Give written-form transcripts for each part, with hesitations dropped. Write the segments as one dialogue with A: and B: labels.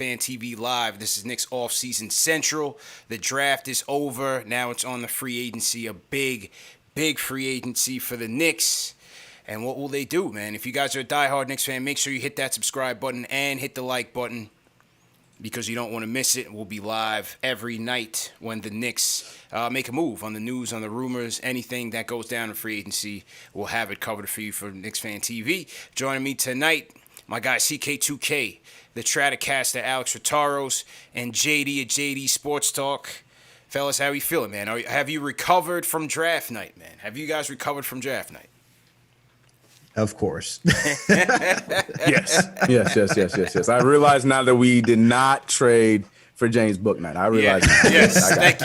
A: Fan TV Live. This is Knicks Off-Season Central. The draft is over. Now it's on the free agency. A big free agency for the Knicks. And what will they do, man? If you guys are a diehard Knicks fan, make sure you hit that subscribe button and hit the like button because you don't want to miss it. We'll be live every night when the Knicks make a move on the news, on the rumors, anything that goes down in free agency. We'll have it covered for you for Knicks Fan TV. Joining me tonight, my guy CK2K, the Stratocaster Alex Rotaros, and JD at JD Sports Talk. Fellas, how you feeling, man? Have you recovered from draft night, man? Have you guys recovered from draft night?
B: Of course.
C: Yes. I realize now that we did not trade for James Booknight. I realize.
A: Yeah. Yes, thank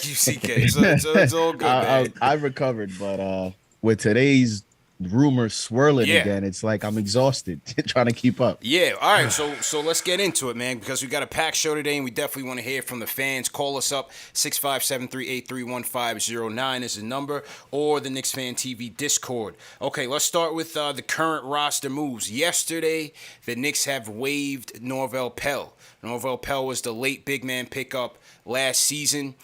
A: you, CK. So it's all good, man.
B: I recovered, but with today's rumors swirling again, it's like I'm exhausted trying to keep up.
A: Yeah, all right, so let's get into it, man, because we got a packed show today, and we definitely want to hear from the fans. Call us up, 657-383-1509 is the number, or the Knicks Fan TV Discord. Okay, let's start with the current roster moves. Yesterday, the Knicks have waived Norvel Pelle. Norvel Pelle was the late big man pickup last season.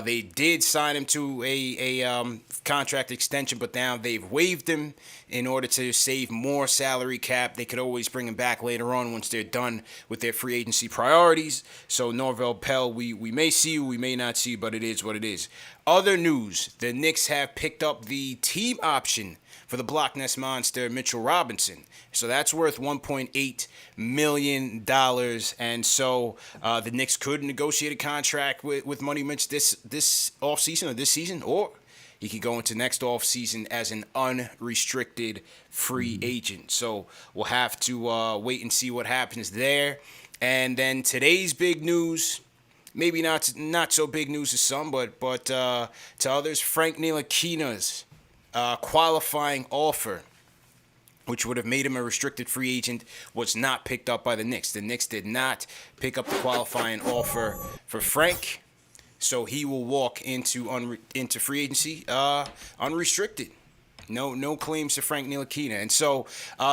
A: They did sign him to a contract extension, but now they've waived him in order to save more salary cap. They could always bring him back later on once they're done with their free agency priorities. So Norvel Pelle, we may see you, we may not see you, but it is what it is. Other news, the Knicks have picked up the team option for the Block Ness Monster, Mitchell Robinson. So that's worth $1.8 million. And so the Knicks could negotiate a contract with Money Mitch this offseason or this season, or he could go into next offseason as an unrestricted free agent. So we'll have to wait and see what happens there. And then today's big news, maybe not so big news to some, but to others, Frank Ntilikina's qualifying offer, which would have made him a restricted free agent, was not picked up by the Knicks. The Knicks did not pick up the qualifying offer for Frank, so he will walk into free agency unrestricted. No claims to Frank Ntilikina. And so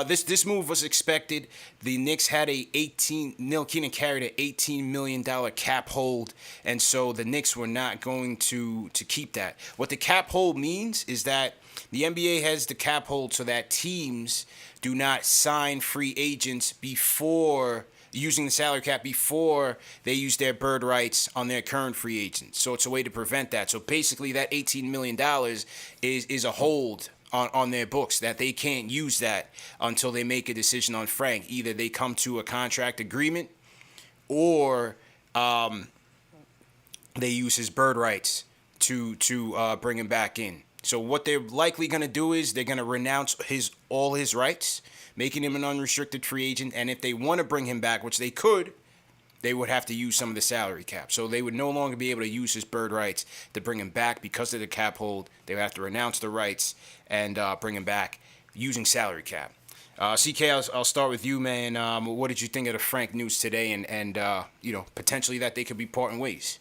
A: this move was expected. The Knicks had Ntilikina carried an $18 million cap hold, and so the Knicks were not going to keep that. What the cap hold means is that the NBA has the cap hold so that teams do not sign free agents before using the salary cap before they use their bird rights on their current free agents. So it's a way to prevent that. So basically that $18 million is a hold on their books, that they can't use that until they make a decision on Frank. Either they come to a contract agreement or they use his bird rights to bring him back in. So what they're likely going to do is they're going to renounce all his rights, making him an unrestricted free agent. And if they want to bring him back, which they could, they would have to use some of the salary cap. So they would no longer be able to use his bird rights to bring him back because of the cap hold. They would have to renounce the rights and bring him back using salary cap. CK, I'll start with you, man. What did you think of the Frank news today and potentially that they could be parting ways?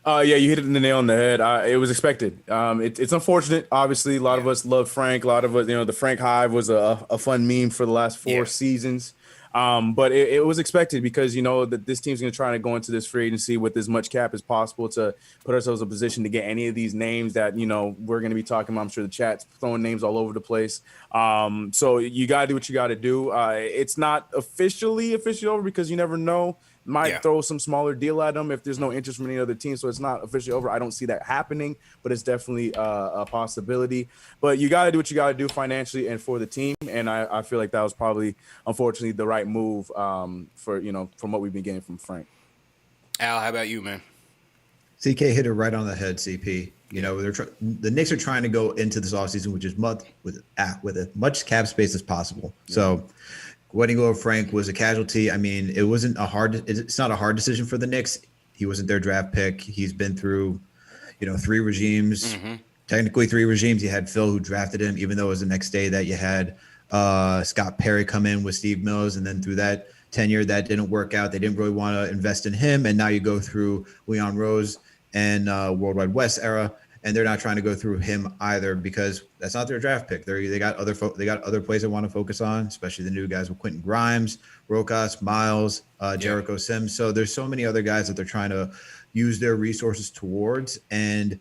C: Yeah, you hit it in the nail on the head. It was expected. It's unfortunate. Obviously, a lot of us love Frank. A lot of us, the Frank Hive was a fun meme for the last four seasons. But it was expected because, that this team's going to try to go into this free agency with as much cap as possible to put ourselves in a position to get any of these names that, we're going to be talking about. I'm sure the chat's throwing names all over the place. So you got to do what you got to do. It's not officially over because you never know. Might throw some smaller deal at them if there's no interest from any other team. So it's not officially over. I don't see that happening, but it's definitely a possibility. But you got to do what you got to do financially and for the team. And I feel like that was probably, unfortunately, the right move from what we've been getting from Frank.
A: Al, how about you, man?
B: CK hit it right on the head, CP. The Knicks are trying to go into this offseason with as much cap space as possible. Yeah. So letting go of Frank was a casualty. I mean, it's not a hard decision for the Knicks. He wasn't their draft pick. He's been through, 3 regimes, technically 3 regimes. You had Phil who drafted him, even though it was the next day that you had Scott Perry come in with Steve Mills. And then through that tenure, that didn't work out. They didn't really want to invest in him. And now you go through Leon Rose and World Wide West era. and they're not trying to go through him either because that's not their draft pick. They got other players they want to focus on, especially the new guys with Quentin Grimes, Rokas, Miles, Jericho Sims. So there's so many other guys that they're trying to use their resources towards. And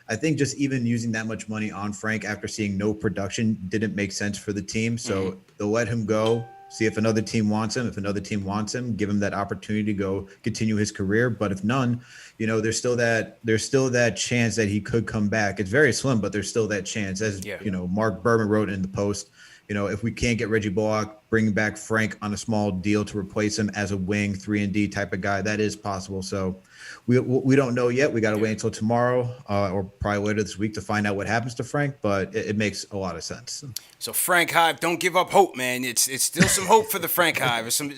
B: I think just even using that much money on Frank after seeing no production didn't make sense for the team. So they'll let him go, see if another team wants him. If another team wants him, give him that opportunity to go continue his career. But if none, there's still that chance that he could come back. It's very slim, but there's still that chance. As Mark Berman wrote in the post, if we can't get Reggie Bullock, bring back Frank on a small deal to replace him as a wing 3-and-D type of guy. That is possible. So we don't know yet. We got to wait until tomorrow or probably later this week to find out what happens to Frank. But it makes a lot of sense.
A: So Frank Hive, don't give up hope, man. It's still some hope for the Frank Hive. It's some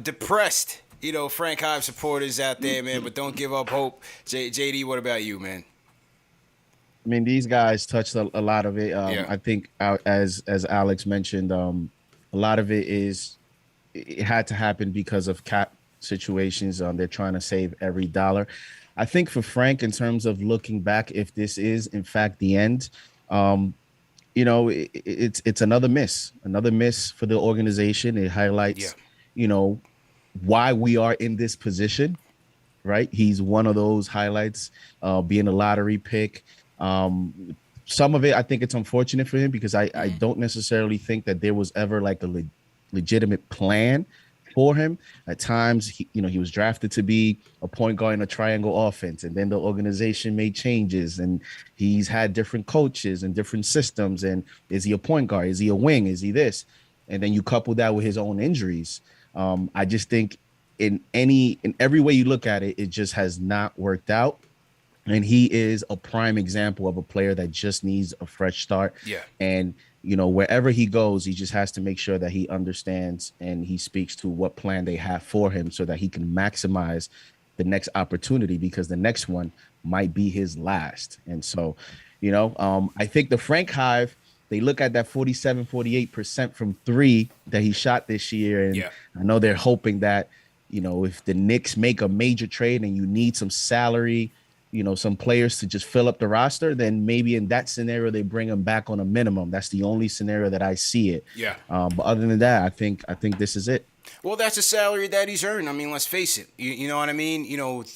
A: depressed Frank Hive supporters out there, man. But don't give up hope. JD, what about you, man?
D: I mean, these guys touched a lot of it. I think, as Alex mentioned, a lot of it had to happen because of cap situations. They're trying to save every dollar. I think for Frank, in terms of looking back, if this is in fact the end, it's another miss for the organization. It highlights, why we are in this position, right? He's one of those highlights, being a lottery pick. Some of it, I think it's unfortunate for him because I don't necessarily think that there was ever like a legitimate plan for him. At times, he was drafted to be a point guard in a triangle offense, and then the organization made changes, and he's had different coaches and different systems. And is he a point guard? Is he a wing? Is he this? And then you couple that with his own injuries. I just think in every way you look at it, it just has not worked out. And he is a prime example of a player that just needs a fresh start.
A: Yeah.
D: And, wherever he goes, he just has to make sure that he understands and he speaks to what plan they have for him so that he can maximize the next opportunity, because the next one might be his last. And so, I think the Frank Hive, they look at that 48% from three that he shot this year. And I know they're hoping that, if the Knicks make a major trade and you need some salary, some players to just fill up the roster, then maybe in that scenario, they bring him back on a minimum. That's the only scenario that I see it.
A: Yeah.
D: But other than that, I think this is it.
A: Well, that's a salary that he's earned. I mean, let's face it. You know what I mean?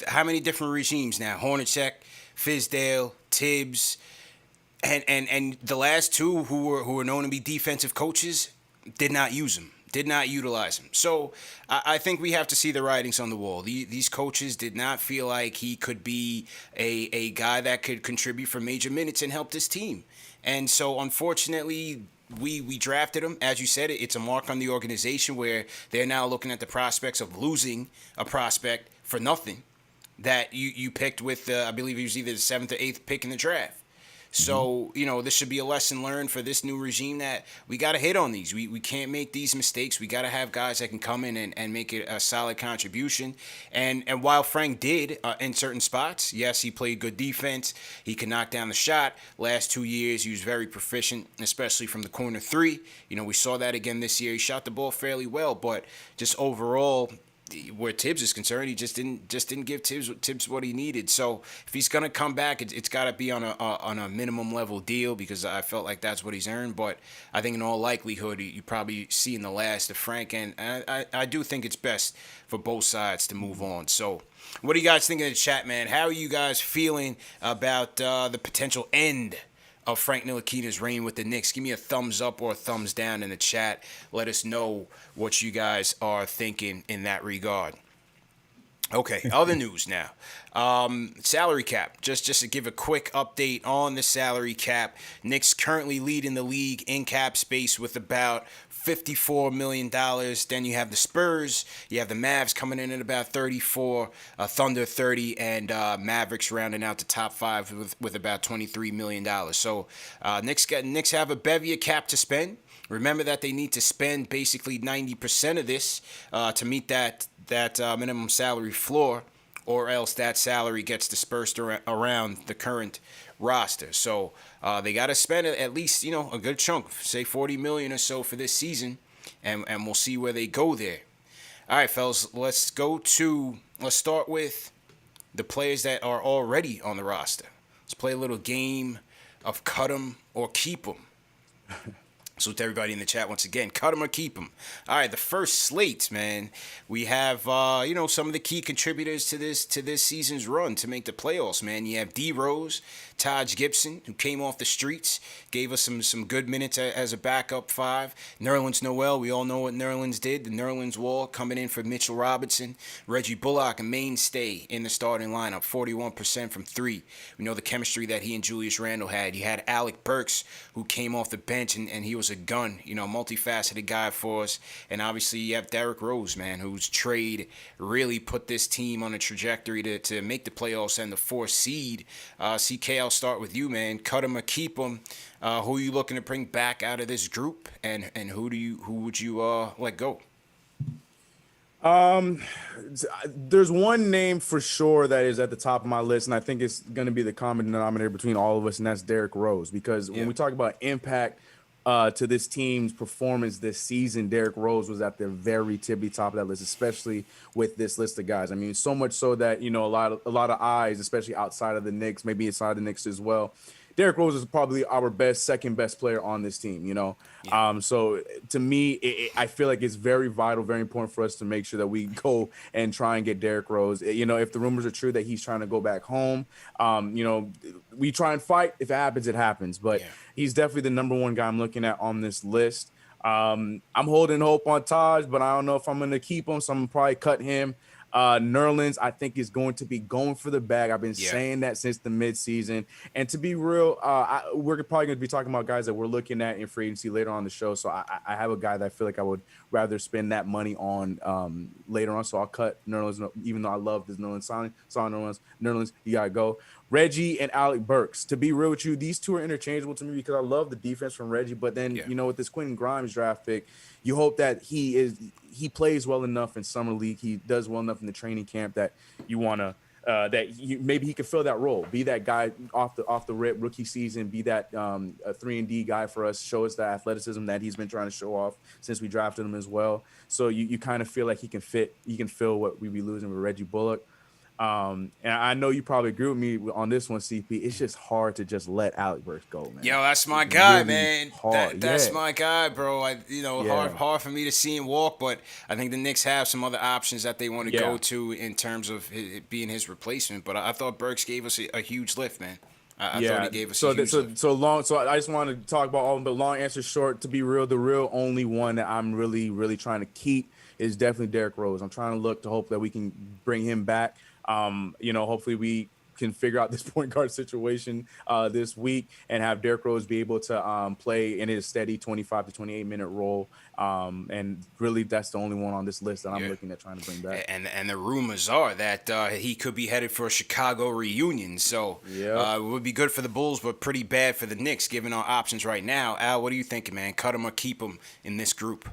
A: How many different regimes now? Hornacek, Fizdale, Tibbs, and the last two who were known to be defensive coaches did not use him. Did not utilize him. So I think we have to see the writings on the wall. These coaches did not feel like he could be a guy that could contribute for major minutes and help this team. And so, unfortunately, we drafted him. As you said, it's a mark on the organization where they're now looking at the prospects of losing a prospect for nothing that you picked with, I believe he was either the 7th or 8th pick in the draft. So, this should be a lesson learned for this new regime that we got to hit on these. We can't make these mistakes. We got to have guys that can come in and make it a solid contribution. And while Frank did in certain spots, yes, he played good defense. He could knock down the shot. Last 2 years, he was very proficient, especially from the corner three. We saw that again this year. He shot the ball fairly well, but just overall, where Tibbs is concerned, he just didn't give Tibbs what he needed. So if he's gonna come back, it's got to be on a minimum level deal, because I felt like that's what he's earned. But I think in all likelihood, you probably seen the last of Frank, and I do think it's best for both sides to move on. So what do you guys think in the chat, man? How are you guys feeling about the potential end of Frank Ntilikina's reign with the Knicks? Give me a thumbs up or a thumbs down in the chat. Let us know what you guys are thinking in that regard. Okay, other news now. Salary cap. Just to give a quick update on the salary cap. Knicks currently leading the league in cap space with about $54 million. Then you have the Spurs. You have the Mavs coming in at about 34, Thunder 30, and Mavericks rounding out the top five with about $23 million. So Knicks have a bevy of cap to spend. Remember that they need to spend basically 90% of this to meet that minimum salary floor, or else that salary gets dispersed around the current roster. So they got to spend at least, a good chunk, say $40 million or so for this season, and we'll see where they go there. All right, fellas, let's start with the players that are already on the roster. Let's play a little game of cut 'em or keep 'em. So to everybody in the chat once again, cut them or keep them. All right, the first slate, man. We have some of the key contributors to this season's run to make the playoffs, man. You have D Rose, Taj Gibson, who came off the streets, gave us some good minutes as a backup 5. Nerlens Noel, we all know what Nerlens did. The Nerlens Wall coming in for Mitchell Robinson. Reggie Bullock, a mainstay in the starting lineup, 41% from 3. We know the chemistry that he and Julius Randle had. You had Alec Burks, who came off the bench, and he was a gun, multifaceted guy for us. And obviously you have Derrick Rose, man, whose trade really put this team on a trajectory to make the playoffs and the 4th seed. CK, I'll start with you, man. Cut him or keep him. Who are you looking to bring back out of this group, and who would you let go?
C: There's one name for sure that is at the top of my list, and I think it's going to be the common denominator between all of us, and that's Derrick Rose. Because when we talk about impact to this team's performance this season, Derrick Rose was at the very tippy top of that list, especially with this list of guys. I mean, so much so that a lot of eyes, especially outside of the Knicks, maybe inside the Knicks as well. Derrick Rose is probably our second best player on this team, So to me, I feel like it's very vital, very important for us to make sure that we go and try and get Derrick Rose. If the rumors are true that he's trying to go back home, we try and fight. If it happens, it happens. But he's definitely the number one guy I'm looking at on this list. I'm holding hope on Taj, but I don't know if I'm going to keep him, so I'm going to probably cut him. Nerlens, I think, is going to be going for the bag. I've been saying that since the midseason. And to be real, we're probably going to be talking about guys that we're looking at in free agency later on the show. So I have a guy that I feel like I would rather spend that money on later on. So I'll cut Nerlens, even though I love this Nerlens signing. Nerlens, you got to go. Reggie and Alec Burks. To be real with you, these two are interchangeable to me because I love the defense from Reggie. But then, with this Quentin Grimes draft pick, you hope that he plays well enough in summer league. He does well enough in the training camp that you want to maybe he could fill that role, be that guy off the rip rookie season, be that a 3-and-D guy for us, show us the athleticism that he's been trying to show off since we drafted him as well. So you kind of feel like he can fill what we be losing with Reggie Bullock. And I know you probably agree with me on this one, CP. It's just hard to just let Alec Burks go, man.
A: Yo, that's my guy,
C: really
A: man. That's my guy, bro. Hard for me to see him walk, but I think the Knicks have some other options that they want to go to in terms of it being his replacement. But I thought Burks gave us a huge lift, man. I thought he gave us a huge lift.
C: So I just want to talk about all of them, but long answer short, to be real, the real only one that I'm really, really trying to keep is definitely Derrick Rose. I'm trying to look to hope that we can bring him back. Hopefully we can figure out this point guard situation this week and have Derrick Rose be able to play in his steady 25 to 28 minute role. And really, that's the only one on this list that I'm looking at trying to bring back.
A: And the rumors are that he could be headed for a Chicago reunion. So it would be good for the Bulls, but pretty bad for the Knicks, given our options right now. Al, what are you thinking, man? Cut him or keep him in this group?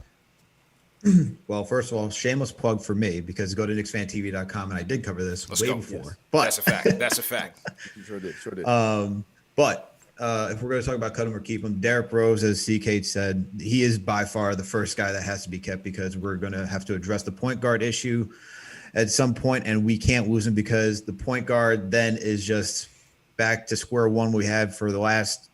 B: Well, first of all, shameless plug for me, because go to KnicksFanTV.com, and I did cover this before.
A: Yes. But that's a fact.
C: Sure did.
B: But if we're going to talk about cut him or keep him, Derrick Rose, as CK said, he is by far the first guy that has to be kept, because we're going to have to address the point guard issue at some point, and we can't lose him because the point guard then is just back to square one we had for the last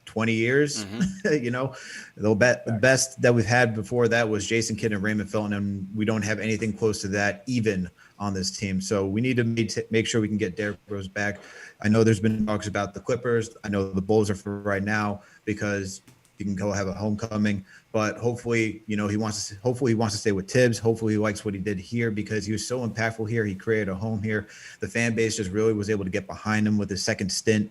B: 20 years. The best that we've had before that was Jason Kidd and Raymond Felton, and we don't have anything close to that even on this team. So we need to make sure we can get Derrick Rose back. I know there's been talks about the Clippers. I know the Bulls are for right now because he can go have a homecoming, but hopefully, he wants to stay with Tibbs. Hopefully he likes what he did here because he was so impactful here. He created a home here. The fan base just really was able to get behind him with his second stint.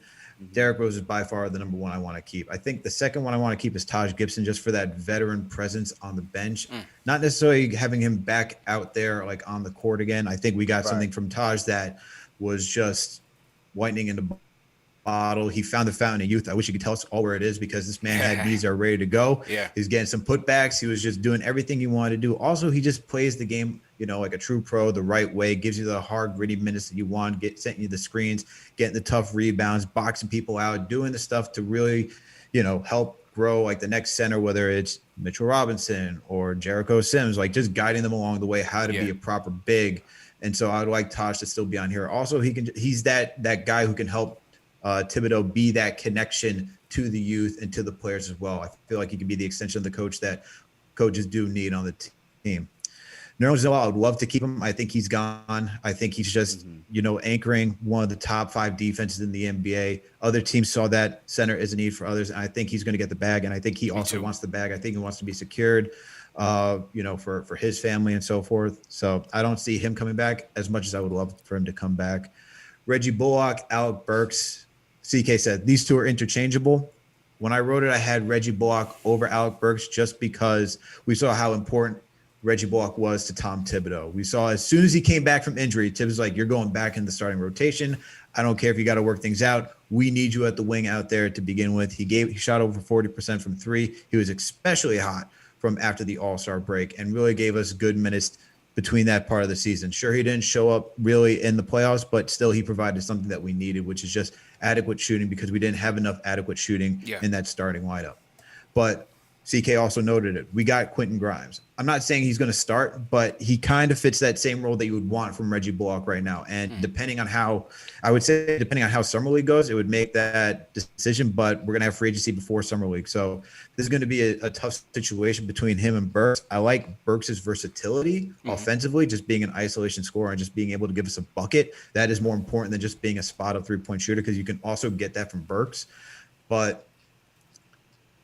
B: Derrick Rose is by far the number one I want to keep. I think the second one I want to keep is Taj Gibson, just for that veteran presence on the bench. Not necessarily having him back out there like on the court again. I think we got something from Taj that was just lightning in the bottle. He found the fountain of youth. I wish he could tell us all where it is, because this man had these are ready to go. He's getting some putbacks. He was just doing everything he wanted to do. Also, he just plays the game, like a true pro, the right way, gives you the hard, gritty minutes that you want, setting you the screens, getting the tough rebounds, boxing people out, doing the stuff to really, help grow like the next center, whether it's Mitchell Robinson or Jericho Sims, like just guiding them along the way, how to be a proper big. And so I would like Tosh to still be on here. Also, he's that guy who can help Thibodeau be that connection to the youth and to the players as well. I feel like he can be the extension of the coach that coaches do need on the team. Nerlens Noel, I would love to keep him. I think he's gone. I think he's just, anchoring one of the top 5 defenses in the NBA. Other teams saw that center is a need for others. And I think he's going to get the bag. And I think he also wants the bag. I think he wants to be secured, for his family and so forth. So I don't see him coming back as much as I would love for him to come back. Reggie Bullock, Alec Burks. CK said these two are interchangeable. When I wrote it, I had Reggie Bullock over Alec Burks just because we saw how important Reggie Bullock was to Tom Thibodeau. We saw as soon as he came back from injury, Tibbs was like, you're going back in the starting rotation. I don't care if you got to work things out. We need you at the wing out there to begin with. He shot over 40% from 3. He was especially hot from after the All-Star break and really gave us good minutes between that part of the season. Sure, he didn't show up really in the playoffs, but still he provided something that we needed, which is just adequate shooting because we didn't have enough adequate shooting in that starting lineup. But CK also noted it. We got Quentin Grimes. I'm not saying he's going to start, but he kind of fits that same role that you would want from Reggie Bullock right now. And depending on how Summer League goes, it would make that decision, but we're going to have free agency before Summer League. So this is going to be a tough situation between him and Burks. I like Burks' versatility offensively, just being an isolation scorer and just being able to give us a bucket. That is more important than just being a spot-up three-point shooter because you can also get that from Burks. But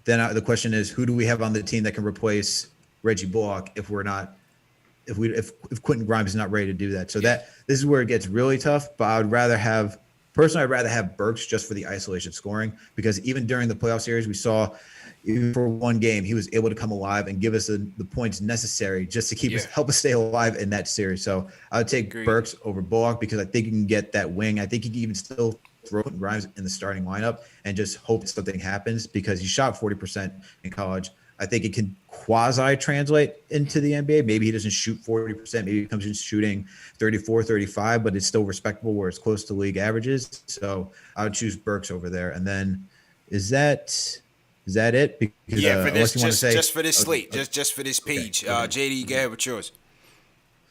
B: then the question is, who do we have on the team that can replace Reggie Bullock if Quentin Grimes is not ready to do that? So this is where it gets really tough. But I'd rather have Burks just for the isolation scoring because even during the playoff series, we saw even for one game he was able to come alive and give us the points necessary just to help us stay alive in that series. So I would take Burks over Bullock because I think you can get that wing. I think he can even still throw Grimes in the starting lineup and just hope something happens because he shot 40% in college. I think it can quasi translate into the NBA. Maybe he doesn't shoot 40%. Maybe he comes in shooting 34, 35, but it's still respectable where it's close to league averages. So I would choose Burks over there. And then is that it? Because,
A: for this, just for this slate, just for this page. JD, go ahead with yours.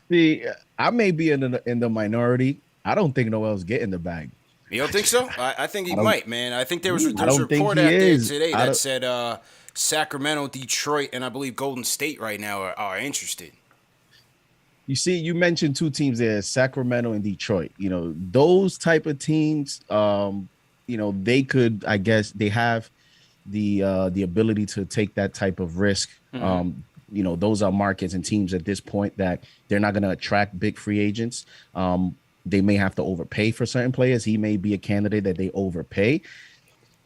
D: See, I may be in the minority. I don't think Noel's getting the bag.
A: You don't think so? I think he might, man. I think there was a report out there today that said Sacramento, Detroit, and I believe Golden State right now are interested.
D: You see, you mentioned 2 teams there, Sacramento and Detroit. Those type of teams, they could, I guess, they have the ability to take that type of risk. Those are markets and teams at this point that they're not going to attract big free agents. They may have to overpay for certain players. He may be a candidate that they overpay,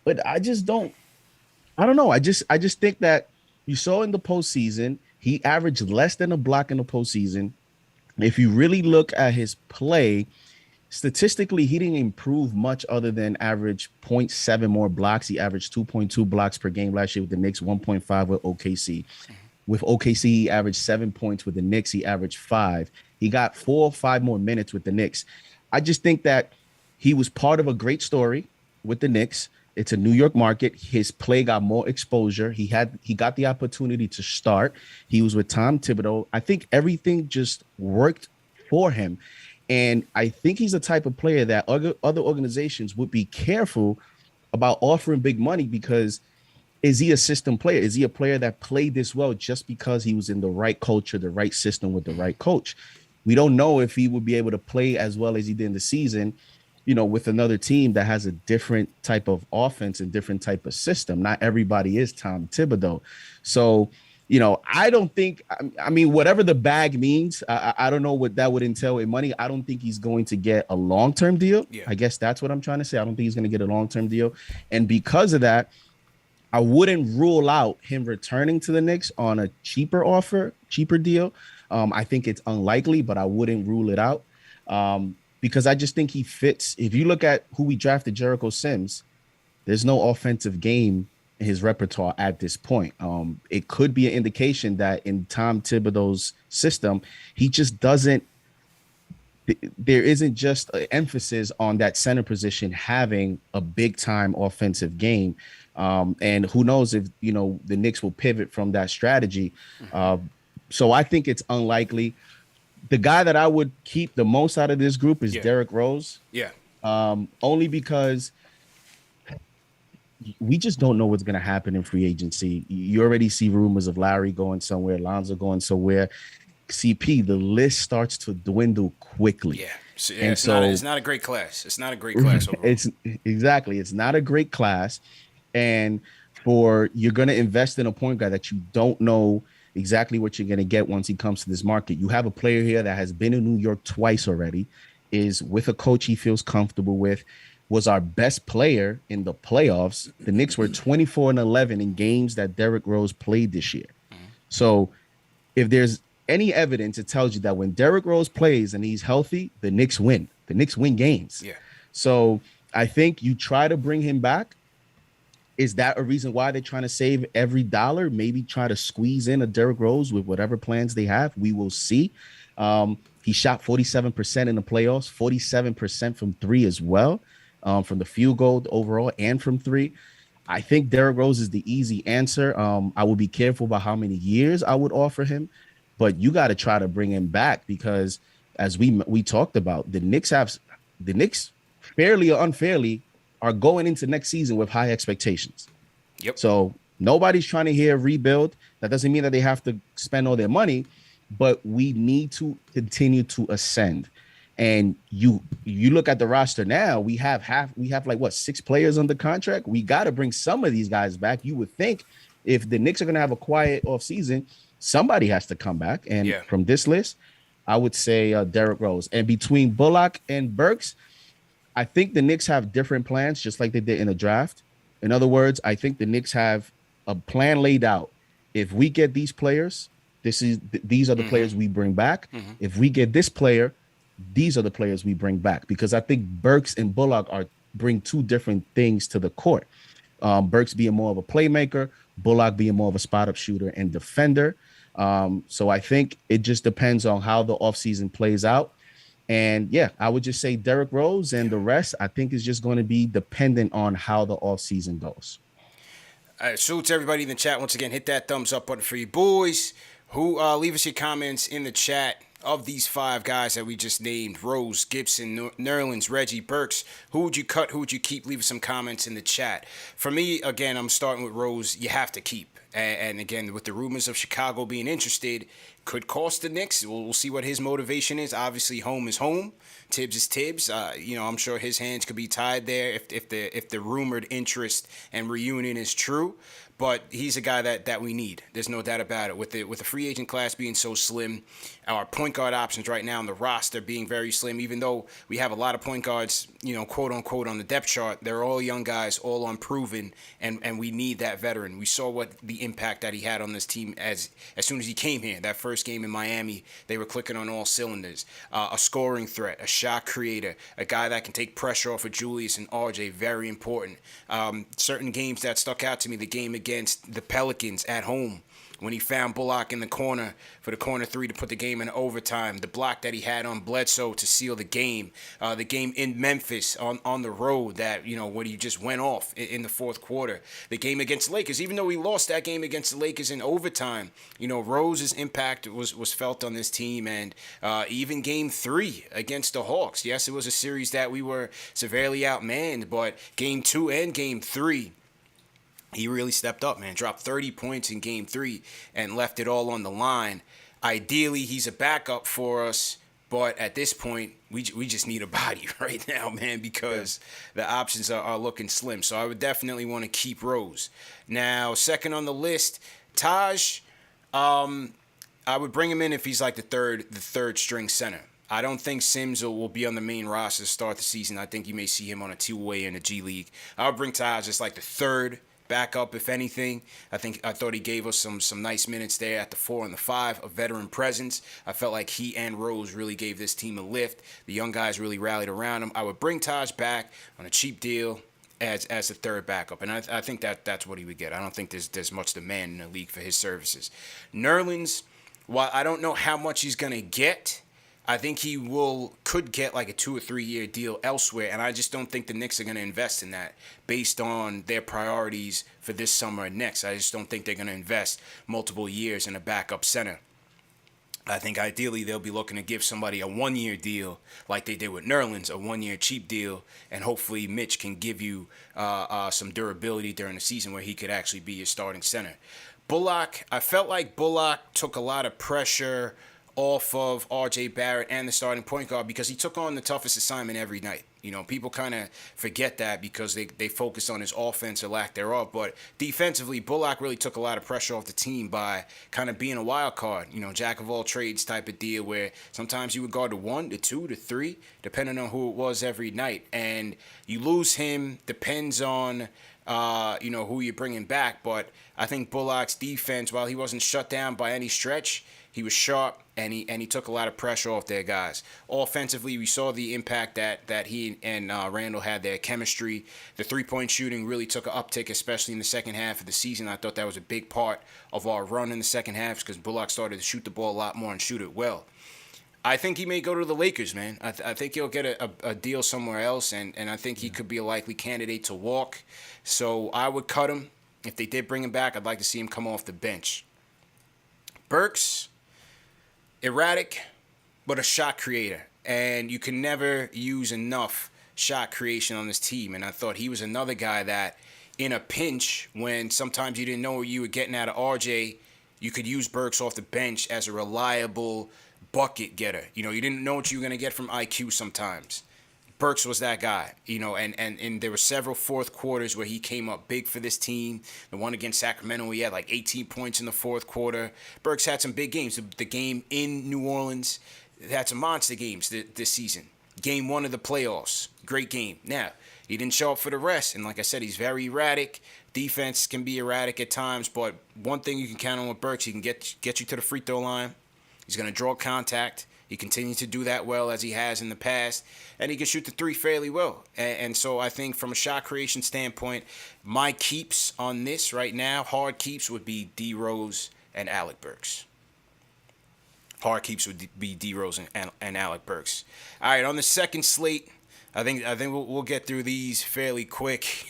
D: but I don't know. I just think that you saw in the postseason, he averaged less than a block in the postseason. If you really look at his play, statistically, he didn't improve much other than average 0.7 more blocks. He averaged 2.2 blocks per game last year with the Knicks, 1.5 with OKC. With OKC, he averaged 7 points. With the Knicks, he averaged 5. He got 4 or 5 more minutes with the Knicks. I just think that he was part of a great story with the Knicks. It's a New York market. His play got more exposure. He got the opportunity to start. He was with Tom Thibodeau. I think everything just worked for him. And I think he's the type of player that other organizations would be careful about offering big money because is he a system player? Is he a player that played this well just because he was in the right culture, the right system with the right coach? We don't know if he would be able to play as well as he did in the season, with another team that has a different type of offense and different type of system. Not everybody is Tom Thibodeau. So, I don't think, whatever the bag means, I don't know what that would entail in money. I don't think he's going to get a long-term deal. Yeah. I guess that's what I'm trying to say. I don't think he's going to get a long-term deal. And because of that, I wouldn't rule out him returning to the Knicks on a cheaper deal. I think it's unlikely, but I wouldn't rule it out because I just think he fits. If you look at who we drafted, Jericho Sims, there's no offensive game in his repertoire at this point. It could be an indication that in Tom Thibodeau's system, he just doesn't there isn't just an emphasis on that center position having a big time offensive game. And who knows if, the Knicks will pivot from that strategy. Uh, so I think it's unlikely. The guy that I would keep the most out of this group is
A: Yeah.
D: Derrick Rose,
A: Yeah.
D: only because we just don't know what's going to happen in free agency. You already see rumors of Larry going somewhere, Lonzo going somewhere. CP, the list starts to dwindle quickly.
A: Yeah.
D: And
A: it's not a great class. It's not a great class overall.
D: it's exactly, it's not a great class. And you're going to invest in a point guard that you don't know exactly what you're going to get once he comes to this market. You have a player here that has been in New York twice already, is with a coach he feels comfortable with, was our best player in the playoffs. The Knicks were 24-11 in games that Derrick Rose played this year. So if there's any evidence, it tells you that when Derrick Rose plays and he's healthy, the Knicks win. The Knicks win games.
A: Yeah.
D: So I think you try to bring him back. Is that a reason why they're trying to save every dollar? Maybe try to squeeze in a Derrick Rose with whatever plans they have. We will see. He shot 47% in the playoffs, 47% from three as well, from the field goal overall and from three. I think Derrick Rose is the easy answer. I will be careful about how many years I would offer him, but you got to try to bring him back because, as we talked about, the Knicks fairly or unfairly are going into next season with high expectations.
A: Yep.
D: So nobody's trying to hear rebuild. That doesn't mean that they have to spend all their money, but we need to continue to ascend. And you look at the roster now, we have like 6 players under contract. We got to bring some of these guys back. You would think if the Knicks are going to have a quiet offseason, somebody has to come back. And from this list, I would say Derrick Rose. And between Bullock and Burks, I think the Knicks have different plans, just like they did in the draft. In other words, I think the Knicks have a plan laid out. If we get these players, these are the players we bring back. If we get this player, these are the players we bring back. Because I think Burks and Bullock bring two different things to the court. Burks being more of a playmaker, Bullock being more of a spot-up shooter and defender. So I think it just depends on how the offseason plays out. And yeah, I would just say Derrick Rose, and the rest, I think, is just going to be dependent on how the offseason goes.
A: All right, salute to everybody in the chat. Once again, hit that thumbs up button for you boys. Leave us your comments in the chat of these 5 guys that we just named: Rose, Gibson, Nerlens, Reggie, Burks. Who would you cut? Who would you keep? Leave us some comments in the chat. For me, again, I'm starting with Rose. You have to keep. And again, with the rumors of Chicago being interested, could cost the Knicks. We'll see what his motivation is. Obviously, home is home. Tibbs is Tibbs. I'm sure his hands could be tied there if the rumored interest and reunion is true. But he's a guy that we need. There's no doubt about it. With the free agent class being so slim, our point guard options right now on the roster being very slim, even though we have a lot of point guards, quote unquote, on the depth chart, they're all young guys, all unproven, and we need that veteran. We saw what the impact that he had on this team as soon as he came here. That first game in Miami, they were clicking on all cylinders. A scoring threat, a shot creator, a guy that can take pressure off of Julius and RJ, very important. Certain games that stuck out to me, the game against the Pelicans at home, when he found Bullock in the corner for the corner 3 to put the game in overtime, the block that he had on Bledsoe to seal the game in Memphis on the road that, when he just went off in the fourth quarter, the game against the Lakers, even though he lost that game against the Lakers in overtime, Rose's impact was felt on this team. And even game 3 against the Hawks, yes, it was a series that we were severely outmanned, but game 2 and game 3, he really stepped up, man. Dropped 30 points in game 3 and left it all on the line. Ideally, he's a backup for us, but at this point, we just need a body right now, man, because the options are looking slim. So I would definitely want to keep Rose. Now, second on the list, Taj. I would bring him in if he's like the third string center. I don't think Sims will be on the main roster to start the season. I think you may see him on a two-way in the G League. I would bring Taj as like the third backup, if anything. I thought he gave us some nice minutes there at the 4 and the 5, a veteran presence. I felt like he and Rose really gave this team a lift. The young guys really rallied around him. I would bring Taj back on a cheap deal as the third backup, and I think that's what he would get. I don't think there's much demand in the league for his services. Nerlens, while I don't know how much he's gonna get, I think he could get like a 2 or 3 year deal elsewhere, and I just don't think the Knicks are going to invest in that based on their priorities for this summer and next. I just don't think they're going to invest multiple years in a backup center. I think ideally they'll be looking to give somebody a 1 year deal like they did with Nerlens, a 1 year cheap deal, and hopefully Mitch can give you some durability during the season where he could actually be your starting center. Bullock, I felt like Bullock took a lot of pressure off of R.J. Barrett and the starting point guard because he took on the toughest assignment every night. You know, people kind of forget that because they focus on his offense or lack thereof. But defensively, Bullock really took a lot of pressure off the team by kind of being a wild card, you know, jack of all trades type of deal where sometimes you would guard the 1, the 2, the 3, depending on who it was every night. And you lose him, depends on who you're bringing back. But I think Bullock's defense, while he wasn't shut down by any stretch, he was sharp, and he took a lot of pressure off their guys. Offensively, we saw the impact that he and Randall had, their chemistry. The three-point shooting really took an uptick, especially in the second half of the season. I thought that was a big part of our run in the second half because Bullock started to shoot the ball a lot more and shoot it well. I think he may go to the Lakers, man. I think he'll get a deal somewhere else, and I think he could be a likely candidate to walk. So I would cut him. If they did bring him back, I'd like to see him come off the bench. Burks, erratic, but a shot creator. And you can never use enough shot creation on this team. And I thought he was another guy that, in a pinch, when sometimes you didn't know what you were getting out of RJ, you could use Burks off the bench as a reliable bucket getter. You know, you didn't know what you were going to get from IQ sometimes. Burks was that guy, you know, and there were several fourth quarters where he came up big for this team. The one against Sacramento, he had like 18 points in the fourth quarter. Burks had some big games. The game in New Orleans, they had some monster games this season. Game 1 of the playoffs, great game. Now, he didn't show up for the rest, and like I said, he's very erratic. Defense can be erratic at times, but one thing you can count on with Burks, he can get you to the free throw line. He's going to draw contact. He continues to do that well as he has in the past, and he can shoot the three fairly well. And so I think from a shot creation standpoint, my keeps on this right now, hard keeps, would be D Rose and Alec Burks. Hard keeps would be D Rose and Alec Burks. All right, on the second slate, I think we'll get through these fairly quick.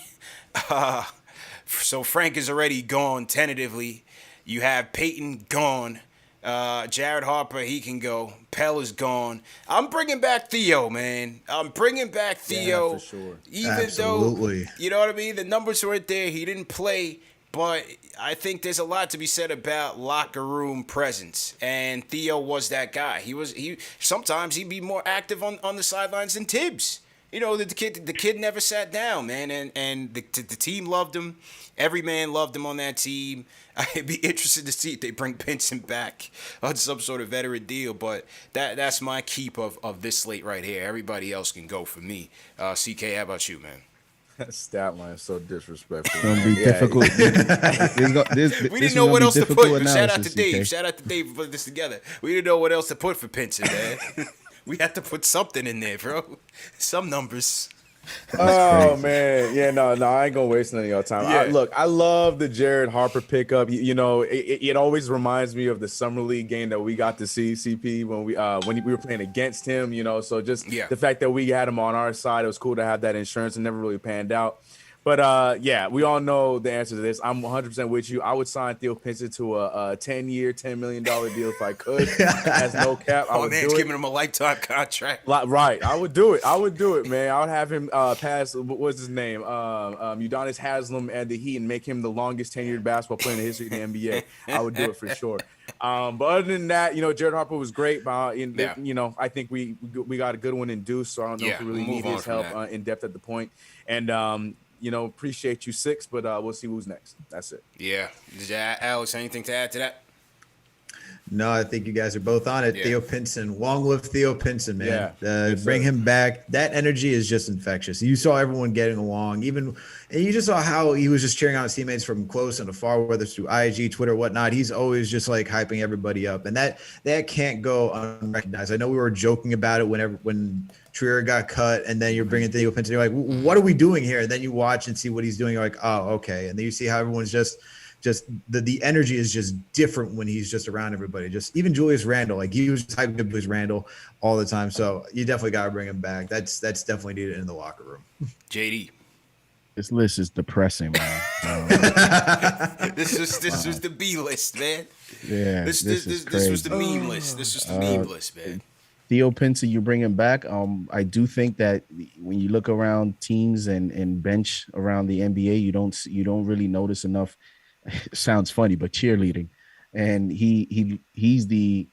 A: So Frank is already gone tentatively. You have Peyton gone. Jared Harper, he can go. Pell is gone. I'm bringing back Theo, man. I'm bringing back Theo.
C: Yeah, for sure.
A: Even
B: Absolutely.
A: though, you know what I mean? The numbers weren't there. He didn't play. But I think there's a lot to be said about locker room presence. And Theo was that guy. Sometimes he'd be more active on the sidelines than Tibbs. You know, the kid never sat down, man. And the team loved him. Every man loved him on that team. I'd be interested to see if they bring Pinson back on some sort of veteran deal, but that's my keep of this slate right here. Everybody else can go for me. CK, how about you, man?
C: That stat line is so disrespectful.
D: It's gonna be difficult.
A: We didn't know what else to put.
D: Analysis,
A: Shout out to Dave.
D: CK.
A: Shout out to Dave for putting this together. We didn't know what else to put for Pinson, man. We had to put something in there, bro. Some numbers.
C: Oh man, yeah, no, I ain't gonna waste none of y'all time.
A: Yeah.
C: I love the Jared Harper pickup. You know, it always reminds me of the summer league game that we got to see CP when we were playing against him. You know, so just the fact that we had him on our side, it was cool to have that insurance. And never really panned out. But yeah, we all know the answer to this. I'm 100% with you. I would sign Theo Pinson to a 10-year, $10 million deal if I could. Has no cap. I would
A: man's
C: do it.
A: giving him a lifetime contract.
C: Right, I would do it, man. I would have him pass. What's his name? Udonis Haslem and the Heat, and make him the longest tenured basketball player in the history of the NBA. I would do it for sure. But other than that, you know, Jared Harper was great. You know, I think we got a good one in Deuce, so I don't know if we really need his help in depth at the point. And you know, appreciate you, Six, but we'll see who's next. That's it.
A: Yeah. Alex, anything to add to that?
B: No, I think you guys are both on it.
A: Yeah.
B: Theo Pinson, long live Theo Pinson, man.
C: Yeah.
B: Bring him back. That energy is just infectious. You saw everyone getting along, and you just saw how he was just cheering on his teammates from close and afar, whether it's through IG, Twitter, whatnot. He's always just like hyping everybody up, and that can't go unrecognized. I know we were joking about it when Trier got cut, and then you're bringing Theo Pinson. You're like, what are we doing here? And then you watch and see what he's doing. You're like, oh, okay. And then you see how everyone's just just the energy is just different when he's just around everybody. Just even Julius Randle, like he was hyping up Julius Randle all the time. So you definitely got to bring him back. That's definitely needed in the locker room.
A: JD.
D: This list is depressing, man.
A: This was the B list, man.
D: Yeah,
A: This was the meme list. This was the meme list, man.
D: Theo Pinson, you bring him back. I do think that when you look around teams and bench around the NBA, you don't really notice enough. It sounds funny, but cheerleading, and he's the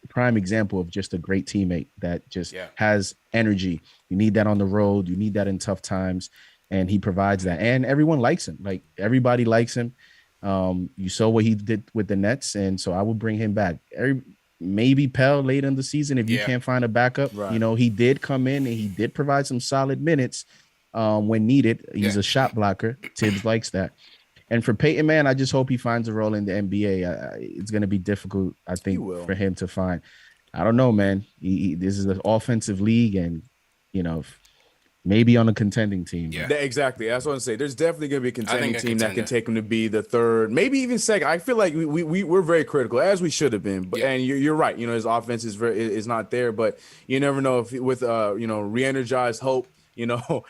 D: prime example of just a great teammate that just has energy. You need that on the road. You need that in tough times, and he provides that. And everyone likes him. Like everybody likes him. You saw what he did with the Nets, and so I would bring him back. Maybe Pell late in the season if you can't find a backup. Right. You know, he did come in and he did provide some solid minutes when needed. He's a shot blocker. Tibbs likes that. And for Peyton, man, I just hope he finds a role in the NBA. It's going to be difficult, I think, for him to find. I don't know, man. This is an offensive league, and, you know, maybe on a contending team.
C: Yeah, exactly. That's what I'm saying. There's definitely going to be a contending team that can take him to be the third, maybe even second. I feel like we're very critical, as we should have been. But and you're right. You know, his offense is not there, but you never know if with re-energized hope. You know,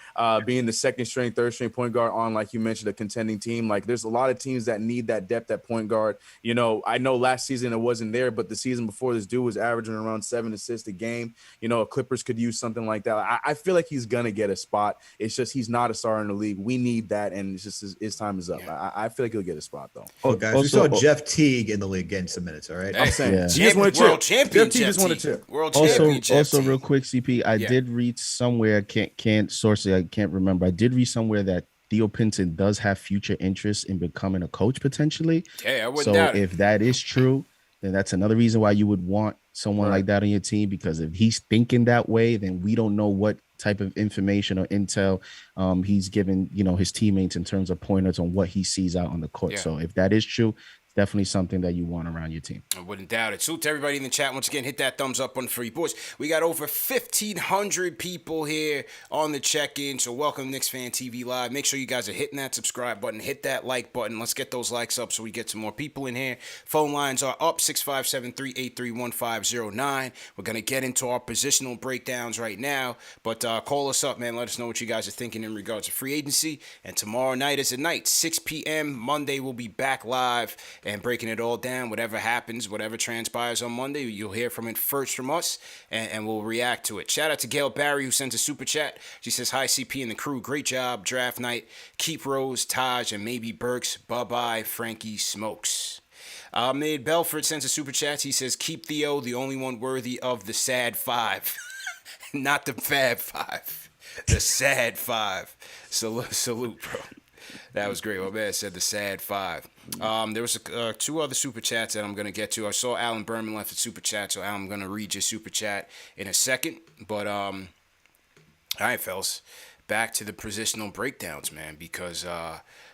C: being the second string, third string point guard on, like you mentioned, a contending team. Like there's a lot of teams that need that depth at point guard. You know, I know last season it wasn't there, but the season before this dude was averaging around 7 assists a game. You know, Clippers could use something like that. I feel like he's going to get a spot. It's just he's not a star in the league. We need that, and it's just his time is up. I feel like he'll get a spot, though.
B: Oh, guys, we saw Jeff Teague in the league getting some minutes, all right?
C: I'm saying.
A: He just want to chip.
C: Jeff Teague just want to chip.
A: World champion
D: Also, real quick, CP, I did read somewhere, can't source it, I can't remember. I did read somewhere that Theo Pinson does have future interest in becoming a coach potentially.
A: Yeah, I wouldn't doubt it.
D: If that is true, then that's another reason why you would want someone like that on your team, because if he's thinking that way, then we don't know what type of information or intel he's given, you know, his teammates in terms of pointers on what he sees out on the court. So if that is true, definitely something that you want around your team.
A: I wouldn't doubt it. Salute to everybody in the chat. Once again, hit that thumbs up on for you boys. We got over 1,500 people here on the check-in, so welcome to Knicks Fan TV Live. Make sure you guys are hitting that subscribe button, hit that like button. Let's get those likes up so we get some more people in here. Phone lines are up, 657-383-1509. We're going to get into our positional breakdowns right now, but call us up, man. Let us know what you guys are thinking in regards to free agency. And tomorrow night is the night, 6 p.m. Monday, we'll be back live and breaking it all down. Whatever happens, whatever transpires on Monday, you'll hear from it first from us, and we'll react to it. Shout out to Gail Barry, who sends a super chat. She says, hi, CP and the crew. Great job. Draft night. Keep Rose, Taj, and maybe Burks. Bye-bye, Frankie Smokes. Ahmed Belford sends a super chat. He says, keep Theo, the only one worthy of the sad five. Not the Fab Five. The sad five. Salute, bro. That was great. My man said the sad five. There was two other super chats that I'm going to get to. I saw Alan Berman left a super chat, so Alan, I'm going to read your super chat in a second. But, all right, fellas, back to the positional breakdowns, man, because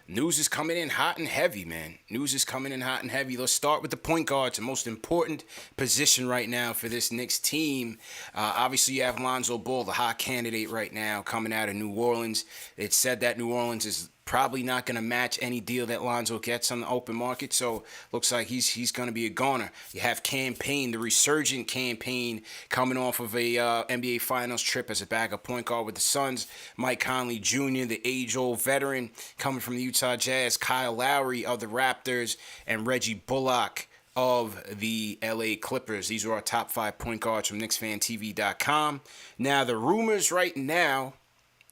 A: news is coming in hot and heavy, man. News is coming in hot and heavy. Let's start with the point guard, the most important position right now for this Knicks team. Obviously, you have Lonzo Ball, the hot candidate right now, coming out of New Orleans. It's said that New Orleans is probably not going to match any deal that Lonzo gets on the open market, so looks like he's going to be a goner. You have Campaign, the resurgent Campaign, coming off of a NBA Finals trip as a backup point guard with the Suns. Mike Conley Jr., the age-old veteran, coming from the Utah Jazz. Kyle Lowry of the Raptors, and Reggie Bullock of the LA Clippers. These are our top 5 point guards from KnicksFanTV.com. Now, the rumors right now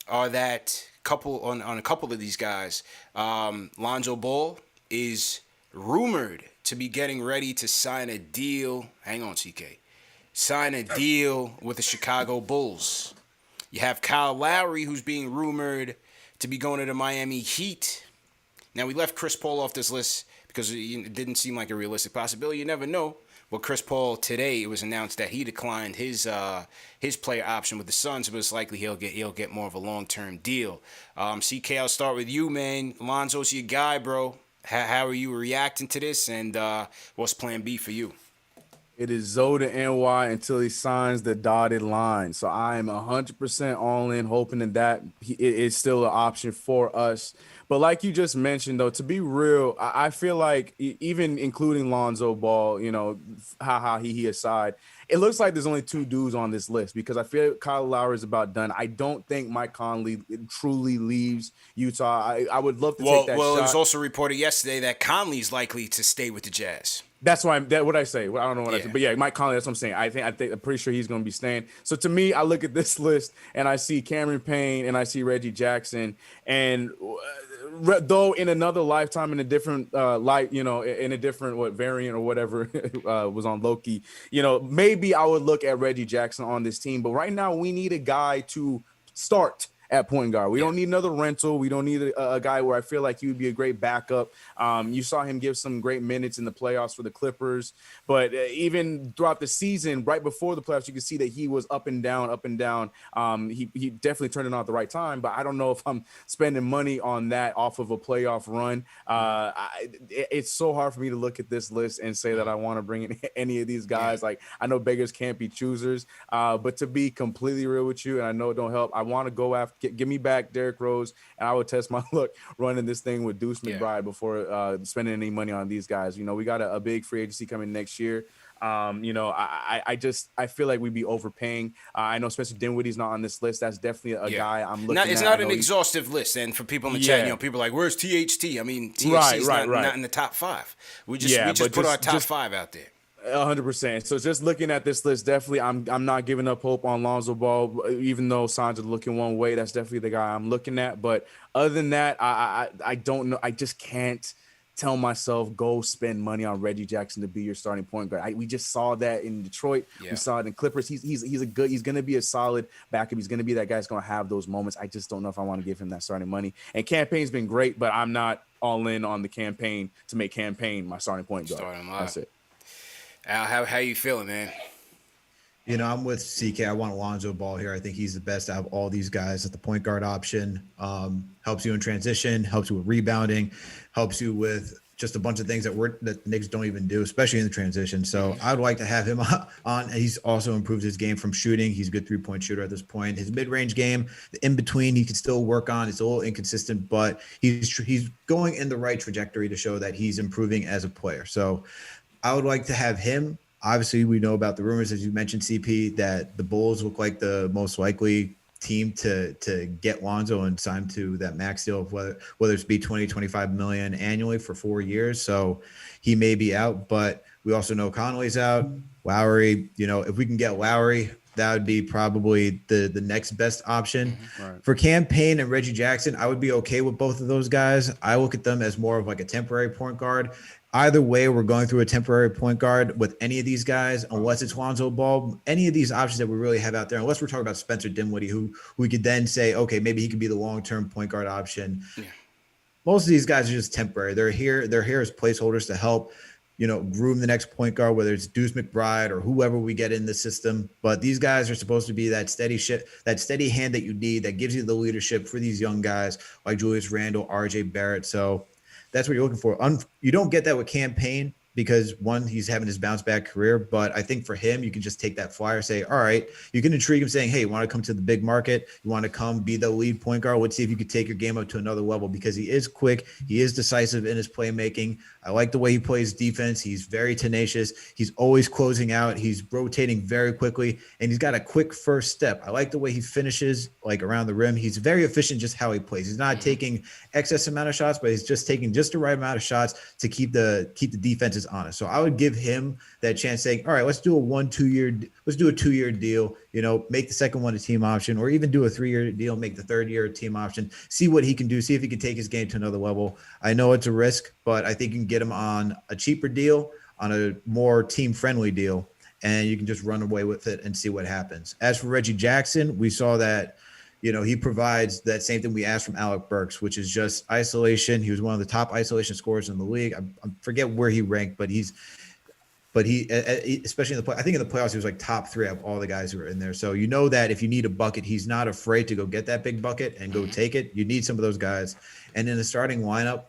A: are that on a couple of these guys, Lonzo Ball is rumored to be getting ready to sign a deal. Hang on, CK. Sign a deal with the Chicago Bulls. You have Kyle Lowry, who's being rumored to be going to the Miami Heat. Now, we left Chris Paul off this list because it didn't seem like a realistic possibility. You never know. Well, Chris Paul, today it was announced that he declined his player option with the Suns, but it's likely he'll get more of a long-term deal. CK, I'll start with you, man. Lonzo's your guy, bro. How are you reacting to this, and what's plan B for you?
C: It is Zoda NY until he signs the dotted line. So I am 100% all in, hoping that it is still an option for us. But like you just mentioned, though, to be real, I feel like even including Lonzo Ball, he aside, it looks like there's only two dudes on this list because I feel Kyle Lowry is about done. I don't think Mike Conley truly leaves Utah. I would love to take that
A: Well,
C: shot.
A: it was also reported yesterday that Conley's likely to stay with the Jazz.
C: That's why what I say. I don't know what I said, but yeah, Mike Conley. That's what I'm saying. I think I'm pretty sure he's going to be staying. So to me, I look at this list and I see Cameron Payne and I see Reggie Jackson, and though in another lifetime, in a different light, in a different variant or whatever was on Loki, maybe I would look at Reggie Jackson on this team. But right now, we need a guy to start at point guard. We don't need another rental. We don't need a guy where I feel like he would be a great backup. You saw him give some great minutes in the playoffs for the Clippers, but even throughout the season, right before the playoffs, you can see that he was up and down, up and down. He definitely turned it on at the right time, but I don't know if I'm spending money on that off of a playoff run. It's so hard for me to look at this list and say that I want to bring in any of these guys. Like, I know beggars can't be choosers, but to be completely real with you, and I know it don't help, I want to go after. Give me back Derrick Rose, and I would test my luck running this thing with Deuce McBride before spending any money on these guys. We got a big free agency coming next year. I feel like we'd be overpaying. I know Spencer Dinwiddie's not on this list. That's definitely a guy I'm looking at.
A: It's not an exhaustive list, and for people in the chat, people are like, "Where's THT?" I mean, THT's not in the top 5. We just put our top 5 out there.
C: 100%. So just looking at this list, definitely, I'm not giving up hope on Lonzo Ball, even though signs are looking one way. That's definitely the guy I'm looking at. But other than that, I don't know. I just can't tell myself go spend money on Reggie Jackson to be your starting point guard. We just saw that in Detroit. Yeah. We saw it in Clippers. He's going to be a solid backup. He's going to be that guy that's going to have those moments. I just don't know if I want to give him that starting money. And Campaign's been great, but I'm not all in on the campaign to make Campaign my starting point guard. That's it.
A: Al, how you feeling, man?
B: I'm with CK. I want Alonzo Ball here. I think he's the best out of all these guys at the point guard option. Helps you in transition, helps you with rebounding, helps you with just a bunch of things that the Knicks don't even do, especially in the transition. So I would like to have him on. He's also improved his game from shooting. He's a good 3-point shooter at this point. His mid-range game, the in-between, he can still work on. It's a little inconsistent, but he's going in the right trajectory to show that he's improving as a player. So I would like to have him. Obviously, we know about the rumors, as you mentioned, CP, that the Bulls look like the most likely team to get Lonzo and sign to that max deal of whether it's be 20, 25 million annually for 4 years. So he may be out, but we also know Conley's out. Lowry, if we can get Lowry, that would be probably the next best option. Right. For Campaign and Reggie Jackson, I would be okay with both of those guys. I look at them as more of like a temporary point guard. Either way, we're going through a temporary point guard with any of these guys, unless it's Lonzo Ball. Any of these options that we really have out there, unless we're talking about Spencer Dinwiddie, who we could then say, okay, maybe he could be the long-term point guard option. Yeah. Most of these guys are just temporary. They're here as placeholders to help, groom the next point guard, whether it's Deuce McBride or whoever we get in the system. But these guys are supposed to be that steady hand that you need, that gives you the leadership for these young guys like Julius Randle, RJ Barrett. So that's what you're looking for. You don't get that with Campaign because, one, he's having his bounce back career. But I think for him, you can just take that flyer, say, all right, you can intrigue him saying, hey, you want to come to the big market? You want to come be the lead point guard? Let's see if you could take your game up to another level, because he is quick. He is decisive in his playmaking. I like the way he plays defense. He's very tenacious. He's always closing out. He's rotating very quickly, and he's got a quick first step. I like the way he finishes, like around the rim. He's very efficient just how he plays. He's not taking excess amount of shots, but he's just taking just the right amount of shots to keep the defenses honest. So I would give him that chance, saying, all right, let's do a 2-year deal, make the second one a team option, or even do a 3-year deal, make the third year a team option, see what he can do, see if he can take his game to another level. I know it's a risk, but I think you can get him on a cheaper deal, on a more team-friendly deal, and you can just run away with it and see what happens. As for Reggie Jackson, we saw that, he provides that same thing we asked from Alec Burks, which is just isolation. He was one of the top isolation scorers in the league. I forget where he ranked, but he, especially I think in the playoffs, he was like top 3 of all the guys who were in there. So that if you need a bucket, he's not afraid to go get that big bucket and go take it. You need some of those guys. And in the starting lineup,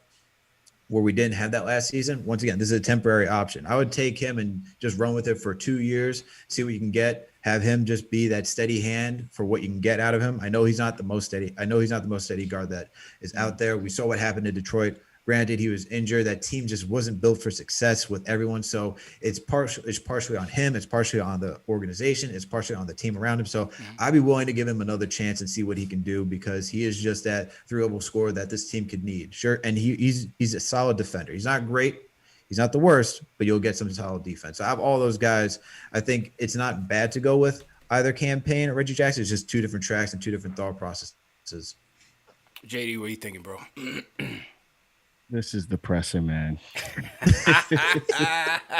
B: where we didn't have that last season. Once again, this is a temporary option. I would take him and just run with it for 2 years, see what you can get. Have him just be that steady hand for what you can get out of him. I know he's not the most steady. I know he's not the most steady guard that is out there. We saw what happened to Detroit. Granted, he was injured. That team just wasn't built for success with everyone. So it's partially on him. It's partially on the organization. It's partially on the team around him. So I'd be willing to give him another chance and see what he can do, because he is just that 3-level scorer that this team could need. Sure, and he's a solid defender. He's not great. He's not the worst, but you'll get some solid defense. So I have all those guys. I think it's not bad to go with either campaign or Reggie Jackson. It's just two different tracks and two different thought processes.
A: JD, what are you thinking, bro?
D: This is depressing, man.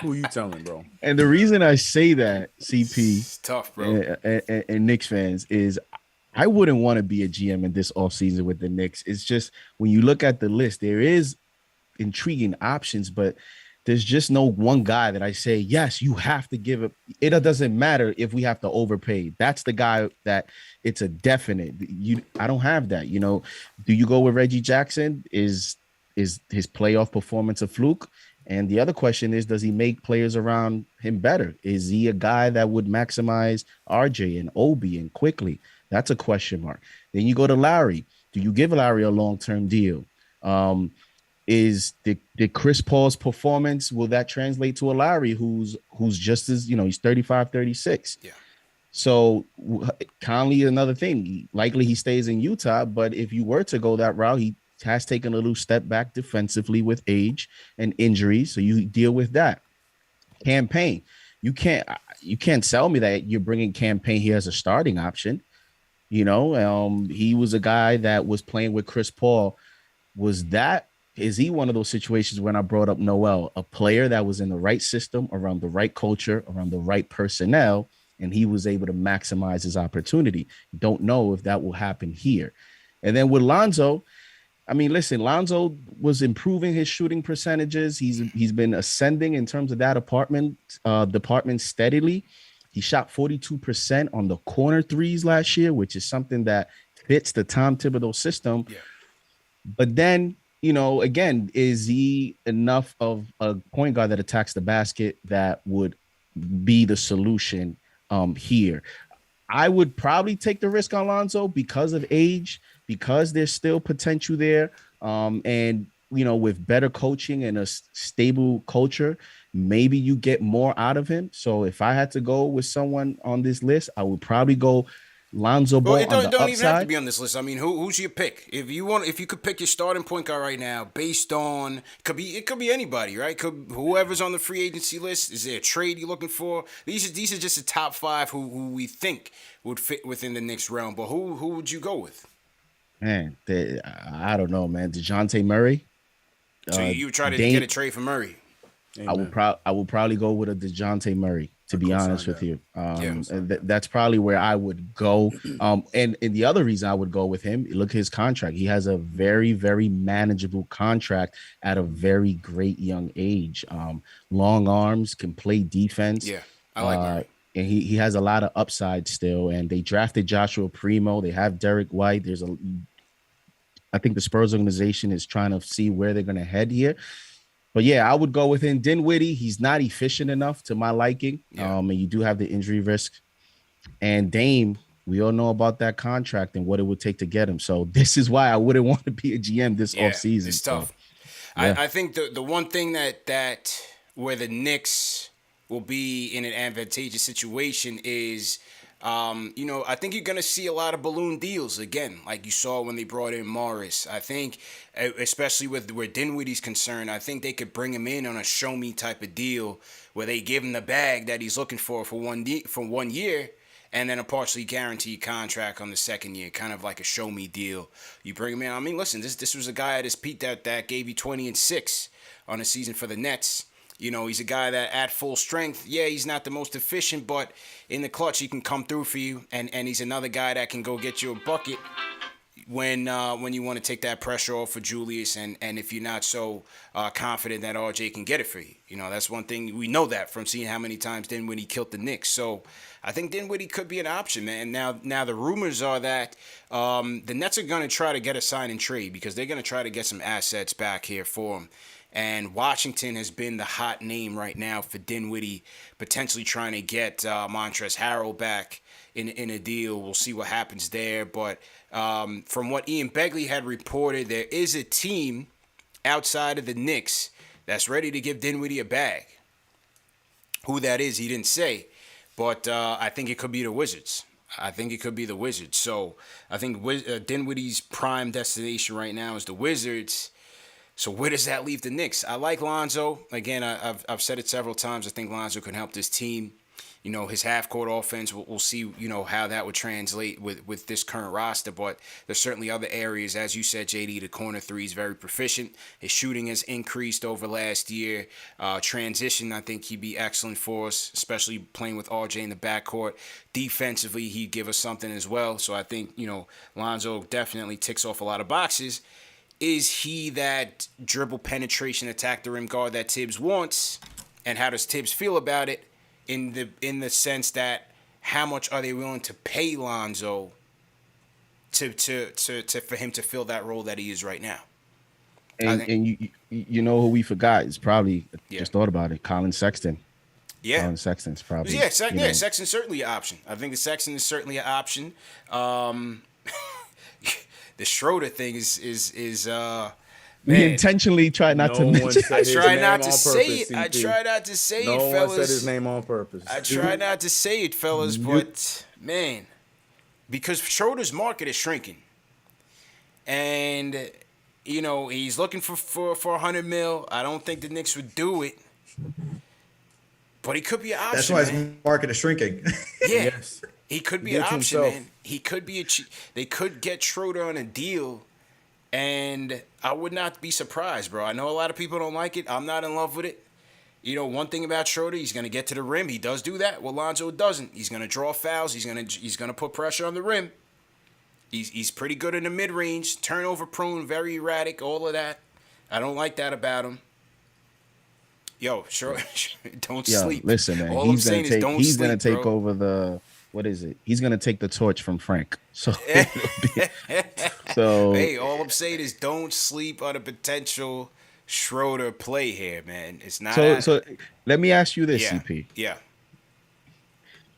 C: Who you telling, bro?
D: And the reason I say that, CP,
A: It's tough, bro.
D: and Knicks fans, is I wouldn't want to be a GM in this offseason with the Knicks. It's just when you look at the list, there is intriguing options, but there's just no one guy that I say, yes, you have to give it. It doesn't matter if we have to overpay. That's the guy that it's a definite. I don't have that. Do you go with Reggie Jackson? Is his playoff performance a fluke? And the other question is, does he make players around him better? Is he a guy that would maximize RJ and Obi and quickly? That's a question mark. Then you go to Lowry. Do you give Lowry a long-term deal? Did Chris Paul's performance, will that translate to a Lowry who's just as, he's 35, 36.
A: Yeah.
D: So Conley, another thing, likely he stays in Utah, but if you were to go that route, he has taken a little step back defensively with age and injuries. So you deal with that. Campaign. You can't sell me that you're bringing Campaign here as a starting option. He was a guy that was playing with Chris Paul. Is he one of those situations when I brought up Noel, a player that was in the right system, around the right culture, around the right personnel, and he was able to maximize his opportunity? Don't know if that will happen here. And then with Lonzo, Lonzo was improving his shooting percentages. He's been ascending in terms of that department steadily. He shot 42% on the corner threes last year, which is something that fits the Tom Thibodeau system.
A: Yeah.
D: But then, again, is he enough of a point guard that attacks the basket that would be the solution here? I would probably take the risk on Lonzo because of age, because there's still potential there. And, with better coaching and a stable culture, maybe you get more out of him. So if I had to go with someone on this list, I would probably go Lonzo Ball.
A: Well, it don't even have to be on this list. I mean, who's your pick? If you could pick your starting point guard right now, based on it could be anybody, right? Whoever's on the free agency list. Is there a trade you're looking for? These are just the top 5 who we think would fit within the Knicks realm. But who would you go with?
D: Man, I don't know, man. DeJounte Murray.
A: So you would try to get a trade for Murray?
D: Amen. I would probably go with a DeJounte Murray, to be honest with you. That's probably where I would go. And the other reason I would go with him, look at his contract. He has a very, very manageable contract at a very great young age. Long arms, can play defense.
A: Yeah, I like Murray.
D: And he has a lot of upside still. And they drafted Joshua Primo. They have Derek White. I think the Spurs organization is trying to see where they're going to head here. But yeah, I would go with him. Dinwiddie, he's not efficient enough to my liking.
A: Yeah.
D: And you do have the injury risk. And Dame, we all know about that contract and what it would take to get him. So this is why I wouldn't want to be a GM this offseason.
A: It's tough.
D: So, yeah.
A: I think the one thing that where the Knicks will be in an advantageous situation is, I think you're going to see a lot of balloon deals again, like you saw when they brought in Morris. I think, especially with where Dinwiddie's concerned, I think they could bring him in on a show-me type of deal where they give him the bag that he's looking for 1 year, and then a partially guaranteed contract on the second year, kind of like a show-me deal. You bring him in. I mean, listen, this was a guy at his peak that gave you 20 and 6 on a season for the Nets. He's a guy that at full strength, he's not the most efficient, but in the clutch, he can come through for you. And he's another guy that can go get you a bucket when you want to take that pressure off for Julius. And if you're not so confident that RJ can get it for you. That's one thing. We know that from seeing how many times Dinwiddie killed the Knicks. So I think Dinwiddie could be an option, man. Now the rumors are that the Nets are going to try to get a sign and trade because they're going to try to get some assets back here for him. And Washington has been the hot name right now for Dinwiddie, potentially trying to get Montrezl Harrell back in a deal. We'll see what happens there. But from what Ian Begley had reported, there is a team outside of the Knicks that's ready to give Dinwiddie a bag. Who that is, he didn't say. But I think it could be the Wizards. So I think Dinwiddie's prime destination right now is the Wizards. So where does that leave the Knicks? I like Lonzo. Again, I've said it several times. I think Lonzo can help this team. You know, his half-court offense, we'll see, you know, how that would translate with this current roster. But there's certainly other areas. As you said, JD, the corner three is very proficient. His shooting has increased over last year. Transition, I think he'd be excellent for us, especially playing with RJ in the backcourt. Defensively, he'd give us something as well. So I think, you know, Lonzo definitely ticks off a lot of boxes. Is he that dribble penetration attack the rim guard that Tibbs wants? And how does Tibbs feel about it? In the sense that how much are they willing to pay Lonzo to for him to fill that role that he is right now?
D: And you know who we forgot is probably just thought about it. Colin Sexton.
A: Yeah,
D: Colin Sexton's probably
A: Sexton's certainly an option. I think the Sexton is certainly an option. The Schroeder thing is
D: we intentionally try not to mention.
A: I try not to say it. I try not to say it, fellas.
C: No one said his name on purpose.
A: I try not to say it, fellas, but man, because Schroeder's market is shrinking, and you know he's looking for $100 million. I don't think the Knicks would do it, but he could be an option.
B: That's why his market is shrinking.
A: Yeah,
C: Yes.
A: he could be an option, man. He could be they could get Schroeder on a deal. And I would not be surprised, bro. I know a lot of people don't like it. I'm not in love with it. You know, one thing about Schroeder, he's going to get to the rim. He does do that. Well, Lonzo doesn't. He's going to draw fouls. He's going to put pressure on the rim. He's pretty good in the mid-range, turnover prone, very erratic, all of that. I don't like that about him. Yo, don't sleep.
D: Listen, man.
A: All I'm saying is don't sleep,
D: he's going to take
A: bro.
D: over the what is it? He's going to take the torch from Frank. So
A: hey, all I'm saying is don't sleep on a potential Schroeder play here, man. It's not.
D: So let me ask you this, CP.
A: Yeah.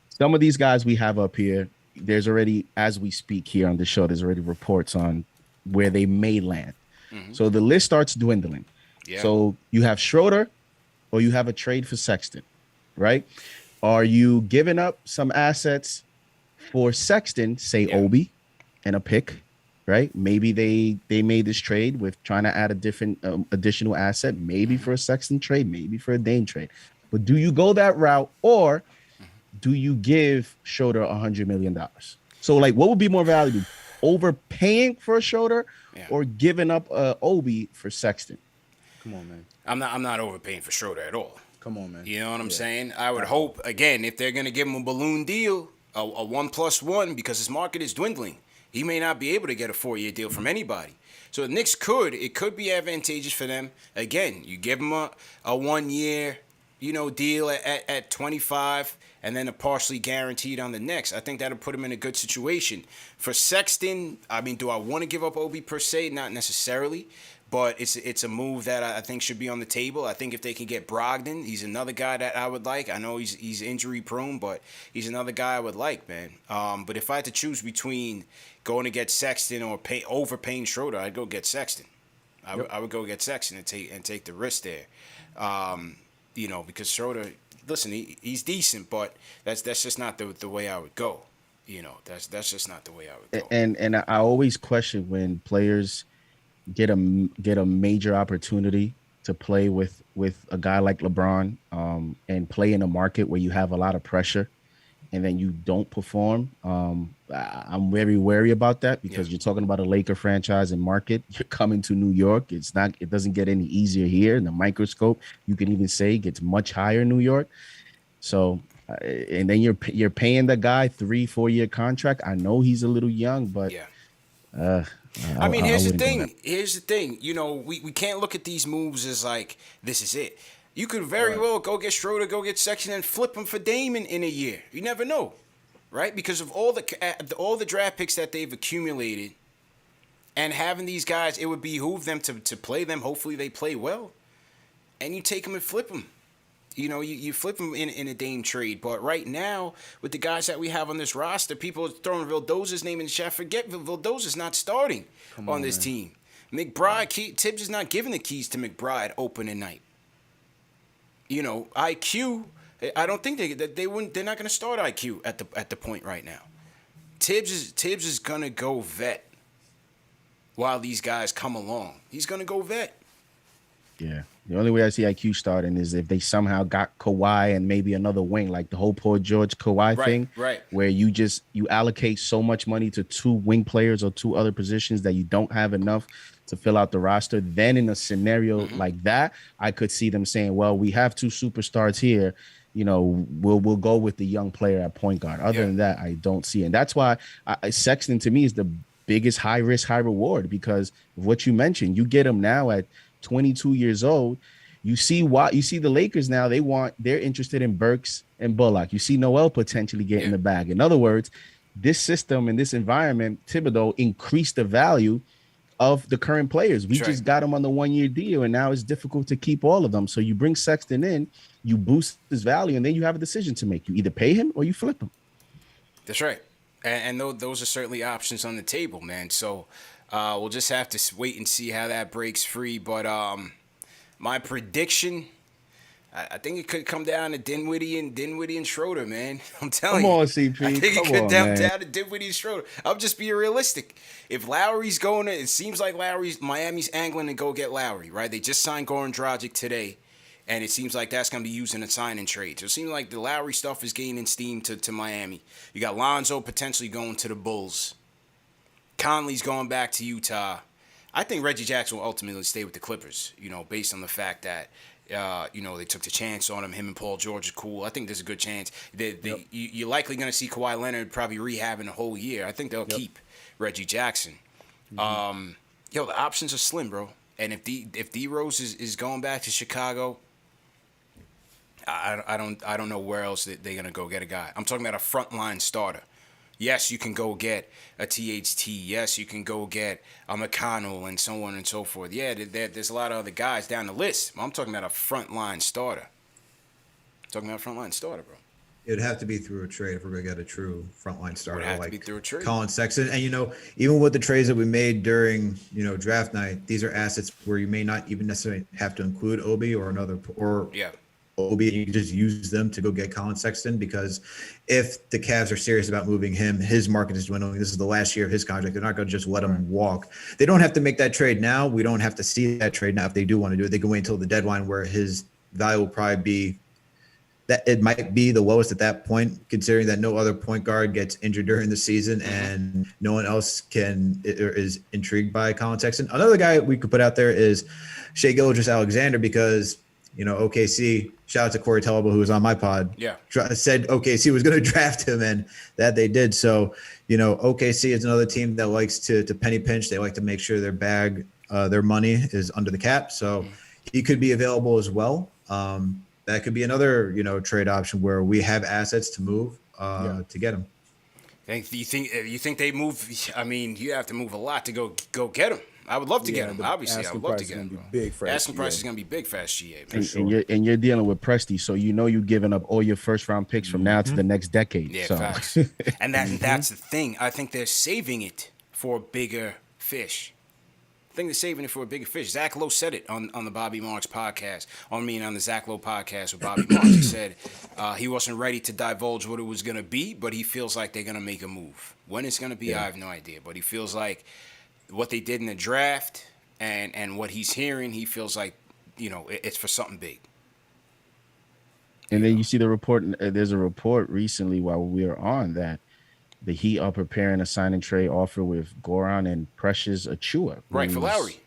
D: Some of these guys we have up here, there's already, as we speak here on the show, there's already reports on where they may land. Mm-hmm. So the list starts dwindling. Yeah. So you have Schroeder or you have a trade for Sexton, right? Are you giving up some assets for Sexton, say Obi, and a pick, right? Maybe they made this trade with trying to add a different additional asset, maybe for a Sexton trade, maybe for a Dame trade. But do you go that route or do you give Schroeder $100 million? So, like, what would be more valuable? Overpaying for a Schroeder or giving up Obi for Sexton?
C: Come on, man.
A: I'm not overpaying for Schroeder at all.
C: Come on, man.
A: You know what I'm saying? I would hope, again, if they're going to give him a balloon deal, a 1+1, because his market is dwindling, he may not be able to get a 4-year deal from anybody. So the Knicks could be advantageous for them. Again, you give him a 1-year, deal at 25 and then a partially guaranteed on the next. I think that'll put him in a good situation. For Sexton, I mean, do I want to give up Obi per se? Not necessarily. But it's a move that I think should be on the table. I think if they can get Brogdon, he's another guy that I would like. I know he's injury prone, but he's another guy I would like, man. But if I had to choose between going to get Sexton or overpaying Schroeder, I'd go get Sexton. I would go get Sexton and take the risk there. Because Schroeder, listen, he's decent, but that's just not the way I would go. That's just not the way I would go.
D: And I always question when players get a major opportunity to play with a guy like LeBron and play in a market where you have a lot of pressure and then you don't perform. I'm very wary about that because you're talking about a Laker franchise and market. You're coming to New York. It doesn't get any easier here in the microscope. You can even say gets much higher in New York. So and then you're paying the guy 3-4 year contract. I know he's a little young, but
A: here's the thing. We can't look at these moves as like this is it. You could very well go get Schroeder, go get Sexton, and flip him for Dame in a year. You never know, right? Because of all the draft picks that they've accumulated, and having these guys, it would behoove them to play them. Hopefully, they play well. and you take him and flip him. You flip him in a Dame trade. But right now, with the guys that we have on this roster, people are throwing Vildoza's name in the chat. Forget Vildoza's not starting on this team. McBride, Tibbs is not giving the keys to McBride opening night. IQ, I don't think they wouldn't. They're not going to start IQ at the point right now. Tibbs is going to go vet while these guys come along. He's going to go vet.
D: Yeah. The only way I see IQ starting is if they somehow got Kawhi and maybe another wing, like the whole Paul George Kawhi thing,
A: right?
D: Where you allocate so much money to 2 wing players or 2 other positions that you don't have enough to fill out the roster. Then in a scenario like that, I could see them saying, well, we have 2 superstars here. We'll go with the young player at point guard. Other than that, I don't see. And that's why Sexton to me is the biggest high risk, high reward, because of what you mentioned. You get him now at 22 years old. You see the Lakers now, they're interested in Burks and Bullock. You see Noel potentially getting the bag. In other words, this system and this environment, Thibodeau increased the value of the current players. We just got them on the 1-year deal, and now it's difficult to keep all of them. So you bring Sexton in, you boost his value, and then you have a decision to make. You either pay him or you flip him.
A: That's right. And those are certainly options on the table, man. So we'll just have to wait and see how that breaks free. But my prediction, I think it could come down to Dinwiddie and Schroeder, man. I'm telling you.
D: Come on, CP.
A: I think it could come down to Dinwiddie and Schroeder. I'm just being realistic. If Lowry's going to, it seems like Miami's angling to go get Lowry, right? They just signed Goran Dragic today, and it seems like that's going to be used in a sign and trade. So it seems like the Lowry stuff is gaining steam to Miami. You got Lonzo potentially going to the Bulls. Conley's going back to Utah. I think Reggie Jackson will ultimately stay with the Clippers, based on the fact that, they took the chance on him. Him and Paul George are cool. I think there's a good chance. You're likely going to see Kawhi Leonard probably rehabbing a whole year. I think they'll keep Reggie Jackson. The options are slim, bro. And if D Rose is going back to Chicago, I don't know where else they're going to go get a guy. I'm talking about a frontline starter. Yes, you can go get a THT. Yes, you can go get a McConnell and so on and so forth. Yeah, there's a lot of other guys down the list. I'm talking about a frontline starter. Bro.
B: It would have to be through a trade if we're going to get a true frontline starter.
A: It would have to be through a trade.
B: Colin Sexton. And, even with the trades that we made during, draft night, these are assets where you may not even necessarily have to include Obi or Obi, and you can just use them to go get Colin Sexton, because if the Cavs are serious about moving him, his market is dwindling. This is the last year of his contract. They're not going to just let him walk. They don't have to make that trade now. We don't have to see that trade now. If they do want to do it, they can wait until the deadline, where his value will probably be that it might be the lowest at that point, considering that no other point guard gets injured during the season and no one else is intrigued by Colin Sexton. Another guy we could put out there is Shai Gilgeous-Alexander, because OKC, shout out to Corey Telebo, who was on my pod, said OKC was going to draft him, and that they did. So, OKC is another team that likes to penny pinch. They like to make sure their money is under the cap. So he could be available as well. That could be another, trade option where we have assets to move to get him.
A: You think they move? I mean, you have to move a lot to go get him. I would love to get him. Obviously, I would love to get him. Asking price is going to be big for SGA.
D: And you're dealing with Presti, so you're giving up all your first round picks from now to the next decade.
A: Yeah,
D: so.
A: facts. And that's the thing. I think they're saving it for bigger fish. Zach Lowe said it on the Bobby Marks podcast. On the Zach Lowe podcast with Bobby Marks. He said he wasn't ready to divulge what it was going to be, but he feels like they're going to make a move. When it's going to be, I have no idea. But he feels like what they did in the draft and what he's hearing, he feels like, it's for something big.
D: And then you see the report. There's a report recently while we were on that the Heat are preparing a sign and trade offer with Goran and Precious Achiuwa.
A: Right, for Lowry.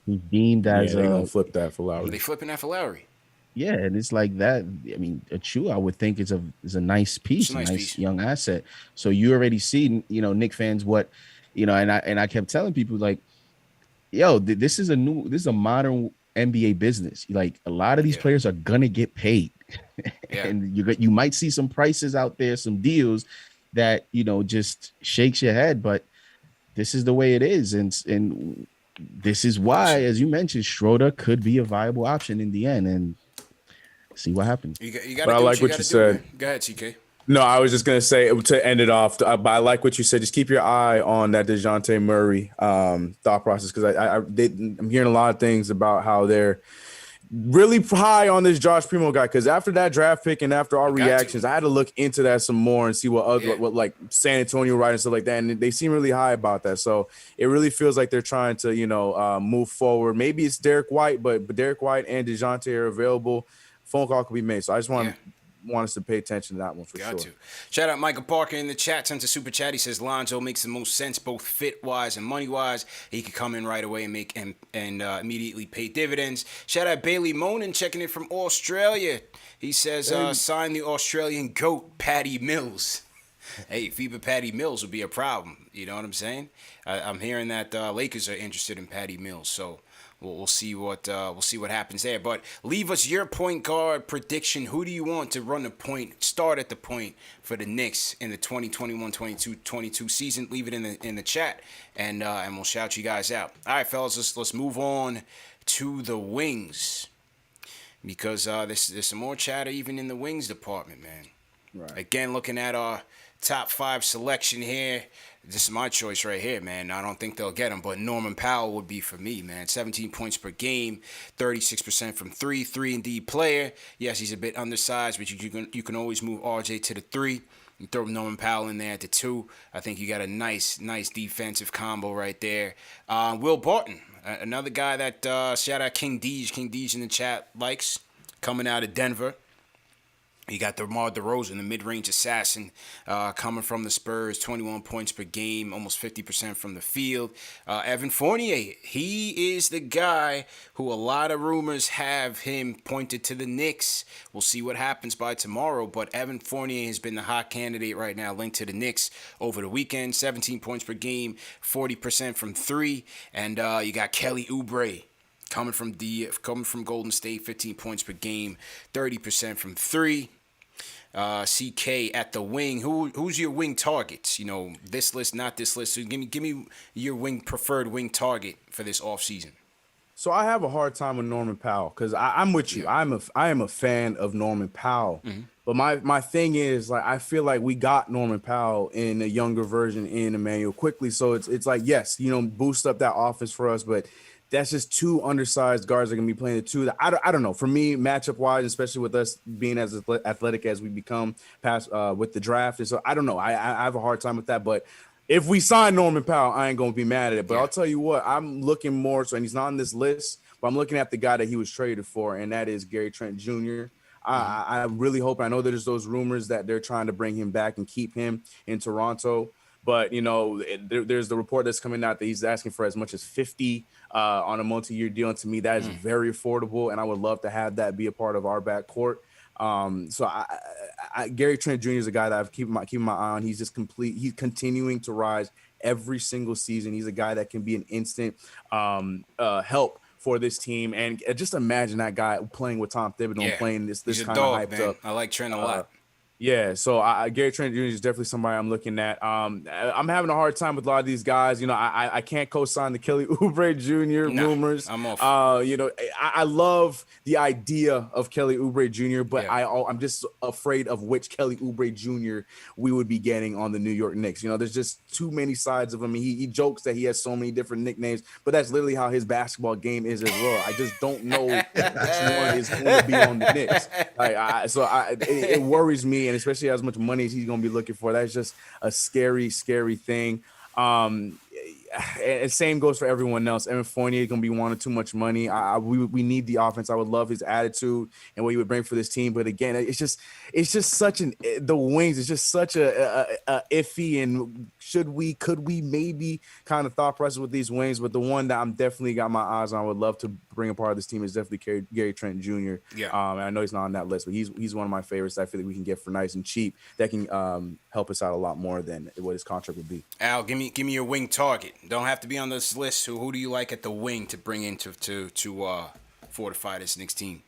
D: He's deemed as
C: they're going to flip that for Lowry.
A: They flipping that for Lowry.
D: Yeah, and it's like that. I mean, Achiuwa, I would think is a nice piece, a nice young asset. So you already see, Knicks fans, what, and I kept telling people, like, yo, this is a modern NBA business. Like, a lot of these players are gonna get paid, and you might see some prices out there, some deals that just shakes your head, but this is the way it is. And this is why, as you mentioned, Schroeder could be a viable option in the end, and see what happens.
A: You got
C: But
A: to
C: I
A: do
C: like
A: what you
C: what
A: got
C: you
A: to do, man.
C: said.
A: Go ahead, CK.
C: No, I was just gonna say to end it off. But I like what you said. Just keep your eye on that DeJounte Murray thought process, because I'm hearing a lot of things about how they're really high on this Josh Primo guy. Because after that draft pick and after our reactions, I had to look into that some more and see what like San Antonio writing and stuff like that, and they seem really high about that. So it really feels like they're trying to move forward. Maybe it's Derek White, but Derek White and DeJounte are available. Phone call could be made. So I just want us to pay attention to that one for sure.
A: Shout out Michael Parker in the chat. Sent a super chat. He says Lonzo makes the most sense, both fit wise and money wise. He could come in right away and make and immediately pay dividends. Shout out Bailey Monin checking in from Australia. He says sign the Australian GOAT Patty Mills. Hey, FIBA Patty Mills would be a problem. You know what I'm saying? I'm hearing that Lakers are interested in Patty Mills. So. We'll see what happens there. But leave us your point guard prediction. Who do you want to run the point, start at the point for the Knicks in the 2021-22 season? Leave it in the chat, and we'll shout you guys out. All right, fellas, let's move on to the wings, because there's some more chatter even in the wings department, man. Right. Again, looking at our top 5 selection here. This is my choice right here, man. I don't think they'll get him, but Norman Powell would be for me, man. 17 points per game, 36% from 3, 3-and-D player. Yes, he's a bit undersized, but you can always move RJ to the 3. You throw Norman Powell in there at the 2. I think you got a nice defensive combo right there. Will Barton, another guy that shout out King Deej in the chat likes, coming out of Denver. You got DeMar DeRozan, the mid-range assassin, coming from the Spurs, 21 points per game, almost 50% from the field. Evan Fournier, he is the guy who a lot of rumors have him pointed to the Knicks. We'll see what happens by tomorrow, but Evan Fournier has been the hot candidate right now, linked to the Knicks over the weekend. 17 points per game, 40% from 3, and you got Kelly Oubre. Coming from Golden State, 15 points per game, 30% from 3. CK at the wing. Who's your wing targets? You know, this list, not this list. So give me your preferred wing target for this offseason.
C: So I have a hard time with Norman Powell, because I'm with you. I am a fan of Norman Powell. Mm-hmm. But my thing is, like, I feel like we got Norman Powell in a younger version in Emmanuel Quickley. So it's like, yes, boost up that offense for us, but that's just 2 undersized guards that are going to be playing the 2. I don't know. For me, matchup-wise, especially with us being as athletic as we become past with the draft. And so I don't know. I have a hard time with that. But if we sign Norman Powell, I ain't going to be mad at it. But I'll tell you what, I'm looking more so, and he's not on this list, but I'm looking at the guy that he was traded for, and that is Gary Trent Jr. I really hope, I know there's those rumors that they're trying to bring him back and keep him in Toronto. But, there's the report that's coming out that he's asking for as much as 50 on a multi-year deal. And to me, that is very affordable. And I would love to have that be a part of our backcourt. So Gary Trent Jr. is a guy that I've keeping my eye on. He's he's continuing to rise every single season. He's a guy that can be an instant help for this team. And just imagine that guy playing with Tom Thibodeau and playing this kind of hyped up.
A: I like Trent a lot.
C: Yeah, so Gary Trent Jr. is definitely somebody I'm looking at. I'm having a hard time with a lot of these guys. I can't co-sign the Kelly Oubre Jr. rumors.
A: I'm off.
C: I love the idea of Kelly Oubre Jr., but I'm just afraid of which Kelly Oubre Jr. we would be getting on the New York Knicks. There's just too many sides of him. He jokes that he has so many different nicknames, but that's literally how his basketball game is as well. I just don't know which one is going to be on the Knicks. It worries me. And especially as much money as he's going to be looking for, that's just a scary, scary thing. And same goes for everyone else. Evan Fournier is going to be wanting too much money. We need the offense. I would love his attitude and what he would bring for this team. But again, it's just such the wings is just such a iffy. And could we maybe kind of thought process with these wings? But the one that I'm definitely got my eyes on, I would love to bring a part of this team is definitely Gary Trent Jr. Yeah. And I know he's not on that list, but he's one of my favorites. I feel like we can get for nice and cheap that can help us out a lot more than what his contract would be.
A: Al, give me your wing target. Don't have to be on this list. Who do you like at the wing to bring in to fortify this Knicks team?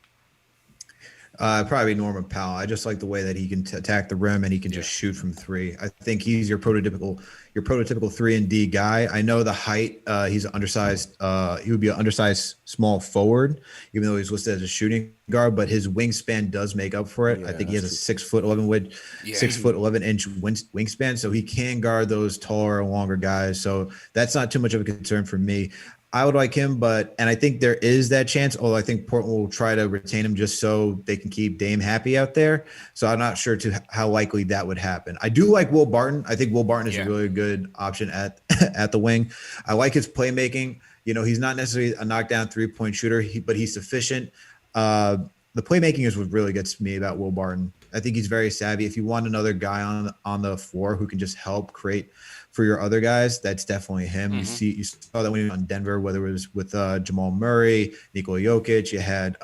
B: Probably Norman Powell. I just like the way that he can attack the rim and he can just shoot from three. I think he's your prototypical 3-and-D guy. I know the height. He's undersized. He would be an undersized small forward, even though he's listed as a shooting guard. But his wingspan does make up for it. I think he has a 6'11" wingspan, so he can guard those taller, longer guys. So that's not too much of a concern for me. I would like him, and I think there is that chance, although I think Portland will try to retain him just so they can keep Dame happy out there. So I'm not sure how likely that would happen. I do like Will Barton. I think Will Barton is a really good option at the wing. I like his playmaking. He's not necessarily a knockdown 3-point shooter, but he's sufficient. The playmaking is what really gets me about Will Barton. I think he's very savvy. If you want another guy on the floor who can just help create for your other guys, that's definitely him.
A: Mm-hmm.
B: You saw that when he was on Denver, whether it was with Jamal Murray, Nikola Jokic, you had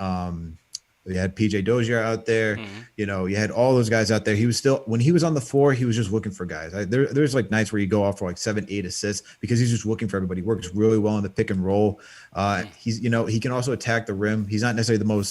B: PJ Dozier out there.
A: Mm-hmm.
B: You had all those guys out there. He was still, when he was on the floor, he was just looking for guys. There's like nights where you go off for like 7-8 assists because he's just looking for everybody. He works really well in the pick and roll. He can also attack the rim. He's not necessarily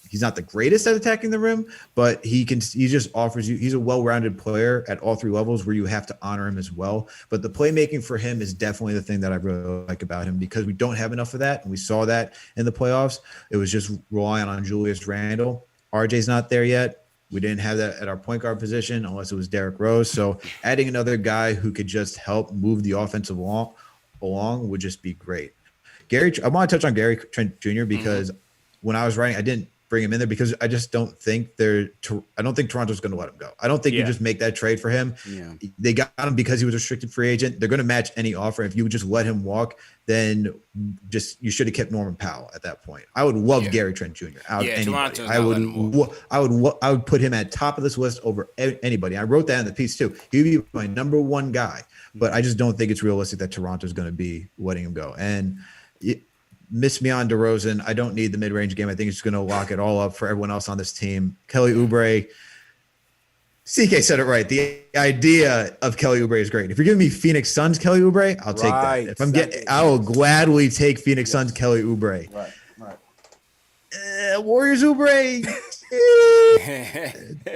B: he's not the greatest at attacking the rim, but he just offers you, he's a well-rounded player at all three levels where you have to honor him as well. But the playmaking for him is definitely the thing that I really like about him, because we don't have enough of that. And we saw that in the playoffs. It was just relying on Julius Randle. RJ's not there yet. We didn't have that at our point guard position unless it was Derrick Rose. So adding another guy who could just help move the offense along would just be great. I want to touch on Gary Trent Jr. because when I was writing, I didn't bring him in there because I just don't think Toronto's going to let him go. I don't think you just make that trade for him.
C: Yeah.
B: They got him because he was a restricted free agent. They're going to match any offer. If you would just let him walk, then you should have kept Norman Powell at that point. I would love Gary Trent Jr. out of anybody. I would put him at top of this list over anybody. I wrote that in the piece too. He'd be my number one guy, but I just don't think it's realistic that Toronto's going to be letting him go. And miss me on DeRozan. I don't need the mid-range game. I think it's going to lock it all up for everyone else on this team. Kelly Oubre. CK said it right. The idea of Kelly Oubre is great. If you're giving me Phoenix Suns Kelly Oubre, I'll take that. I will gladly take Phoenix Suns Kelly Oubre. Right. Warriors Oubre.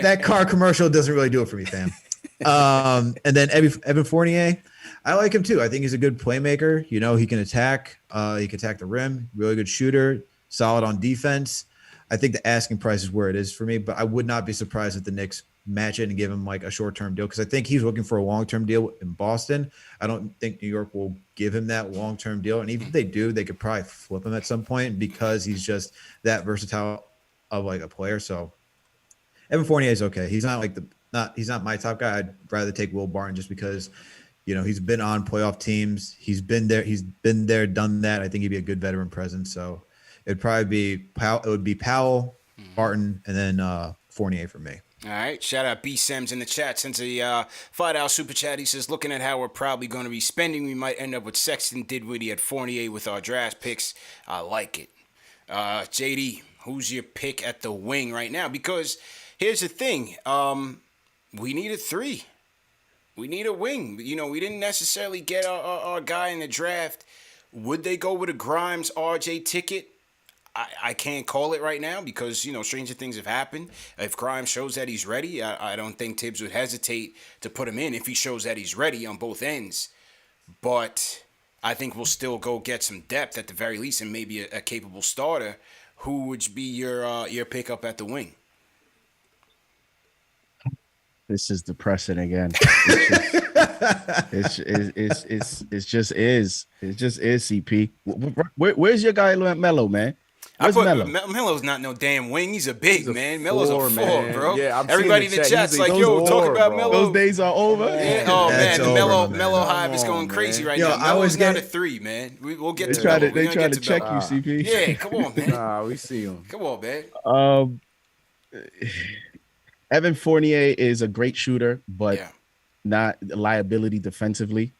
B: That car commercial doesn't really do it for me, fam. And then Evan Fournier. I like him too. I think he's a good playmaker. He can attack. He can attack the rim. Really good shooter. Solid on defense. I think the asking price is where it is for me, but I would not be surprised if the Knicks match it and give him like a short-term deal, because I think he's looking for a long-term deal in Boston. I don't think New York will give him that long-term deal. And even if they do, they could probably flip him at some point because he's just that versatile of like a player. So Evan Fournier is okay. He's not he's not my top guy. I'd rather take Will Barton just because he's been on playoff teams. He's been there, done that. I think he'd be a good veteran presence. So it'd probably be Powell, Barton, and then Fournier for me.
A: All right. Shout out B. Sims in the chat. Since a $5 super chat, he says, looking at how we're probably going to be spending, we might end up with Sexton, Dinwiddie at Fournier with our draft picks. I like it. JD, who's your pick at the wing right now? Because here's the thing. We need a 3. We need a wing. We didn't necessarily get our guy in the draft. Would they go with a Grimes RJ ticket? I can't call it right now because, stranger things have happened. If Grimes shows that he's ready, I don't think Tibbs would hesitate to put him in if he shows that he's ready on both ends. But I think we'll still go get some depth at the very least and maybe a capable starter. Who would be your pickup at the wing?
D: This is depressing again. It just is. CP. Where's your guy Melo, man? Where's Melo?
A: Melo's not no damn wing. He's a big man. Melo's a 4, bro.
C: Yeah,
A: everybody in the chat's like, yo, talk about Melo.
D: Those days are over.
A: Yeah. Oh man, the Melo hype is going crazy right now. Melo's not a 3, man. We'll get to Melo.
D: They try to check you, CP.
A: Yeah, come on, man.
C: Nah, we see him.
A: Come on, man.
D: Evan Fournier is a great shooter, but not a liability defensively.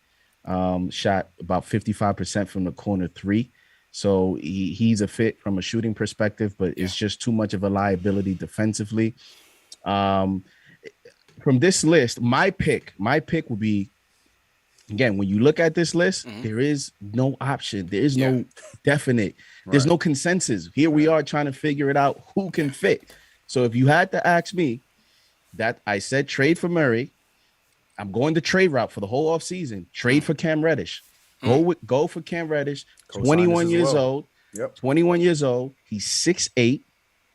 D: Shot about 55% from the corner 3. So he's a fit from a shooting perspective, but it's just too much of a liability defensively. From this list, my pick will be, again, when you look at this list, there is no option. There is no definite. There's no consensus. Here we are trying to figure it out who can fit. So if you had to ask me, that I said trade for Murray, I'm going the trade route for the whole offseason. Trade for Cam Reddish. Go for Cam Reddish,
C: Co-sign this
D: 21
C: as
D: years
C: well.
D: old.
C: Yep.
D: 21 years old. He's 6'8",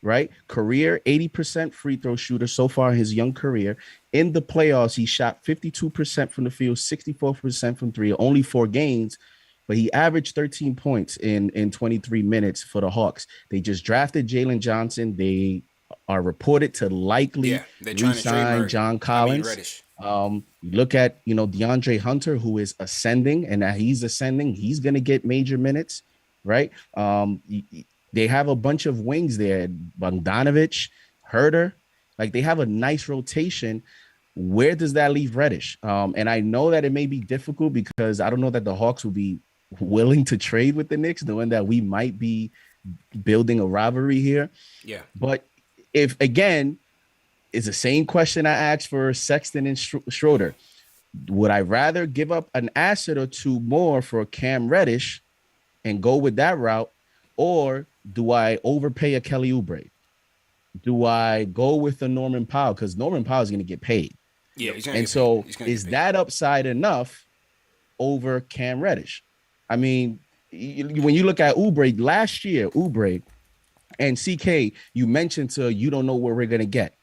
D: right? Career 80% free throw shooter so far in his young career. In the playoffs, he shot 52% from the field, 64% from three, only 4 games, but he averaged 13 points in 23 minutes for the Hawks. They just drafted Jalen Johnson. They are reported to likely
A: they're trying to trade
D: re-sign
A: Murray.
D: John Collins.
A: Reddish.
D: You look at, DeAndre Hunter, who is ascending, and he's ascending. He's going to get major minutes, right? They have a bunch of wings there. Bogdanovich, Herter. Like, they have a nice rotation. Where does that leave Reddish? And I know that it may be difficult because I don't know that the Hawks will be willing to trade with the Knicks, knowing that we might be building a rivalry here.
A: Yeah.
D: But if, again, it's the same question I asked for Sexton and Schroeder. Would I rather give up an asset or two more for Cam Reddish and go with that route, or do I overpay a Kelly Oubre? Do I go with a Norman Powell? Because Norman Powell is going to get paid.
A: Yeah, he's going
D: to get paid. And so is that upside enough over Cam Reddish? I mean, when you look at Oubre last year, Oubre and CK, you mentioned you don't know where we're going to get.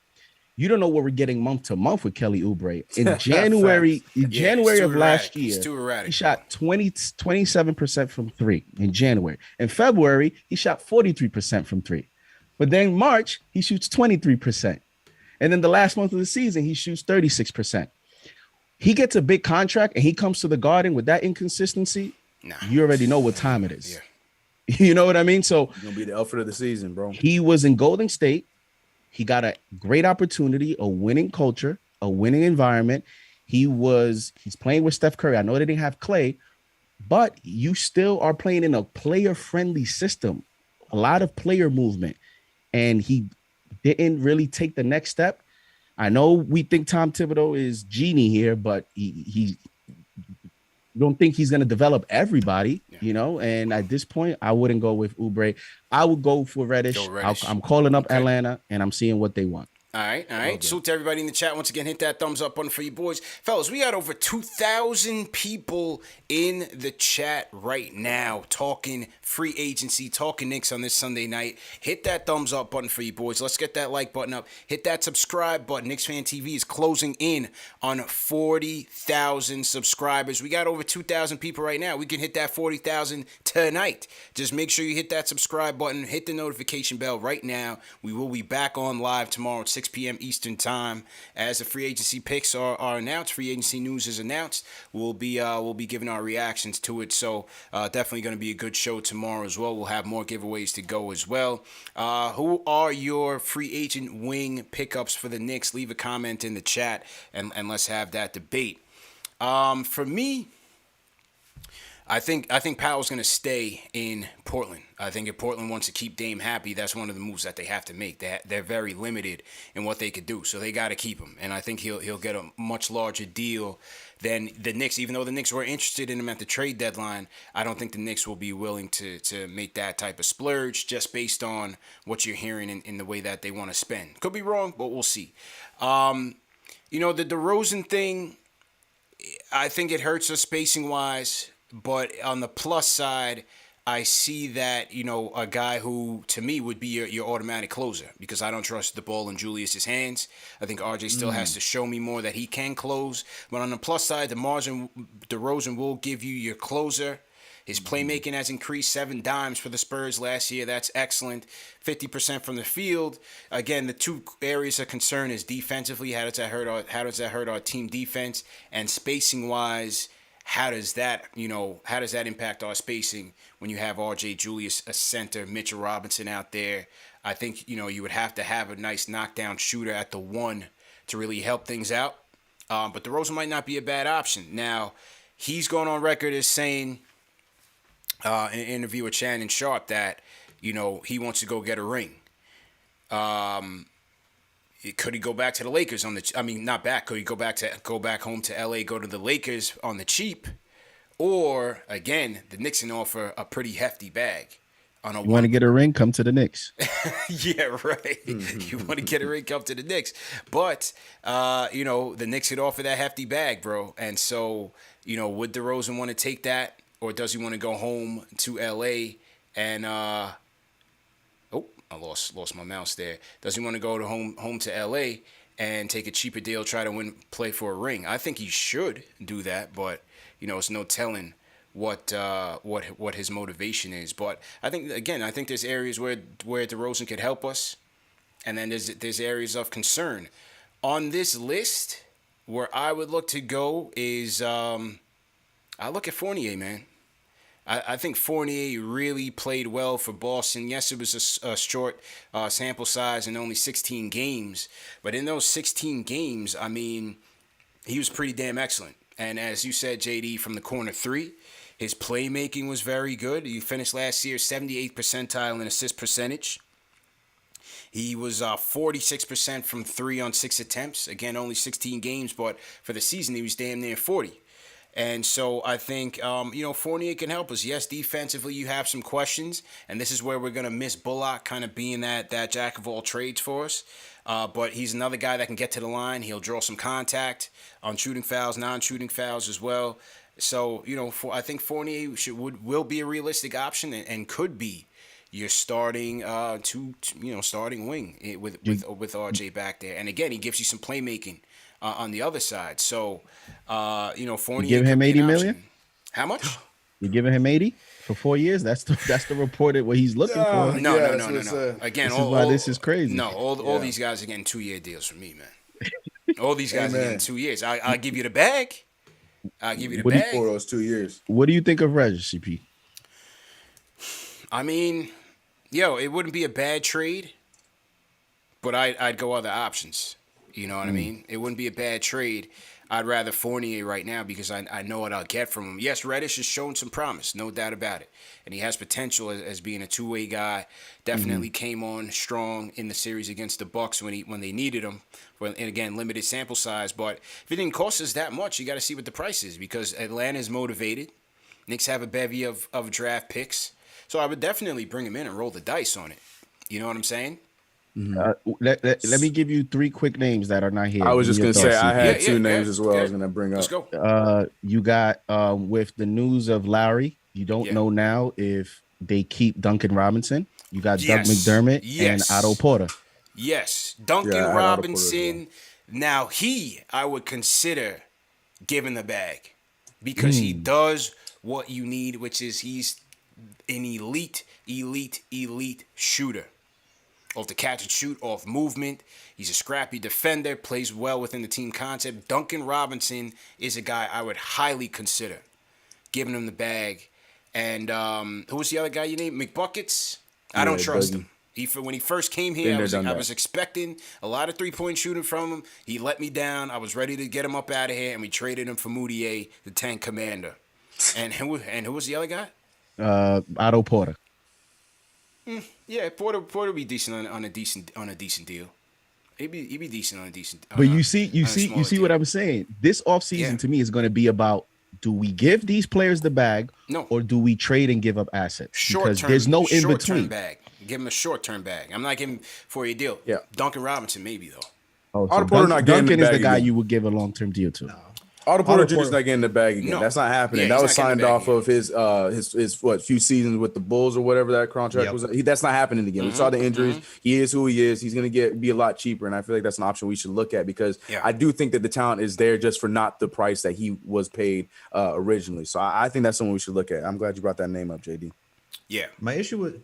D: You don't know what we're getting month to month with Kelly Oubre. In January, of last year, he shot 27% from three in January. In February, he shot 43% from three. But then March, he shoots 23%. And then the last month of the season, he shoots 36%. He gets a big contract and he comes to the Garden with that inconsistency. You already know what time it is. Yeah. You know what I mean? So
C: he's going to be the Alfred of the season, bro.
D: He was in Golden State. He got a great opportunity, a winning culture, a winning environment. He's playing with Steph Curry. I know they didn't have Clay, but you still are playing in a player-friendly system, a lot of player movement, and he didn't really take the next step. I know we think Tom Thibodeau is genie here, but he don't think he's going to develop everybody, and at this point, I wouldn't go with Oubre. I would go for Reddish. I'm calling up Atlanta, and I'm seeing what they want.
A: All right. Salute to everybody in the chat. Once again, hit that thumbs up button for you boys. Fellas, we got over 2,000 people in the chat right now talking free agency, talking Knicks on this Sunday night. Hit that thumbs up button for you boys. Let's get that like button up. Hit that subscribe button. KnicksFanTV is closing in on 40,000 subscribers. We got over 2,000 people right now. We can hit that 40,000 tonight. Just make sure you hit that subscribe button. Hit the notification bell right now. We will be back on live tomorrow at 6 p.m. Eastern time as the free agency picks are announced. Free agency news is announced. We'll be giving our reactions to it. So definitely going to be a good show tomorrow as well. We'll have more giveaways to go as well. Who are your free agent wing pickups for the Knicks? Leave a comment in the chat and let's have that debate. For me, I think Powell's going to stay in Portland. I think if Portland wants to keep Dame happy, that's one of the moves that they have to make. They're very limited in what they could do, so they got to keep him. And I think he'll get a much larger deal than the Knicks. Even though the Knicks were interested in him at the trade deadline, I don't think the Knicks will be willing to make that type of splurge just based on what you're hearing in the way that they want to spend. Could be wrong, but we'll see. The DeRozan thing, I think it hurts us spacing-wise. But on the plus side, I see that, a guy who, to me, would be your automatic closer because I don't trust the ball in Julius's hands. I think RJ still has to show me more that he can close. But on the plus side, DeRozan will give you your closer. His playmaking has increased 7 dimes for the Spurs last year. That's excellent. 50% from the field. Again, the two areas of concern is defensively. How does that hurt our team defense? And spacing-wise, how does that impact our spacing when you have RJ, Julius, a center, Mitchell Robinson out there? I think, you would have to have a nice knockdown shooter at the 1 to really help things out. But DeRozan might not be a bad option. Now, he's going on record as saying in an interview with Shannon Sharp that, he wants to go get a ring. Could he go back to the Lakers Could he go back home to LA, go to the Lakers on the cheap? Or, again, the Knicks can offer a pretty hefty bag. on a
D: You want to get a ring? Come to the Knicks.
A: Yeah, right. You want to get a ring, come to the Knicks. But, the Knicks could offer that hefty bag, bro. And so, would DeRozan want to take that? Or does he want to go home to L.A. and, I lost my mouse there. Does he want to go to home to L.A. and take a cheaper deal, try to play for a ring? I think he should do that, but, it's no telling what his motivation is. But I think there's areas where DeRozan could help us, and then there's areas of concern. On this list, where I would look to go is I look at Fournier, man. I think Fournier really played well for Boston. Yes, it was a short sample size and only 16 games, but in those 16 games, I mean, he was pretty damn excellent. And as you said, JD, from the corner three, his playmaking was very good. He finished last year 78th percentile in assist percentage. He was 46% from three on 6 attempts. Again, only 16 games, but for the season, he was damn near 40. And so I think, Fournier can help us. Yes, defensively, you have some questions, and this is where we're going to miss Bullock kind of being that jack of all trades for us. But he's another guy that can get to the line. He'll draw some contact on shooting fouls, non-shooting fouls as well. So, I think Fournier will be a realistic option and could be your starting starting wing with RJ back there. And again, he gives you some playmaking on the other side. So, Fournier,
D: you give him 80 million.
A: How much?
D: You're giving him 80 for 4 years? That's the reported what he's looking for.
A: No. Again,
D: this is crazy.
A: No, all these guys are getting 2-year deals from me, man. All these guys are getting 2 years. I'll give you the bag. I'll give you the bag
C: for those 2 years.
D: What do you think of Reg, CP?
A: I mean, it wouldn't be a bad trade, but I'd go other options. You know what I mean? It wouldn't be a bad trade. I'd rather Fournier right now because I know what I'll get from him. Yes, Reddish has shown some promise, no doubt about it. And he has potential as being a two-way guy. Definitely came on strong in the series against the Bucks when they needed him. And again, limited sample size. But if it didn't cost us that much, you got to see what the price is because Atlanta's motivated. Knicks have a bevy of draft picks. So I would definitely bring him in and roll the dice on it. You know what I'm saying?
D: Let me give you 3 quick names that are not here.
C: I was just going to say I had 2 names as well. I was going to bring up.
A: Let's go.
D: You got with the news of Lowry, you don't know now if they keep Duncan Robinson. You got Doug McDermott and Otto Porter.
A: Yes, Duncan Robinson. Now I would consider giving the bag because he does what you need, which is he's an elite shooter. Off the catch and shoot, off movement. He's a scrappy defender, plays well within the team concept. Duncan Robinson is a guy I would highly consider giving him the bag. And who was the other guy you named? McBuckets? I don't trust him. When he first came here, I was expecting a lot of three-point shooting from him. He let me down. I was ready to get him up out of here, and we traded him for Moutier, the tank commander. And who was the other guy?
D: Otto Porter.
A: Yeah, Porter be decent on a decent deal. He'd be decent on a decent.
D: But you see what I'm saying. This offseason to me is going to be about: do we give these players the bag, or do we trade and give up assets? Because there's no in between.
A: Bag. Give him a short-term bag. I'm not giving for a deal. Yeah, Duncan Robinson maybe though.
D: Oh, so Duncan is the guy you would give a long-term deal to.
C: No. Otto Porter Jr.'s not getting the bag again. No. That's not happening. That was signed off of his few seasons with the Bulls or whatever that contract was. That's not happening again. We saw the injuries. He is who he is. He's going to be a lot cheaper, and I feel like that's an option we should look at because I do think that the talent is there just for not the price that he was paid originally. So I think that's someone we should look at. I'm glad you brought that name up, JD.
A: Yeah.
B: My issue with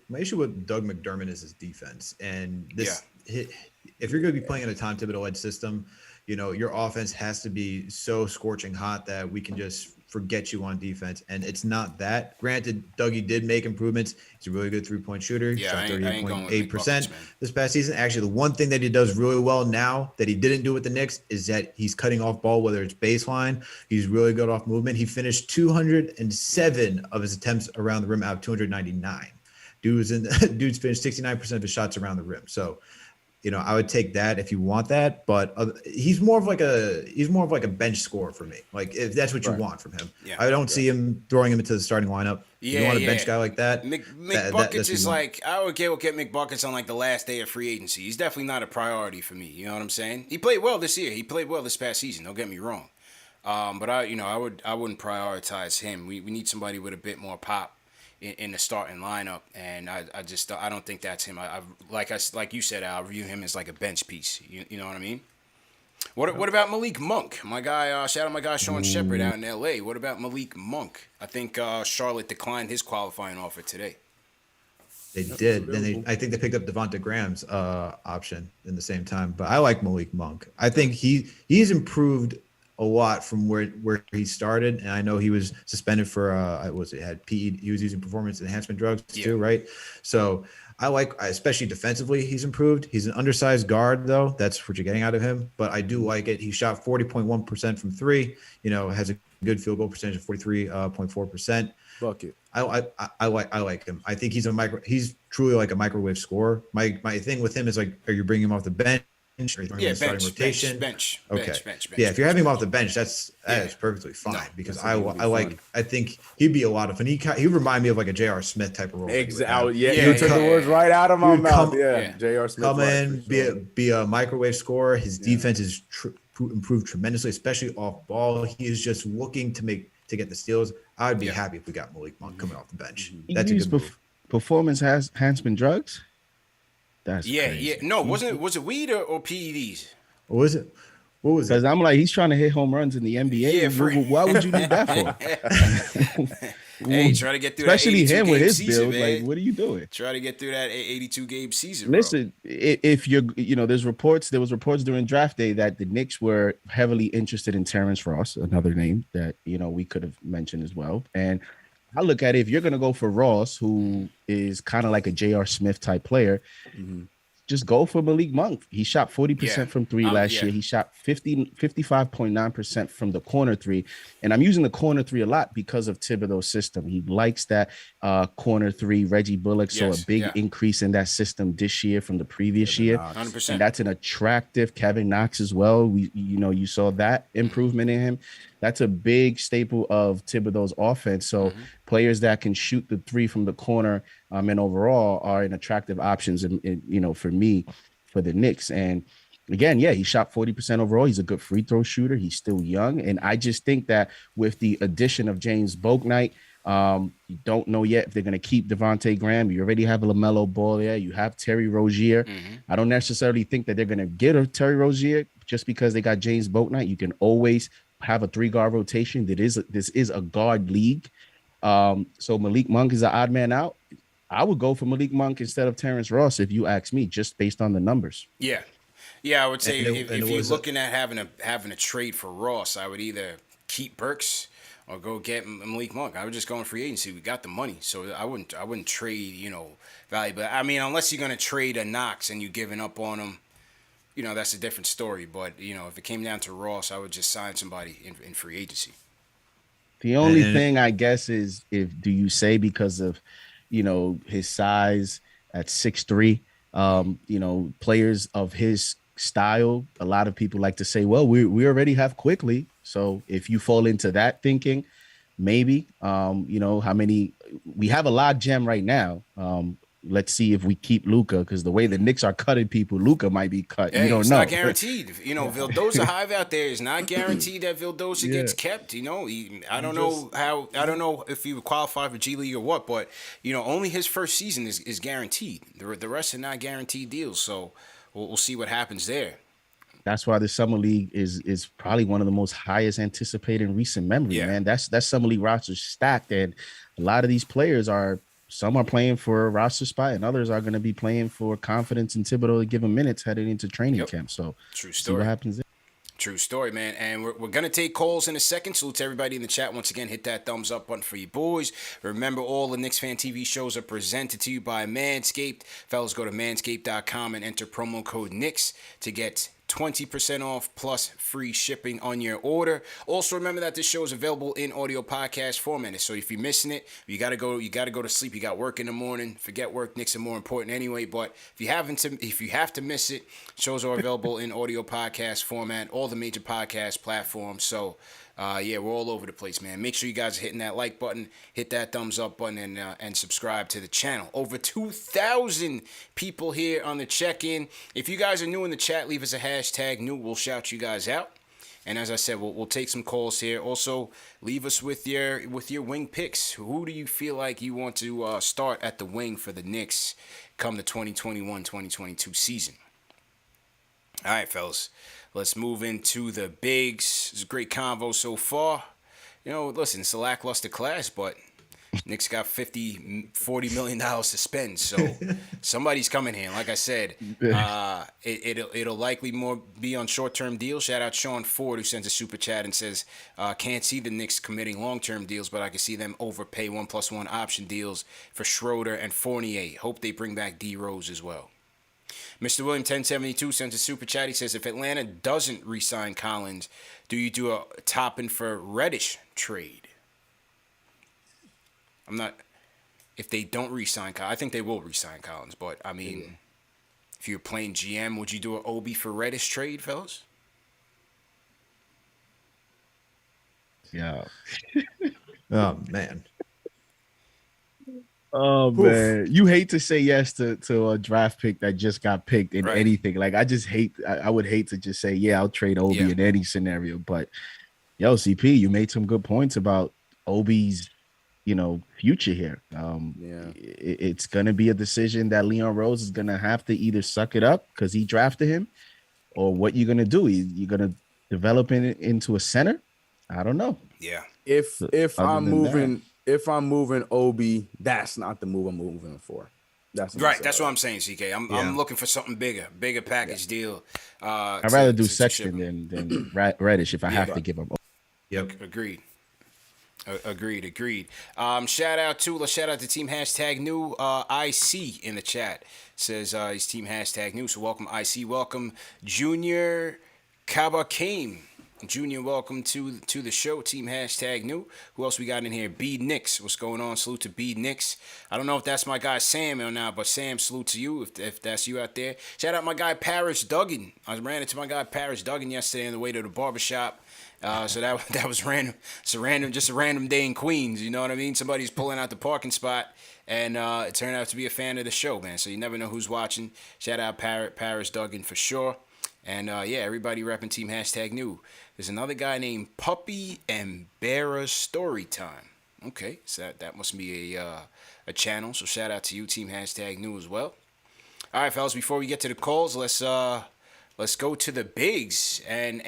B: Doug McDermott is his defense, and this if you're going to be playing in a Tom Thibodeau-led system, your offense has to be so scorching hot that we can just forget you on defense. And it's not that. Granted, Dougie did make improvements. He's a really good three-point shooter. He shot 38.8% this past season. Actually, the one thing that he does really well now that he didn't do with the Knicks is that he's cutting off ball, whether it's baseline. He's really good off movement. He finished 207 of his attempts around the rim out of 299. Dude's finished 69% of his shots around the rim. So I would take that if you want that, but he's more of like a bench scorer for me. Like if that's what you want from him,
A: Yeah.
B: I don't see him throwing him into the starting lineup.
A: Yeah,
B: you want a
A: yeah.
B: bench guy like that.
A: McBuckets
B: that's
A: is like I would get McBuckets on like the last day of free agency. He's definitely not a priority for me. You know what I'm saying? He played well this year. He played well this past season. Don't get me wrong. But I wouldn't prioritize him. We need somebody with a bit more pop in the starting lineup, and I don't think that's him. Like you said, I'll view him as like a bench piece. You know what I mean? What about Malik Monk? My guy, shout out my guy Sean Shepard out in L.A. What about Malik Monk? I think Charlotte declined his qualifying offer today.
B: They did. Then I think they picked up Devonta Graham's option in the same time. But I like Malik Monk. I think he's improved a lot from where he started, and I know he was suspended for had PE. He was using performance enhancement drugs too, right? So I like, especially defensively, he's improved. He's an undersized guard though. That's what you're getting out of him. But I do like it. He shot 40.1% from three. Has a good field goal percentage of 43.4%.
C: Bucket.
B: I like him. I think he's truly like a microwave scorer. My thing with him is like, are you bringing him off the bench?
A: Yeah, bench.
B: Okay. Yeah, if you're having him off the bench, that's perfectly fine because I think he'd be a lot of fun. He remind me of like a J.R. Smith type of role.
C: Exactly. You took the words right out of my mouth. J.R. Smith.
B: Come in, be a microwave scorer. His defense is improved tremendously, especially off ball. He is just looking to get the steals. I'd be happy if we got Malik Monk coming off the bench. That's a good move.
D: Performance enhancement drugs. That's crazy.
A: Yeah. No, was it weed or PEDs?
B: What was it?
D: Because I'm like, he's trying to hit home runs in the NBA. Yeah, why would you need that for?
A: Hey, try to get through
D: especially
A: that 82
D: him with his
A: season,
D: build.
A: man.
D: Like, what are you doing?
A: Try to get through that 82 game season.
D: Listen, if you're, there was reports during draft day that the Knicks were heavily interested in Terrence Ross, another name that we could have mentioned as well. And I look at it, if you're going to go for Ross, who is kind of like a J.R. Smith type player, just go for Malik Monk. He shot 40% from three last year. He shot 55.9% from the corner three. And I'm using the corner three a lot because of Thibodeau's system. He likes that corner three, Reggie Bullock. So a big increase in that system this year from the previous year.
A: 100%.
D: And that's an attractive Kevin Knox as well. You saw that improvement in him. That's a big staple of Thibodeau's offense. So players that can shoot the three from the corner and overall are an attractive options, for me, for the Knicks. And again, he shot 40% overall. He's a good free throw shooter. He's still young. And I just think that with the addition of James Bouknight, you don't know yet if they're going to keep Devontae Graham. You already have a LaMelo Ball there. You have Terry Rozier. I don't necessarily think that they're going to get a Terry Rozier just because they got James Bouknight. You can always have a 3-guard rotation. This is a guard league. So Malik Monk is an odd man out. I would go for Malik Monk instead of Terrence Ross if you ask me, just based on the numbers.
A: Yeah, I would say if you're looking at having a trade for Ross, I would either keep Burks or go get Malik Monk. I would just go in free agency. We got the money, so I wouldn't trade value. But I mean, unless you're gonna trade a Knox and you're giving up on him. That's a different story. But, if it came down to Ross, I would just sign somebody in free agency.
D: The only thing I guess is do you say because of, his size at 6'3", players of his style, a lot of people like to say, well, we already have Quickly. So if you fall into that thinking, maybe, how many we have a log jam right now. Let's see if we keep Luka, because the way the Knicks are cutting people, Luka might be cut. You don't know. It's
A: not guaranteed. Vildoza Hive out there is not guaranteed that Vildoza gets kept. I don't know if he would qualify for G League or what, but only his first season is guaranteed. The rest are not guaranteed deals. So we'll see what happens there.
D: That's why the Summer League is probably one of the most highest anticipated in recent memory, man. That Summer League roster stacked, and a lot of these players some are playing for a roster spot, and others are going to be playing for confidence in Thibodeau to give them minutes heading into training camp. So
A: true
D: See
A: story.
D: what happens there.
A: True story, man. And we're going to take calls in a second. Salute to everybody in the chat. Once again, hit that thumbs up button for you boys. Remember, all the Knicks Fan TV shows are presented to you by Manscaped. Fellas, go to manscaped.com and enter promo code Knicks to get 20% off plus free shipping on your order. Also, remember that this show is available in audio podcast format. So if you're missing it, you gotta go to sleep. You got work in the morning. Forget work. Knicks are more important anyway. But if you have to miss it, shows are available in audio podcast format, all the major podcast platforms. So we're all over the place, man. Make sure you guys are hitting that like button, hit that thumbs up button, and subscribe to the channel. Over 2,000 people here on the check-in. If you guys are new in the chat, leave us a hashtag new. We'll shout you guys out. And as I said, we'll take some calls here. Also, leave us with your wing picks. Who do you feel like you want to start at the wing for the Knicks come the 2021-2022 season? All right, fellas. Let's move into the bigs. It's a great convo so far. Listen, it's a lackluster class, but Knicks got $40 million to spend, so somebody's coming here. Like I said, it'll likely more be on short-term deals. Shout out Sean Ford, who sends a super chat and says, can't see the Knicks committing long-term deals, but I can see them overpay 1+1 option deals for Schroeder and Fournier. Hope they bring back D Rose as well. Mr. William 1072 sends a super chat. He says, if Atlanta doesn't re-sign Collins, do you do a Toppin for Reddish trade? If they don't re-sign Collins, I think they will re-sign Collins, but I mean, if you're playing GM, would you do an Obi for Reddish trade, fellas?
D: Yeah.
B: Oh, man.
D: Oh man, you hate to say yes to a draft pick that just got picked in anything. Like I would hate to just say, yeah, I'll trade Obi in any scenario. But CP, you made some good points about Obi's, future here. It's gonna be a decision that Leon Rose is gonna have to either suck it up because he drafted him, or what you're gonna do. You're gonna develop it into a center. I don't know.
A: Yeah.
C: If I'm moving Obi, that's not the move I'm moving for. That's
A: right. That's what I'm saying, CK. I'm looking for something bigger package deal.
D: I'd rather do Sexton than Reddish if I have to give him.
A: Yep. Agreed. Shout out to team hashtag new IC in the chat. Says he's team hashtag new. So welcome IC. Welcome Junior Kabakame. Junior, welcome to the show. Team hashtag new. Who else we got in here? B Knicks. What's going on? Salute to B Knicks. I don't know if that's my guy Sam or not, but Sam, salute to you if that's you out there. Shout out my guy Paris Duggan. I ran into my guy Paris Duggan yesterday on the way to the barbershop. So that was random. Just a random day in Queens. You know what I mean? Somebody's pulling out the parking spot, and it turned out to be a fan of the show, man. So you never know who's watching. Shout out Paris Duggan for sure. And everybody repping team hashtag new. There's another guy named Puppy and Bearer's Storytime. Okay, so that must be a channel. So shout out to you, team hashtag new as well. All right, fellas. Before we get to the calls, let's go to the bigs and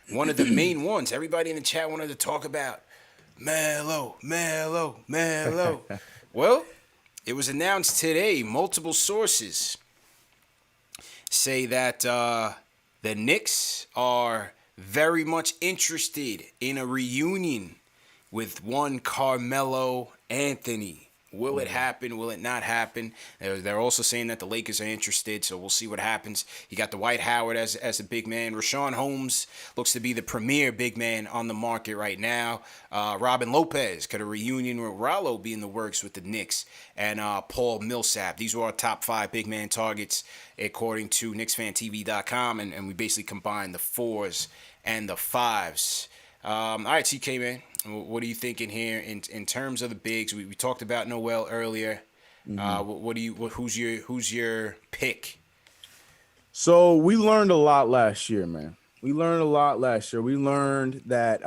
A: one of the main ones. Everybody in the chat wanted to talk about Melo. Well, it was announced today. Multiple sources say that the Knicks are very much interested in a reunion with one Carmelo Anthony. Will it happen? Will it not happen? They're also saying that the Lakers are interested, so we'll see what happens. You got Dwight Howard as a big man. Rashawn Holmes looks to be the premier big man on the market right now. Robin Lopez, could a reunion with Rollo be in the works with the Knicks? And Paul Millsap. These were our top 5 big man targets according to KnicksFanTV.com, and we basically combined the 4s and the 5s. All right, TK, man. What are you thinking here in terms of the bigs? We talked about Noel earlier. Who's your pick?
C: So we learned a lot last year, man. We learned that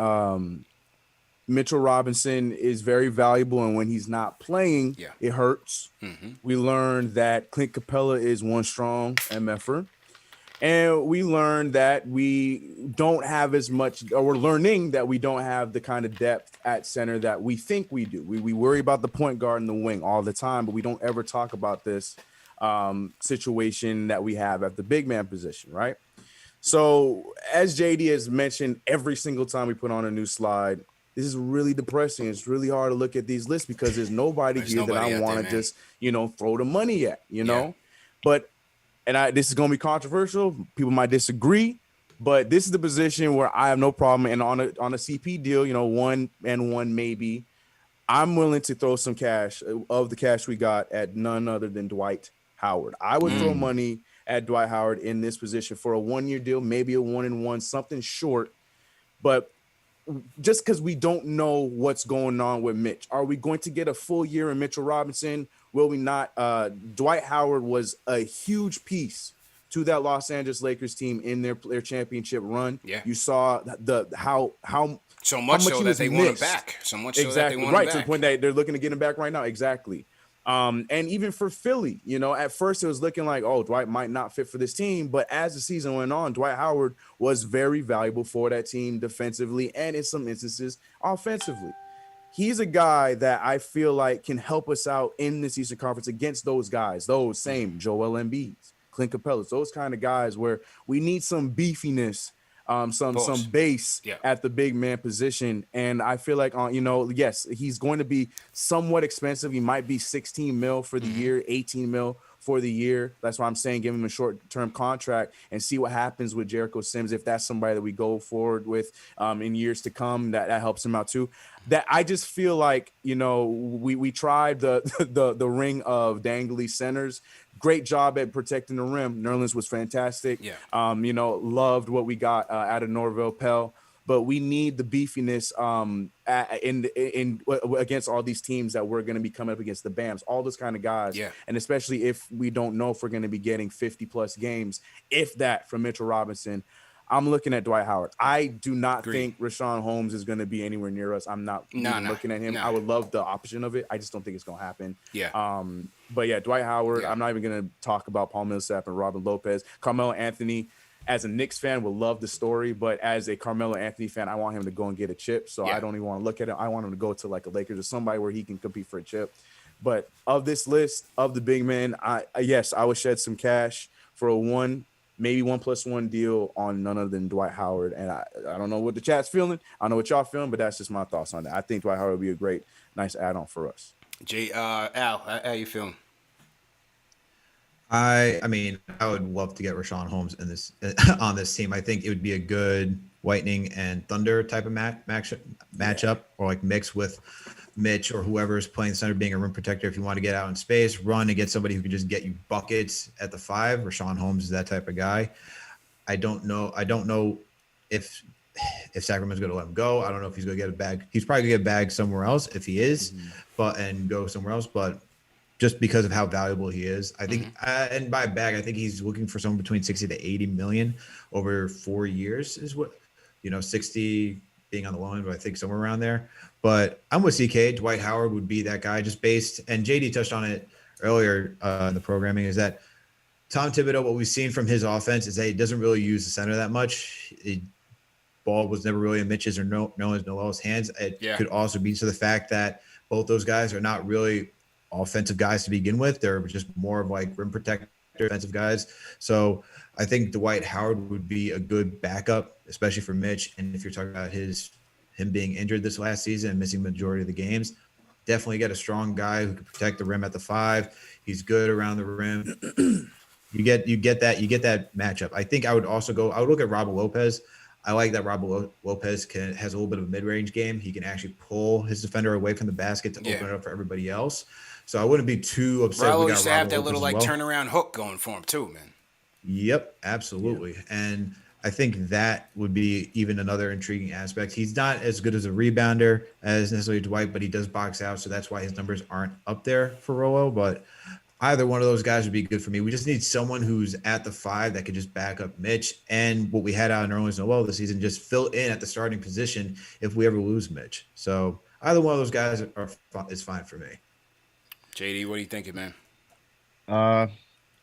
C: Mitchell Robinson is very valuable, and when he's not playing, it hurts. Mm-hmm. We learned that Clint Capella is one strong MFer. And we learned that we don't have as much, or we're learning that we don't have the kind of depth at center that we think we do. We worry about the point guard and the wing all the time, but we don't ever talk about this situation that we have at the big man position, right? So as JD has mentioned every single time we put on a new slide, this is really depressing. It's really hard to look at these lists because there's nobody here that I want to just, throw the money at, But and this is going to be controversial. People might disagree, but this is the position where I have no problem. And on a CP deal, 1-1 maybe, I'm willing to throw some cash of the cash we got at none other than Dwight Howard. I would throw money at Dwight Howard in this position for a 1-year deal, maybe a 1-1, something short. But just because we don't know what's going on with Mitch, are we going to get a full year in Mitchell Robinson? Will we not? Dwight Howard was a huge piece to that Los Angeles Lakers team in their championship run.
A: Yeah.
C: You saw how
A: so much so that they want him back. So much so that they want him back.
C: To the point that they're looking to get him back right now. Exactly. And even for Philly, at first it was looking like, oh, Dwight might not fit for this team. But as the season went on, Dwight Howard was very valuable for that team defensively and in some instances offensively. He's a guy that I feel like can help us out in this Eastern Conference against those guys, those same Joel Embiid's, Clint Capellas, those kind of guys where we need some beefiness, some base at the big man position. And I feel like, yes, he's going to be somewhat expensive. He might be 16 mil for the year, 18 mil for the year. That's why I'm saying give him a short-term contract and see what happens with Jericho Sims. If that's somebody that we go forward with in years to come, that helps him out too. That I just feel like, we tried the ring of dangly centers. Great job at protecting the rim. Nerlens was fantastic.
A: Yeah.
C: Loved what we got out of Norvell Pell. But we need the beefiness in against all these teams that we're going to be coming up against, the BAMs, all those kind of guys.
A: Yeah.
C: And especially if we don't know if we're going to be getting 50-plus games, if that, from Mitchell Robinson. I'm looking at Dwight Howard. I do not think Richaun Holmes is going to be anywhere near us. I'm not looking at him. I would love the option of it. I just don't think it's going to happen.
A: Yeah.
C: But yeah, Dwight Howard. Yeah. I'm not even going to talk about Paul Millsap and Robin Lopez. Carmelo Anthony, as a Knicks fan, will love the story, but as a Carmelo Anthony fan, I want him to go and get a chip. So I don't even want to look at him. I want him to go to like a Lakers or somebody where he can compete for a chip. But of this list of the big men, I would shed some cash for a maybe 1+1 deal on none other than Dwight Howard. And I don't know what the chat's feeling. I don't know what y'all feeling, but that's just my thoughts on that. I think Dwight Howard would be a nice add-on for us.
A: Al, how you feeling?
B: I mean, I would love to get Richaun Holmes in this on this team. I think it would be a good Lightning and Thunder type of matchup, or like mix with Mitch or whoever is playing center being a rim protector. If you want to get out in space, run and get somebody who can just get you buckets at the 5. Richaun Holmes is that type of guy. I don't know if Sacramento's going to let him go. I don't know if he's going to get a bag. He's probably going to get a bag somewhere else if he is, and go somewhere else. But just because of how valuable he is, I think, and by bag, I think he's looking for somewhere between 60 to 80 million over 4 years is what, 60 being on the low end, but I think somewhere around there. But I'm with CK. Dwight Howard would be that guy just based, and JD touched on it earlier in the programming, is that Tom Thibodeau, what we've seen from his offense is that he doesn't really use the center that much. Ball was never really in Mitch's or Noel's hands. It could also be to the fact that both those guys are not really offensive guys to begin with. They're just more of like rim protector defensive guys. So I think Dwight Howard would be a good backup, especially for Mitch. And if you're talking about him being injured this last season and missing the majority of the games, definitely get a strong guy who can protect the rim at the 5. He's good around the rim. You get that matchup. I think I would look at Robin Lopez. I like that Robin Lopez has a little bit of a mid-range game. He can actually pull his defender away from the basket to open it up for everybody else. So I wouldn't be too upset.
A: Rallo used to have that little turnaround hook going for him too, man.
B: Yep, absolutely. Yeah. And I think that would be even another intriguing aspect. He's not as good as a rebounder as necessarily Dwight, but he does box out, so that's why his numbers aren't up there for Rolo. But either one of those guys would be good for me. We just need someone who's at the 5 that could just back up Mitch, and what we had out in Nerlens Noel this season, just fill in at the starting position if we ever lose Mitch. So either one of those guys is fine for me.
A: JD, what are you thinking, man?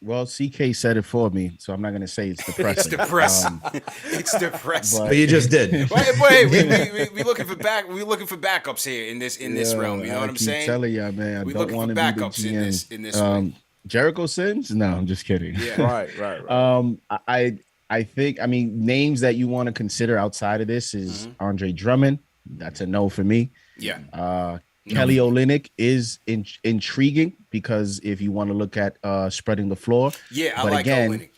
D: Well, CK said it for me, so I'm not going to say it's depressing.
A: It's depressing. It's depressing.
B: But you just did.
A: But hey, we looking for backups here in this realm. You know what I'm saying?
D: I'm telling you, man.
A: We looking for backups in this realm.
D: Jericho Sims? No, I'm just kidding.
A: Yeah.
C: Right.
D: I think, names that you want to consider outside of this is Andre Drummond. That's a no for me.
A: Yeah.
D: Kelly Olynyk is intriguing because if you want to look at spreading the floor.
A: Yeah, I
D: But
A: like
D: again,
A: Olynyk.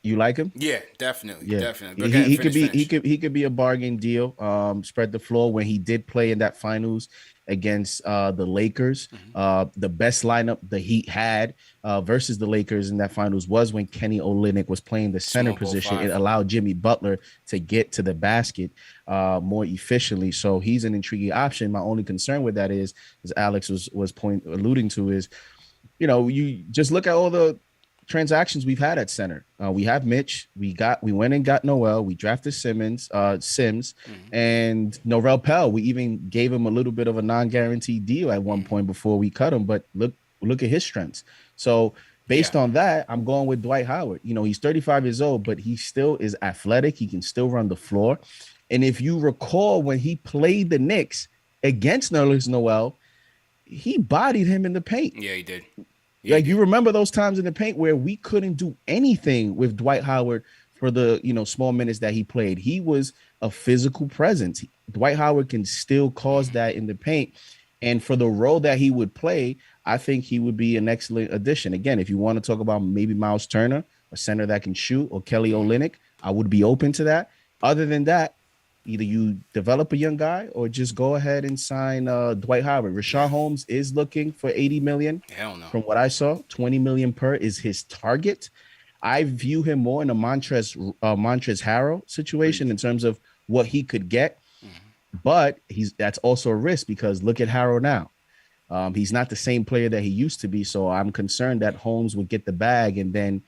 D: you like him?
A: Yeah, definitely,
D: Yeah,
A: definitely. But go
D: he,
A: ahead,
D: he could be
A: finish.
D: he could be a bargain deal. Spread the floor when he did play in that finals against the Lakers. The best lineup the Heat had versus the Lakers in that finals was when Kenny Olynyk was playing the center
A: Small ball
D: position.
A: five.
D: It allowed Jimmy Butler to get to the basket more efficiently. So he's an intriguing option. My only concern with that is, as Alex was alluding to, is you just look at all the transactions we've had at center. We have Mitch. We went and got Noel. We drafted Sims, and Norrell Pell. We even gave him a little bit of a non-guaranteed deal at one point before we cut him. But look at his strengths. So based on that, I'm going with Dwight Howard. He's 35 years old, but he still is athletic. He can still run the floor. And if you recall when he played the Knicks against Nerlens Noel, he bodied him in the paint.
A: Yeah, he did.
D: You remember those times in the paint where we couldn't do anything with Dwight Howard for the small minutes that he played. He was a physical presence. Dwight Howard can still cause that in the paint, and for the role that he would play, I think he would be an excellent addition. Again, if you want to talk about maybe Miles Turner, a center that can shoot, or Kelly Olynyk, I would be open to that. Other than that, either you develop a young guy or just go ahead and sign Dwight Howard. Rashawn Holmes is looking for $80 million.
A: Hell no.
D: From what I saw, $20 million per is his target. I view him more in a Montrezl Harrell situation in terms of what he could get. But that's also a risk because look at Harrell now. He's not the same player that he used to be. So I'm concerned that Holmes would get the bag and then,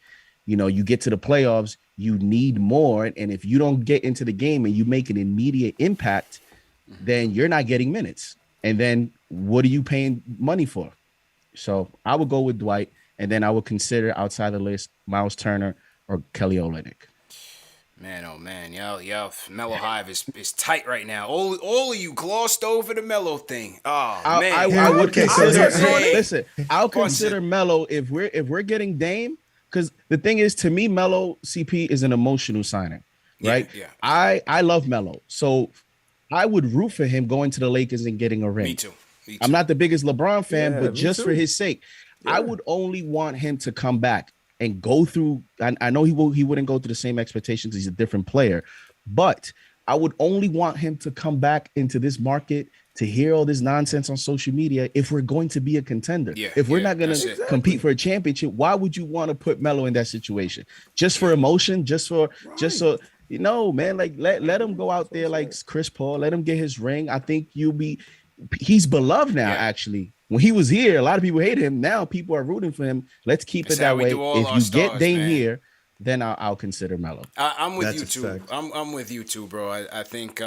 D: you get to the playoffs, you need more. And if you don't get into the game and you make an immediate impact, then you're not getting minutes. And then what are you paying money for? So I would go with Dwight, and then I would consider outside the list Miles Turner or Kelly Olynyk.
A: Man, oh man, yo, Melo Hive is tight right now. All of you glossed over the Melo thing. Oh man,
D: I would consider.
A: Hey.
D: Listen, I'll consider Melo if we're getting Dame, because the thing is, to me, Melo CP is an emotional signing, right?
A: Yeah.
D: I love Melo, so I would root for him going to the Lakers and getting a ring.
A: Me too.
D: I'm not the biggest LeBron fan, but just
C: too.
D: for his sake, I would only want him to come back and go through. I know he wouldn't go through the same expectations. He's a different player, but I would only want him to come back into this market to hear all this nonsense on social media if we're going to be a contender. If we're not going to compete for a championship, why would you want to put Melo in that situation? Just for emotion, just so, man, like let him go out there like Chris Paul, let him get his ring. I think he's beloved now, actually. When he was here, a lot of people hated him. Now people are rooting for him. Let's keep it that way. If you get Dame here, then I'll consider Melo.
A: I'm with you too. I'm with you too, bro. I think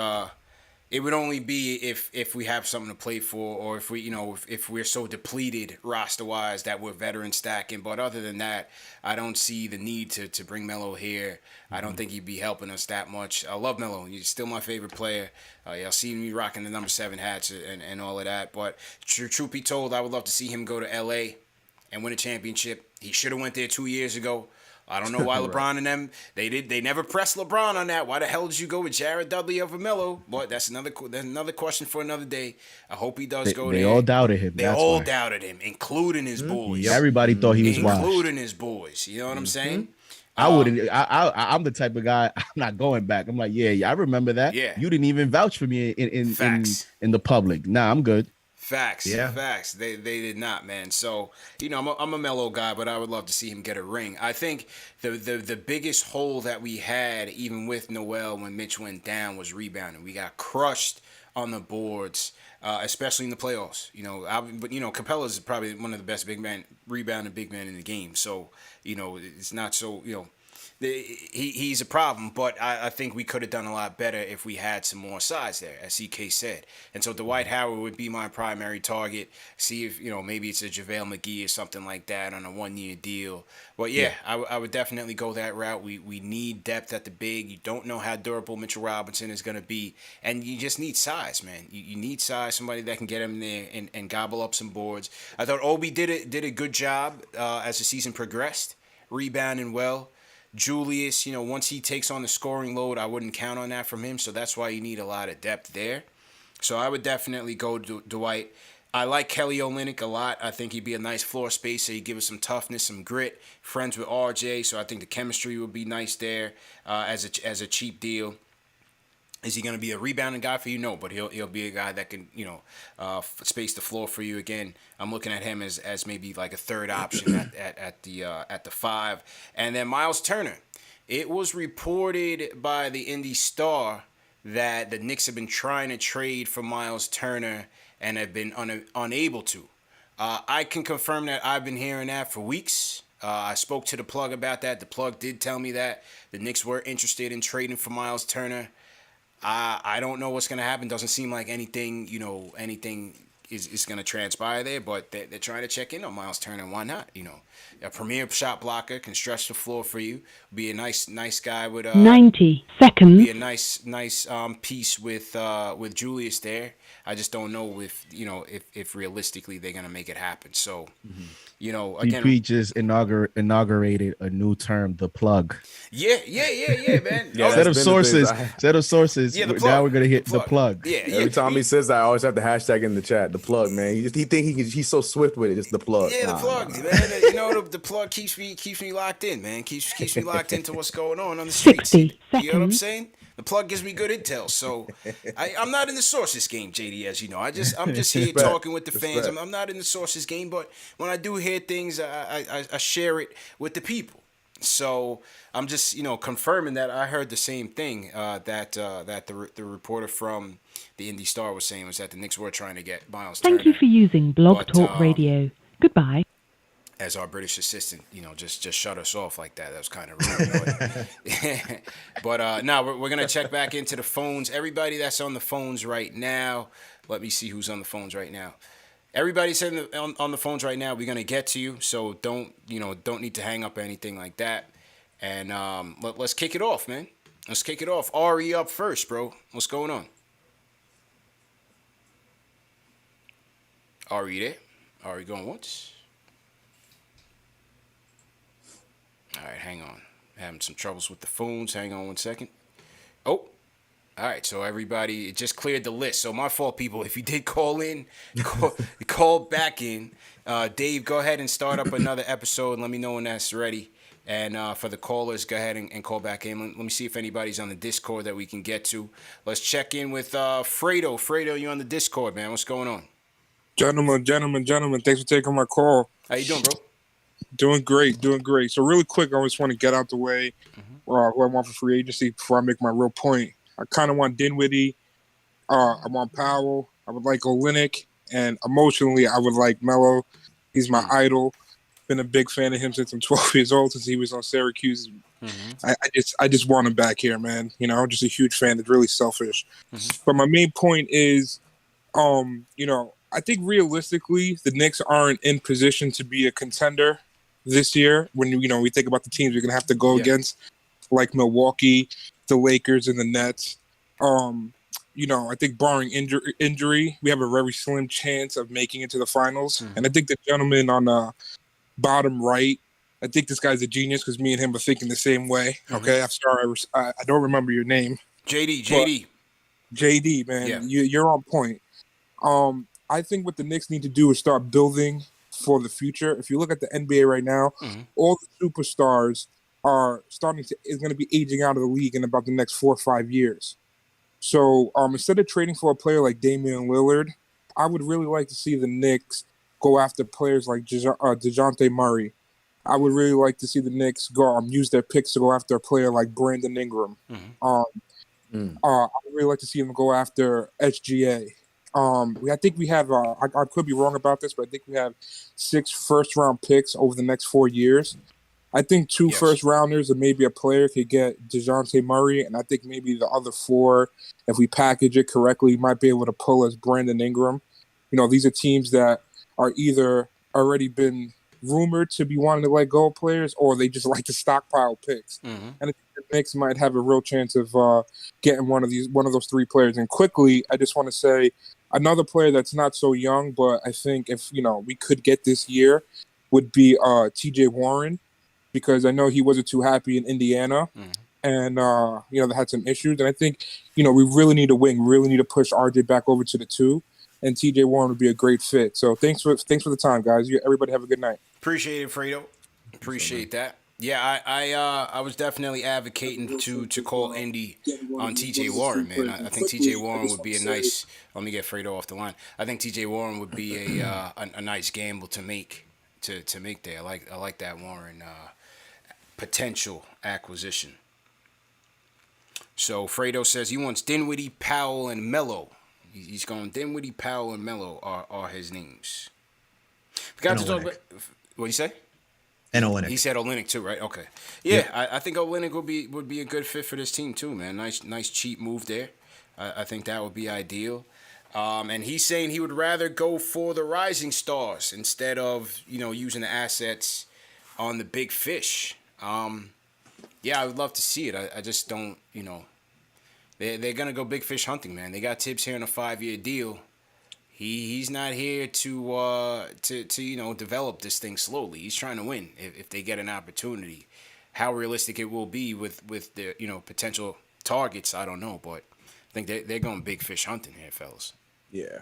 A: it would only be if we have something to play for, or if we, if we're so depleted roster wise that we're veteran stacking. But other than that, I don't see the need to bring Melo here. I don't think he'd be helping us that much. I love Melo. He's still my favorite player. Y'all see me rocking the number 7 hats and all of that. But truth be told, I would love to see him go to LA and win a championship. He should have went there 2 years ago. I don't know why LeBron and them, they never pressed LeBron on that. Why the hell did you go with Jared Dudley over Melo? But that's another question for another day. I hope he does go there.
D: They all doubted him.
A: They all doubted him, including his boys.
D: Everybody thought he was washed.
A: Including his boys. You know what I'm saying?
D: I wouldn't. I'm the type of guy. I'm not going back. I'm like, yeah, I remember that.
A: Yeah.
D: You didn't even vouch for me in the public. Nah, I'm good.
A: Facts. They did not, man. So I'm a Melo guy, but I would love to see him get a ring. I think the biggest hole that we had, even with Noel when Mitch went down, was rebounding. We got crushed on the boards, especially in the playoffs. But Capella is probably one of the best rebounding big men in the game. So it's not so he's a problem, but I think we could have done a lot better if we had some more size there, as CK said. And so Dwight Howard would be my primary target. See if, maybe it's a JaVale McGee or something like that on a 1-year deal. But I would definitely go that route. We need depth at the big. You don't know how durable Mitchell Robinson is going to be. And you just need size, man. You need size, somebody that can get him there and gobble up some boards. I thought Obi did a good job as the season progressed, rebounding well. Julius, once he takes on the scoring load, I wouldn't count on that from him. So that's why you need a lot of depth there. So I would definitely go Dwight. I like Kelly Olynyk a lot. I think he'd be a nice floor spacer. He'd give us some toughness, some grit. Friends with RJ, so I think the chemistry would be nice there as a cheap deal. Is he going to be a rebounding guy for you? No, but he'll be a guy that can space the floor for you. Again, I'm looking at him as maybe like a third option at the 5, and then Miles Turner. It was reported by the Indy Star that the Knicks have been trying to trade for Miles Turner and have been unable to. I can confirm that I've been hearing that for weeks. I spoke to the plug about that. The plug did tell me that the Knicks were interested in trading for Miles Turner. I don't know what's going to happen. Doesn't seem like anything is going to transpire there, but they're trying to check in on Miles Turner. Why not? A premier shot blocker can stretch the floor for you. Be a nice guy with
E: 90 seconds.
A: Be a nice piece with Julius there. I just don't know if realistically they're gonna make it happen. So, again,
D: DP just inaugurated a new term, the plug.
A: Yeah, man.
D: Set of sources. Yeah, now we're gonna hit the plug.
A: Yeah.
C: Every time he says that, I always have the hashtag in the chat. The plug, man. He think he's so swift with it. Just the plug.
A: Yeah, the plug, man. The plug keeps me locked in, man. Keeps me locked into what's going on the streets.
E: 60 seconds.
A: You know what I'm saying? The plug gives me good intel, so I'm not in the sources game, JD, as you know. I'm just here talking with the fans. I'm not in the sources game, but when I do hear things, I share it with the people. So I'm just confirming that I heard the same thing that the reporter from the Indy Star was saying, was that the Knicks were trying to get Miles Turner.
E: Thank you for using Blog Talk Radio. Goodbye.
A: As our British assistant, just shut us off like that. That was kind of rude. But now we're gonna check back into the phones. Everybody that's on the phones right now, let me see who's on the phones right now. Everybody's on the phones right now. We're gonna get to you, so don't need to hang up or anything like that. And let's kick it off, man. Let's kick it off. Ari up first, bro. What's going on? Ari there? Ari going once? All right, hang on. Having some troubles with the phones. Hang on 1 second. Oh, all right. So everybody, it just cleared the list. So my fault, people. If you did call in, call back in. Dave, go ahead and start up another episode and let me know when that's ready. And for the callers, go ahead and call back in. Let me see if anybody's on the Discord that we can get to. Let's check in with Fredo. Fredo, you're on the Discord, man. What's going on?
F: Gentlemen. Thanks for taking my call.
A: How you doing, bro?
F: Doing great. So really quick, I just want to get out the way who I want for free agency before I make my real point. I kind of want Dinwiddie. I want Powell. I would like Olynyk. And emotionally, I would like Melo. He's my idol. Been a big fan of him since I'm 12 years old, since he was on Syracuse. I just want him back here, man. I'm just a huge fan. It's really selfish. But my main point is, I think realistically, the Knicks aren't in position to be a contender this year. When we think about the teams we're gonna have to go against, like Milwaukee, the Lakers, and the Nets. I think barring injury, we have a very slim chance of making it to the finals. And I think the gentleman on the bottom right, I think this guy's a genius because me and him are thinking the same way. Okay, I'm sorry, I don't remember your name.
A: JD,
F: man,
A: yeah.
F: You're on point. I think what the Knicks need to do is start building for the future. If you look at the NBA right now, all the superstars are going to be aging out of the league in about the next 4 or 5 years. So instead of trading for a player like Damian Lillard, I would really like to see the Knicks go after players like DeJounte Murray. I would really like to see the Knicks use their picks to go after a player like Brandon Ingram. I would really like to see them go after SGA. I think we have, I could be wrong about this, but I think we have 6 first-round picks over the next 4 years. I think 2 first-rounders and maybe a player could get DeJounte Murray, and I think maybe the other 4, if we package it correctly, might be able to pull us Brandon Ingram. These are teams that are either already been rumored to be wanting to let go of players, or they just like to stockpile picks. And I think the Knicks might have a real chance of getting one of those 3 players. And quickly, I just want to say, another player that's not so young, but I think if we could get this year, would be T.J. Warren, because I know he wasn't too happy in Indiana, and they had some issues. And I think we really need a wing, really need to push RJ back over to the 2, and TJ Warren would be a great fit. So thanks for the time, guys. Everybody have a good night.
A: Appreciate it, Fredo. Appreciate that. Yeah, I was definitely advocating to call Indy on T.J. Warren, man. I think T.J. Warren would be a nice. Let me get Fredo off the line. I think T.J. Warren would be a nice gamble to make there. I like that Warren potential acquisition. So Fredo says he wants Dinwiddie, Powell, and Melo. He's going Dinwiddie, Powell, and Melo are his names. We got to talk about. What do you say?
B: And Olynyk.
A: He said Olynyk too, right? Okay. Yeah, I think Olynyk would be a good fit for this team too, man. Nice cheap move there. I think that would be ideal. And he's saying he would rather go for the rising stars instead of using the assets on the big fish. Yeah, I would love to see it. I just don't. They're gonna go big fish hunting, man. They got Tibbs here on a 5-year deal. He's not here to develop this thing slowly. He's trying to win. If they get an opportunity, how realistic it will be with their potential targets, I don't know. But I think they're going big fish hunting here, fellas.
C: Yeah,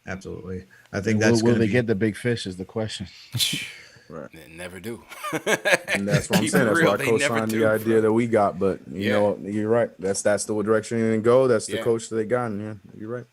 B: absolutely. I think that's
D: will they get the big fish is the question.
C: Right.
A: They never do.
C: And that's what I'm saying. That's why I co-signed the idea that we got. But you know, you're right. That's the direction you go. That's the coach that they got. Yeah, you're right.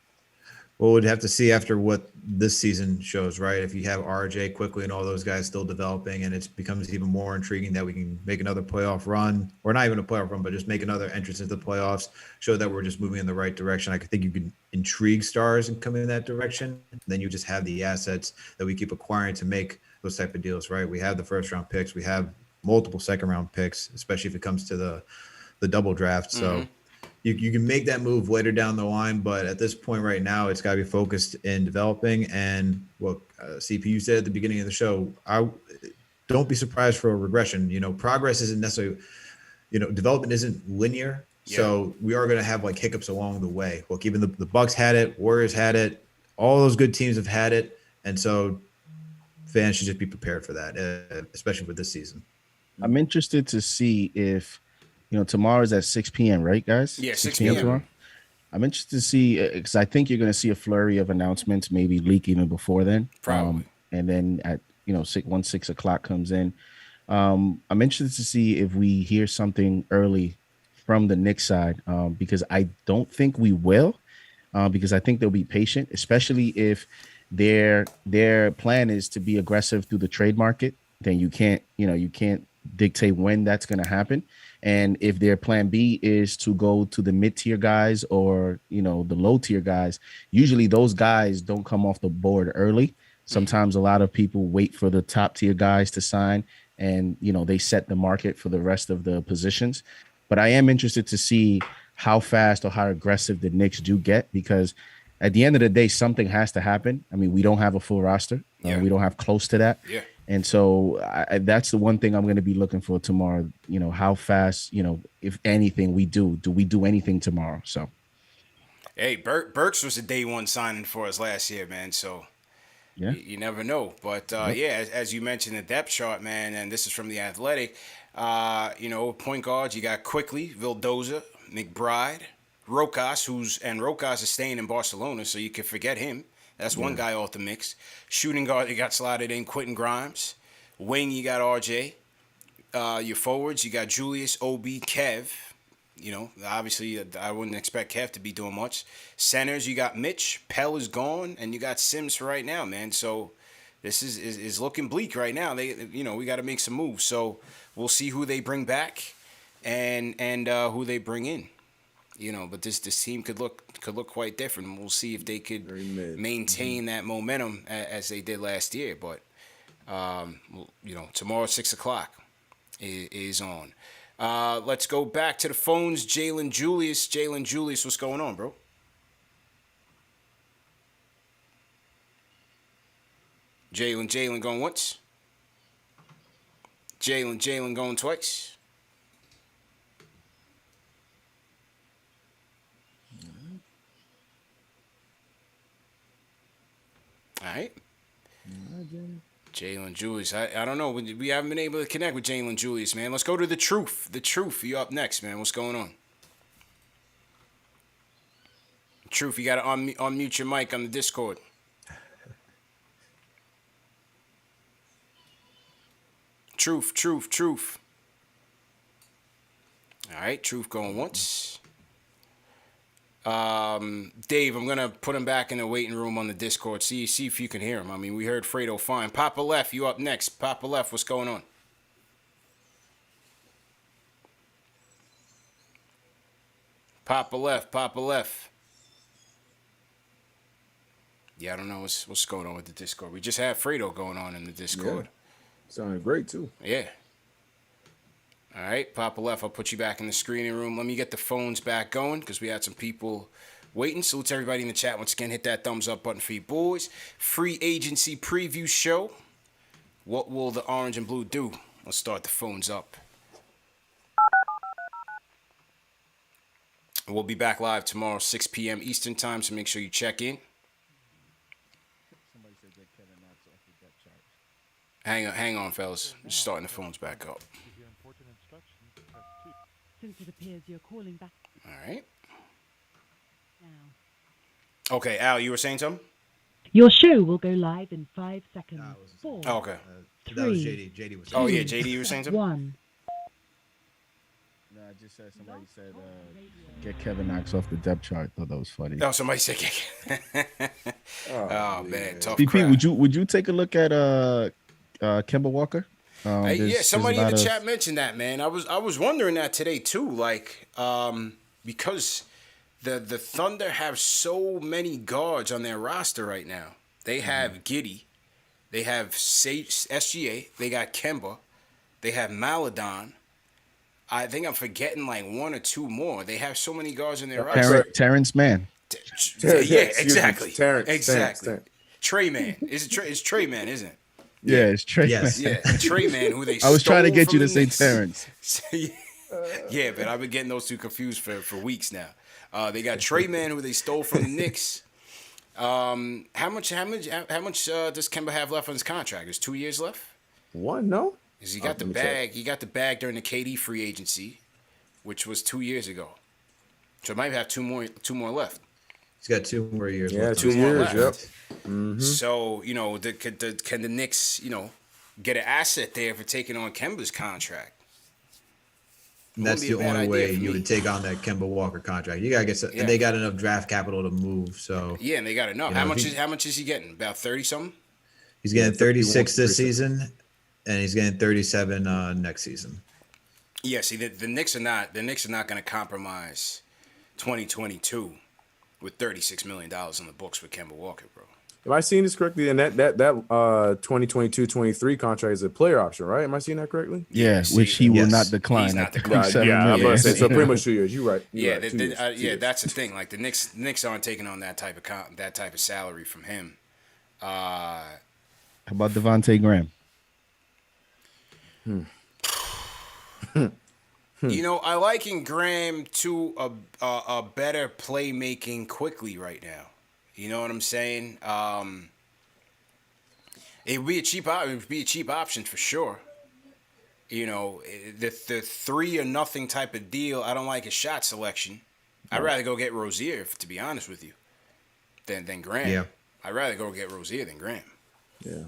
B: Well, we'd have to see after what this season shows, right? If you have RJ quickly and all those guys still developing, and it becomes even more intriguing that we can make another playoff run, or not even a playoff run, but just make another entrance into the playoffs, show that we're just moving in the right direction. I think you can intrigue stars and come in that direction. Then you just have the assets that we keep acquiring to make those type of deals, right? We have the first round picks. We have multiple second round picks, especially if it comes to the double draft. So you can make that move later down the line, but at this point right now, it's got to be focused in developing. And what CPU said at the beginning of the show, don't be surprised for a regression. Progress isn't necessarily, development isn't linear. Yeah. So we are going to have like hiccups along the way. Look, even the Bucks had it, Warriors had it, all those good teams have had it. And so fans should just be prepared for that, especially for this season.
D: I'm interested to see if, tomorrow's at 6 p.m., right, guys?
A: Yeah, 6 p.m.
D: tomorrow. I'm interested to see, because I think you're going to see a flurry of announcements, maybe leak even before then.
A: Probably.
D: And then at, once 6 o'clock comes in, I'm interested to see if we hear something early from the Knicks side, because I don't think we will, because I think they'll be patient, especially if their plan is to be aggressive through the trade market. Then you can't dictate when that's going to happen. And if their plan B is to go to the mid-tier guys or, the low-tier guys, usually those guys don't come off the board early. Sometimes a lot of people wait for the top-tier guys to sign and, they set the market for the rest of the positions. But I am interested to see how fast or how aggressive the Knicks do get, because at the end of the day, something has to happen. I mean, we don't have a full roster. We don't have close to that.
A: Yeah.
D: And so that's the one thing I'm going to be looking for tomorrow. How fast, if anything, we do we do anything tomorrow? So,
A: hey, Burks was a day one signing for us last year, man. So,
D: yeah,
A: you never know. But as you mentioned, the depth chart, man, and this is from the Athletic. Point guards, you got Quickly, Vildoza, McBride, Rokas is staying in Barcelona, so you can forget him. That's one guy off the mix. Shooting guard, you got slotted in Quentin Grimes. Wing, you got RJ. Your forwards, you got Julius, Obi, Kev. Obviously, I wouldn't expect Kev to be doing much. Centers, you got Mitch. Pell is gone, and you got Sims right now, man. So this is looking bleak right now. We got to make some moves. So we'll see who they bring back and who they bring in. But this team could look quite different. We'll see if they could maintain that momentum as they did last year. But tomorrow 6 o'clock is on. Let's go back to the phones. Jalen Julius, what's going on, bro? Jalen going once. Jalen going twice. All right. Jalen Julius. I don't know. We haven't been able to connect with Jalen Julius, man. Let's go to the truth. The truth. You up next, man. What's going on? Truth, you got to unmute your mic on the Discord. Truth. All right, Truth going once. Dave, I'm gonna put him back in the waiting room on the Discord. See if you can hear him. I mean, we heard Fredo fine. Papa Left, you up next. Papa Left, what's going on? Papa Left. Yeah, I don't know what's going on with the Discord. We just had Fredo going on in the Discord.
C: Yeah. Sounded great too.
A: Yeah. All right, Papa Left, I'll put you back in the screening room. Let me get the phones back going because we had some people waiting. Salute to everybody in the chat. Once again, hit that thumbs up button for you boys. Free agency preview show. What will the orange and blue do? Let's start the phones up. We'll be back live tomorrow, 6 p.m. Eastern time, so make sure you check in. Hang on, fellas. Just starting the phones back up.
E: Since it appears you're calling back
A: All right.
E: now.
A: Okay, Al, you were saying something?
E: Your show will go live in 5 seconds.
B: No, it was-
E: 4,
A: Oh, okay.
B: That was
E: 3,
B: JD. JD was.
A: Oh, yeah, JD, you were saying something?
E: 1.
D: No, I just said somebody said get Kevin Knox off the depth chart. Thought that was funny.
A: Oh, somebody said oh, man, tough
D: CP,
A: crowd.
D: would you take a look at Kemba Walker?
A: Hey,
D: There's-
A: yeah, somebody in
D: there's a
A: the
D: lot
A: chat mentioned that, man. I was wondering that today too, like, because the Thunder have so many guards on their roster right now. They have Giddey, they have SGA, they got Kemba, they have Maladon. I think I'm forgetting like one or two more. They have so many guards in their roster.
D: Terrence Mann.
A: Yeah,
C: Excuse me,
A: exactly.
C: Terrence.
A: Trey Man. It's Trey Man, isn't it?
D: Yeah, it's Trey.
B: Yes.
D: Mann.
A: Yeah, Trey Man, who they
D: I was trying to
A: stole
D: get you
A: from
D: to
A: the
D: say
A: Knicks.
D: Terrence.
A: Yeah, but I've been getting those two confused for weeks now. They got Trey Man, who they stole from the Knicks. How much does Kemba have left on his contract? There's 2 years left.
C: One, no?
A: Because he got the
C: let me
A: bag. He got the bag during the KD free agency, which was 2 years ago. So it might have two more left.
B: He's got 2 more years.
C: Yeah,
B: left.
C: 2 years.
A: left.
C: Yep.
A: So can the Knicks get an asset there for taking on Kemba's contract?
B: And that's
A: Wouldn't
B: the
A: be a bad
B: only
A: idea
B: way
A: for
B: you
A: me.
B: would take on that Kemba Walker contract. You gotta get some,
A: Yeah.
B: and they got enough draft capital to move. So
A: Yeah, and they got enough.
B: You know,
A: How much is he getting? About 30 something?
B: he's getting 36 this
C: 37.
B: season, and he's getting 37 next season.
A: Yeah. See, the Knicks are not going to compromise 2022 with $36 million on the books with Kemba Walker, bro.
C: Am I seeing this correctly? And that 2022-23 contract is a player option, right? Am I seeing that correctly?
D: Yeah,
A: see,
D: which he will
B: yes.
D: not decline.
A: He's not
D: at
A: declining.
D: 37
C: yeah, I'm
D: million.
C: about to say, so pretty much 2 years. You're right.
A: Yeah,
C: You're right. 2 years. 2
A: yeah,
C: years.
A: that's the thing. Like the Knicks aren't taking on that type of salary from him.
D: How about Devontae Graham?
A: You know, I liken Graham to a better playmaking quickly right now. You know what I'm saying? It would be a cheap option for sure. You know, the 3 or nothing type of deal. I don't like his shot selection. I'd rather go get Rozier, to be honest with you, than Graham.
B: Yeah.
A: I'd rather go get Rozier than Graham.
C: Yeah.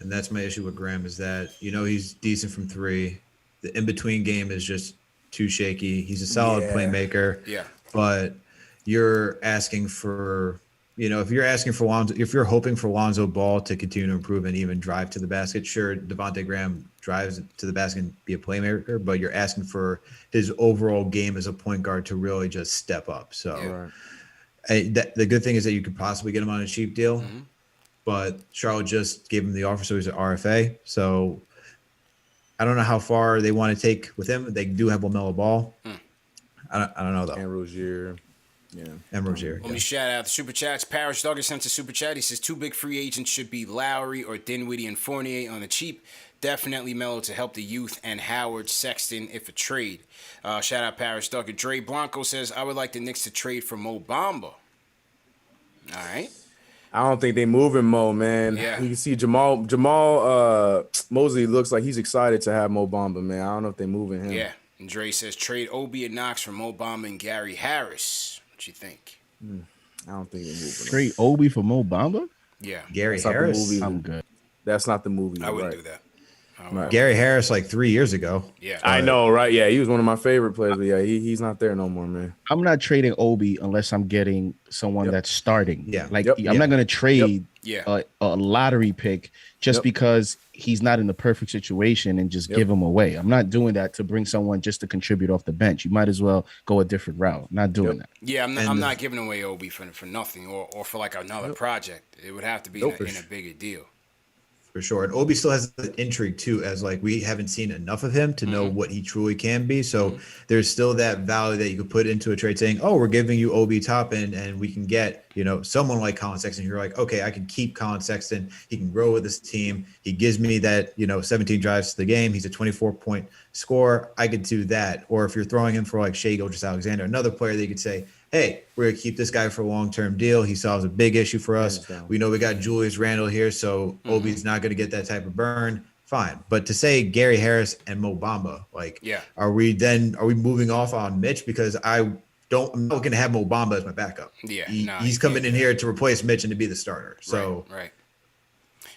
B: And that's my issue with Graham is that, he's decent from 3. The in-between game is just too shaky. He's a solid playmaker.
A: Yeah.
B: But you're asking for, if you're hoping for Lonzo Ball to continue to improve and even drive to the basket, sure, Devontae Graham drives to the basket and be a playmaker, but you're asking for his overall game as a point guard to really just step up. So
C: Right.
B: the good thing is that you could possibly get him on a cheap deal, but Charlotte just gave him the offer, so he's an RFA. So I don't know how far they want to take with him. They do have LaMelo Ball. I don't know though.
C: And Rozier. Yeah.
B: And Rozier.
A: Let me shout out the super chats. Parrish Duggar sent a super chat. He says 2 big free agents should be Lowry or Dinwiddie and Fournier on the cheap. Definitely Melo to help the youth and Howard Sexton if a trade. Shout out Parrish Duggar. Dre Blanco says I would like the Knicks to trade for Mo Bamba. All right.
C: I don't think they moving Mo, man.
A: Yeah.
C: You can see Jamal Mosley looks like he's excited to have Mo Bamba, man. I don't know if they moving him.
A: Yeah. And Dre says trade Obi and Knox for Mo Bamba and Gary Harris. What you think?
C: I don't think they're moving him.
D: Trade Obi for Mo Bamba?
A: Yeah.
B: Gary
C: That's not the
B: Harris.
C: movie.
D: I'm good.
C: That's not the movie.
A: I wouldn't
C: right.
A: do that.
C: Right.
B: Gary Harris like 3 years ago.
A: Yeah.
C: I know, right? Yeah, he was one of my favorite players, but yeah, he's not there no more, man.
D: I'm not trading Obi unless I'm getting someone that's starting.
B: Yeah.
D: Like
C: Yep.
D: I'm not going to trade
A: Yeah.
D: a lottery pick just because he's not in the perfect situation and just give him away. I'm not doing that to bring someone just to contribute off the bench. You might as well go a different route. I'm not doing that.
A: Yeah, I'm not giving away Obi for nothing or for like another project. It would have to be in a bigger deal.
B: For sure. And Obi still has the intrigue too, as like we haven't seen enough of him to know what he truly can be. So there's still that value that you could put into a trade saying, oh, we're giving you Obi Toppin and we can get, someone like Colin Sexton. You're like, okay, I can keep Colin Sexton. He can grow with this team. He gives me that, 17 drives to the game. He's a 24-point scorer. I could do that. Or if you're throwing him for like Shai Gilgeous-Alexander, another player that you could say, hey, we're going to keep this guy for a long-term deal. He solves a big issue for us. We know we got Julius Randle here, so Obi's not going to get that type of burn. Fine. But to say Gary Harris and Mo Bamba, are we moving off on Mitch? Because I'm not going to have Mo Bamba as my backup.
A: Yeah.
B: He's coming in here to replace Mitch and to be the starter. So
A: Right.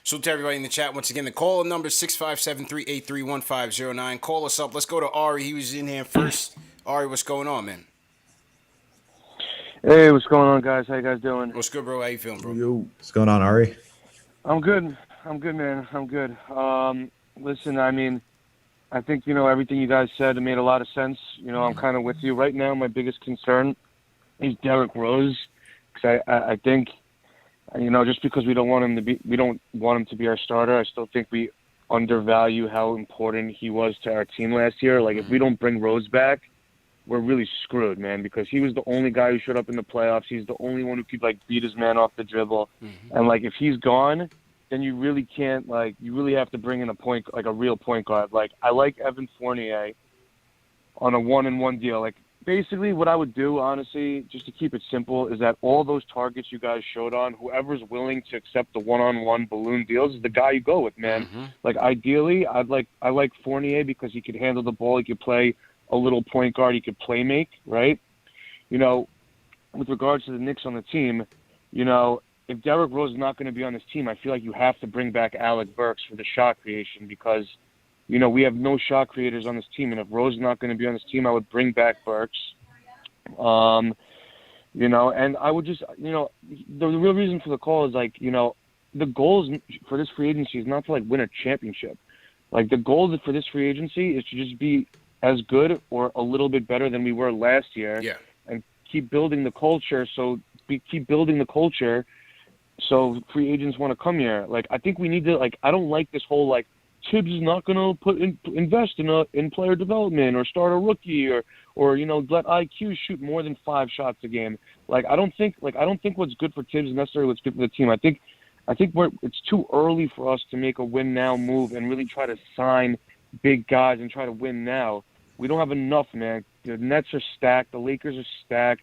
A: So to everybody in the chat, once again, the call number is 657-383-1509. Call us up. Let's go to Ari. He was in here first. Ari, what's going on, man?
G: Hey, what's going on, guys? How you guys doing?
A: What's good, bro? How you feeling, bro?
C: Yo.
B: what's going on, Ari?
G: I'm good, man. I'm good. Listen, I mean, I think, everything you guys said, it made a lot of sense. I'm kind of with you. Right now, my biggest concern is Derrick Rose. Because I think, just because we don't want him to be our starter, I still think we undervalue how important he was to our team last year. Like, if we don't bring Rose back, we're really screwed, man, because he was the only guy who showed up in the playoffs. He's the only one who could, beat his man off the dribble. And, if he's gone, then you really can't, you really have to bring in a real point guard. I like Evan Fournier on a 1-and-1 deal. Basically what I would do, honestly, just to keep it simple, is that all those targets you guys showed on, whoever's willing to accept the 1-on-1 balloon deals is the guy you go with, man. Ideally, I like Fournier because he could handle the ball. He could play a little point guard, he could play make, right? With regards to the Knicks on the team, if Derrick Rose is not going to be on this team, I feel like you have to bring back Alec Burks for the shot creation because, we have no shot creators on this team. And if Rose is not going to be on this team, I would bring back Burks. And I would just, the real reason for the call is the goals for this free agency is not to win a championship. The goal for this free agency is to just be as good or a little bit better than we were last year, and keep building the culture. So free agents want to come here. I think we need to. I don't like this whole Tibbs is not going to invest in player development or start a rookie or let IQ shoot more than 5 shots a game. I don't think what's good for Tibbs is necessarily what's good for the team. I think it's too early for us to make a win now move and really try to sign big guys and try to win now. We don't have enough, man. The Nets are stacked. The Lakers are stacked.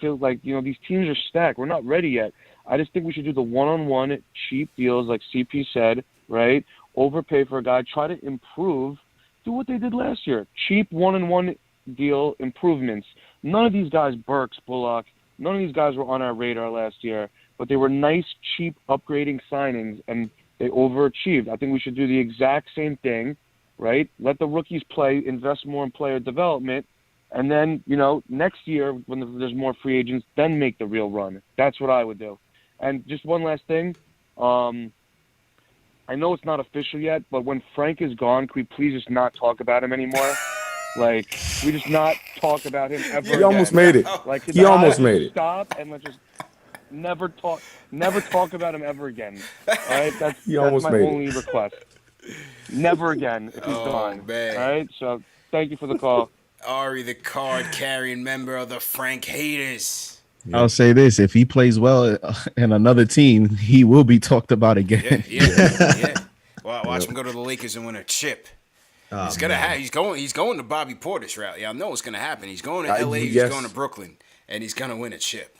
G: Feels like, these teams are stacked. We're not ready yet. I just think we should do the 1-on-1 cheap deals like CP said, right? Overpay for a guy. Try to improve. Do what they did last year. Cheap 1-on-1 deal improvements. None of these guys, Burks, Bullock, none of these guys were on our radar last year. But they were nice, cheap, upgrading signings, and they overachieved. I think we should do the exact same thing. Right? Let the rookies play, invest more in player development, and then, next year when there's more free agents, then make the real run. That's what I would do. And just one last thing. I know it's not official yet, but when Frank is gone, can we please just not talk about him anymore? We just not talk about him ever again.
C: He almost made it. He almost made it.
G: Stop and let's just never talk about him ever again. All right? That's my only request. Never again if he's gone.
A: Man.
G: All right, so thank you for the call.
A: Ari, the card-carrying member of the Frank haters.
D: I'll say this: if he plays well in another team, he will be talked about again.
A: Yeah. Well, watch him go to the Lakers and win a chip. He's gonna he's going to Bobby Portis route. Yeah, I know it's gonna happen. He's going to LA. He's going to Brooklyn, and he's gonna win a chip.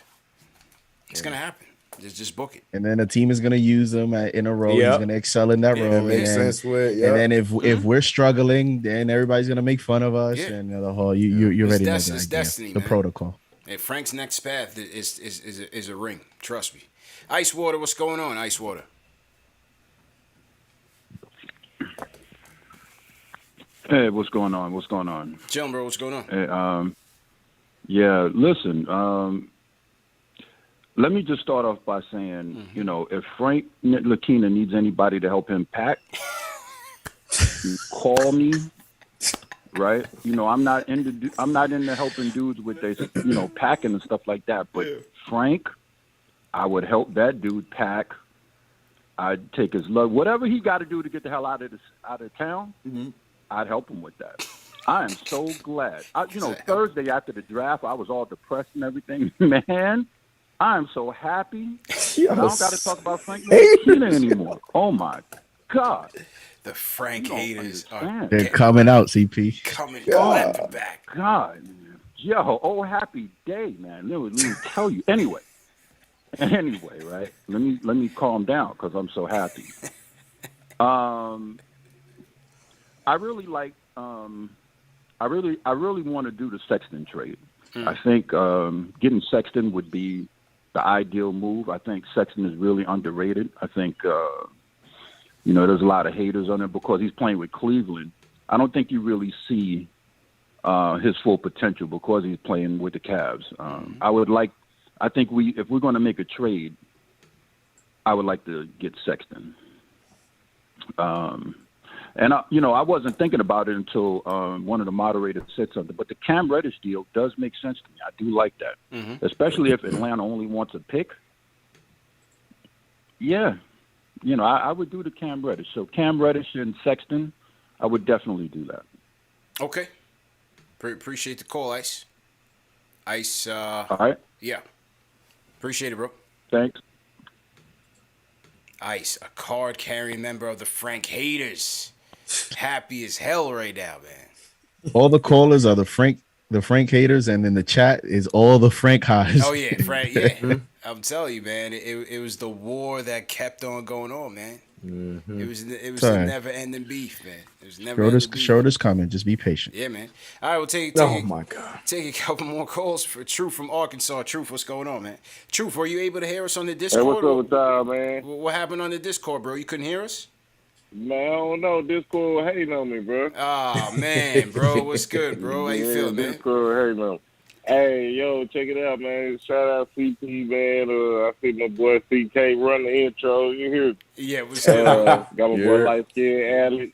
A: It's gonna happen. Just book it.
D: And then the team is going to use him in a role.
C: Yep.
D: He's going to excel in that
A: Yeah,
D: role.
C: Makes sense with,
D: And then if we're struggling, then everybody's going to make fun of us.
A: Yeah.
D: And the whole you already know
A: It's
D: the idea,
A: destiny,
D: the
A: man.
D: protocol.
A: Hey, Frank's next path is a ring. Trust me. Ice Water, what's going on, Ice Water?
H: Hey, what's going on? What's going on?
A: Chillin', bro. What's going on?
H: Hey, yeah, listen. Let me just start off by saying, you know, if Frank Lakina needs anybody to help him pack, call me. Right? You know, I'm not into helping dudes with their, you know, packing and stuff like that. But Frank, I would help that dude pack. I'd take his luggage, whatever he got to do to get the hell out of town. I'd help him with that. I am so glad. Thursday after the draft, I was all depressed and everything. Man, I am so happy. I don't got to talk about Frank Lakina anymore. Oh my God.
A: The Frank haters
D: They're coming out, CP.
A: Coming back.
H: God, yo, oh happy day, man. Let me tell you. Anyway, right? Let me calm down because I'm so happy. I really like. I really want to do the Sexton trade. I think getting Sexton would be the ideal move. I think Sexton is really underrated. I think. There's a lot of haters on him because he's playing with Cleveland. I don't think you really see his full potential because he's playing with the Cavs. I think if we're going to make a trade, I would like to get Sexton. I wasn't thinking about it until one of the moderators said something. But the Cam Reddish deal does make sense to me. I do like that, especially if Atlanta only wants a pick. Yeah. I would do the Cam Reddish. So Cam Reddish and Sexton, I would definitely do that.
A: Okay. Appreciate the call, Ice. Ice.
H: All right.
A: Yeah. Appreciate it, bro.
H: Thanks.
A: Ice, a card-carrying member of the Frank haters. Happy as hell right now, man.
D: All the callers are the Frank haters, and in the chat is all the Frank highs.
A: Oh yeah, Frank. Yeah, I'm telling you, man. It was the war that kept on going on, man. It was a never-ending beef, man. It was never.
D: Shorter's coming. Just be patient.
A: Yeah, man. All right, we'll take
C: my God.
A: Take a couple more calls for Truth from Arkansas. Truth, what's going on, man? Truth, were you able to hear us on the Discord?
I: Hey, what's up with y'all, man?
A: What happened on the Discord, bro? You couldn't hear us?
I: Man, I don't know. Discord hating on me, bro.
A: Oh, man, bro. What's good, bro? How you feeling, man?
I: Discord hating on me. Hey, yo, check it out, man. Shout out CP, man. I see my boy CK run the intro. You hear?
A: Yeah, what's good?
I: Got my boy light-skinned Alex.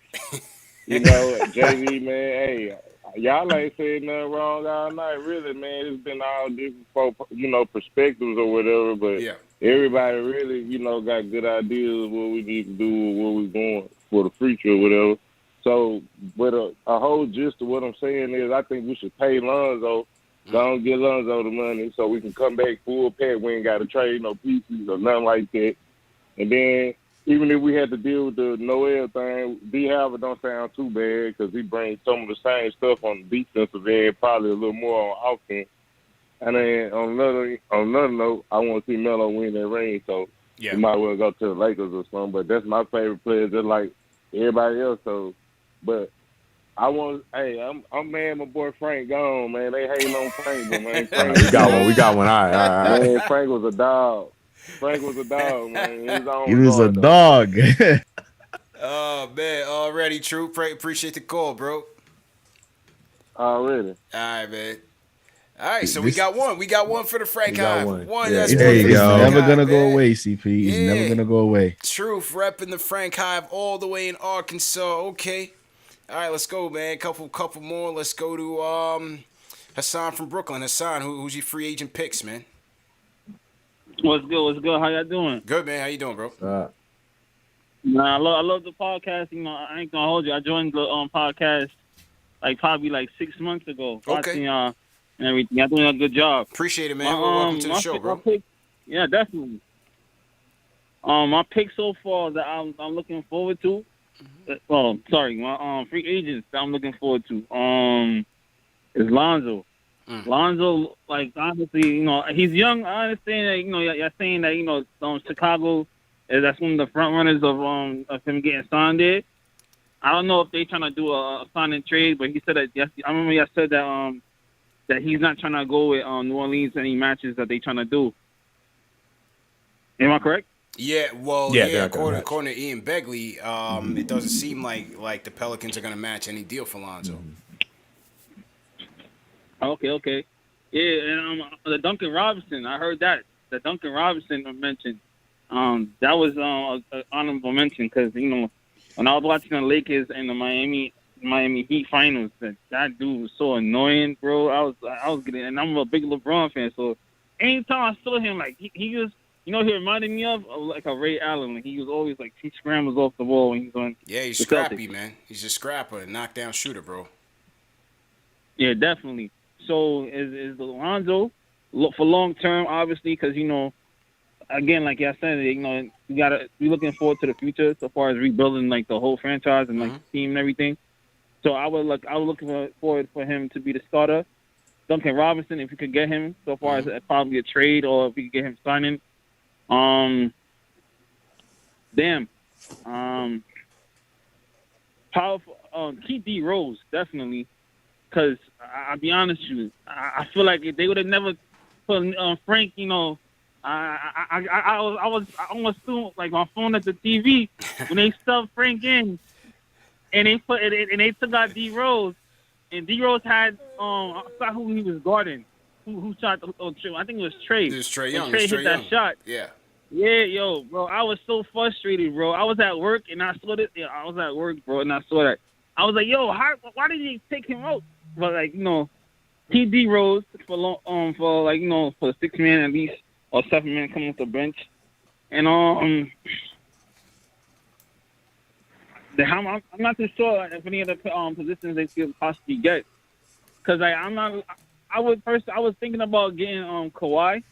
I: JD, man. Hey, y'all ain't said nothing wrong all night, really, man. It's been all different, perspectives or whatever, but everybody really, got good ideas of what we need to do or what we're doing for the future or whatever. So, but a whole gist of what I'm saying is I think we should pay Lonzo. Don't get Lonzo the money so we can come back full pack. We ain't got to trade no pieces or nothing like that. And then even if we had to deal with the Noel thing, D. Howard don't sound too bad because he brings some of the same stuff on the defensive end, probably a little more on offense. And then on another note, I want to see Melo win that ring, so we might well go to the Lakers or something. But that's my favorite player, just like everybody else. So, but I'm mad my boy Frank gone, man. They hating on Frank, but man, Frank,
C: we got one. All right.
I: Man, Frank was a dog. Man.
D: He was a dog.
A: Oh man, already true. Appreciate the call, bro.
I: Already.
A: All right, man. All right, so we got one. We got one for the Frank Hive. One.
D: Yeah,
A: That's
D: he's never gonna go away, CP. He's never gonna go away.
A: Truth repping the Frank Hive all the way in Arkansas. Okay. All right, let's go, man. Couple more. Let's go to Hassan from Brooklyn. Hassan, who's your free agent picks, man?
J: What's good? How y'all doing?
A: Good, man. How you doing, bro?
J: Nah, I love the podcast. I ain't gonna hold you. I joined the podcast probably 6 months ago. Watching y'all and everything. Y'all doing a good job.
A: Appreciate it, man. Welcome to the show, bro.
J: Yeah, definitely. My pick so far that I'm looking forward to. My free agents that I'm looking forward to is Lonzo. Lonzo, like, honestly, he's young. I understand that, you're saying that, Chicago that's one of the front runners of him getting signed there. I don't know if they trying to do a sign and trade, but he said that, yes, I remember I said that he's not trying to go with New Orleans any matches that they trying to do. Am I correct?
A: Yeah, well,
C: Yeah,
A: yeah.
C: they're not
A: According to Ian Begley, it doesn't seem like the Pelicans are going to match any deal for Lonzo.
J: Okay. Yeah, and the Duncan Robinson, I heard that. The Duncan Robinson mentioned. That was an honorable mention because, when I was watching the Lakers and the Miami Heat finals, that dude was so annoying, bro. I was getting, and I'm a big LeBron fan, so anytime I saw him, like he was, he reminded me of like a Ray Allen. Like, he was always like he scrambles off the ball when he's on.
A: Yeah, he's
J: the
A: scrappy,
J: Celtics.
A: man. He's a scrapper, a knockdown shooter, bro.
J: Yeah, definitely. So is Lonzo for long term, obviously, because again, like I said, you gotta be looking forward to the future so far as rebuilding like the whole franchise and like the team and everything. So I was looking forward for him to be the starter. Duncan Robinson, if you could get him, so far as probably a trade or if you could get him signing. Powerful. Keep D Rose definitely, because I'll be honest with you, I feel like if they would have never put Frank, I was almost threw like my phone at the TV when they stuffed Frank in, and they put it, and they took out D Rose, and D Rose had I forgot who he was guarding, who shot. I think it was Trey.
A: It was Trae Young.
J: Trey hit that shot.
A: Yeah.
J: Yeah, yo, bro, I was so frustrated, bro. I was at work and I saw this. Yeah, I was at work, bro, and I saw that. I was like, yo, why did he take him out? But like, TD Rose for 6-man at least or 7-man coming off the bench, and I'm not too sure if any other positions they could possibly get, because I was thinking about getting Kawhi,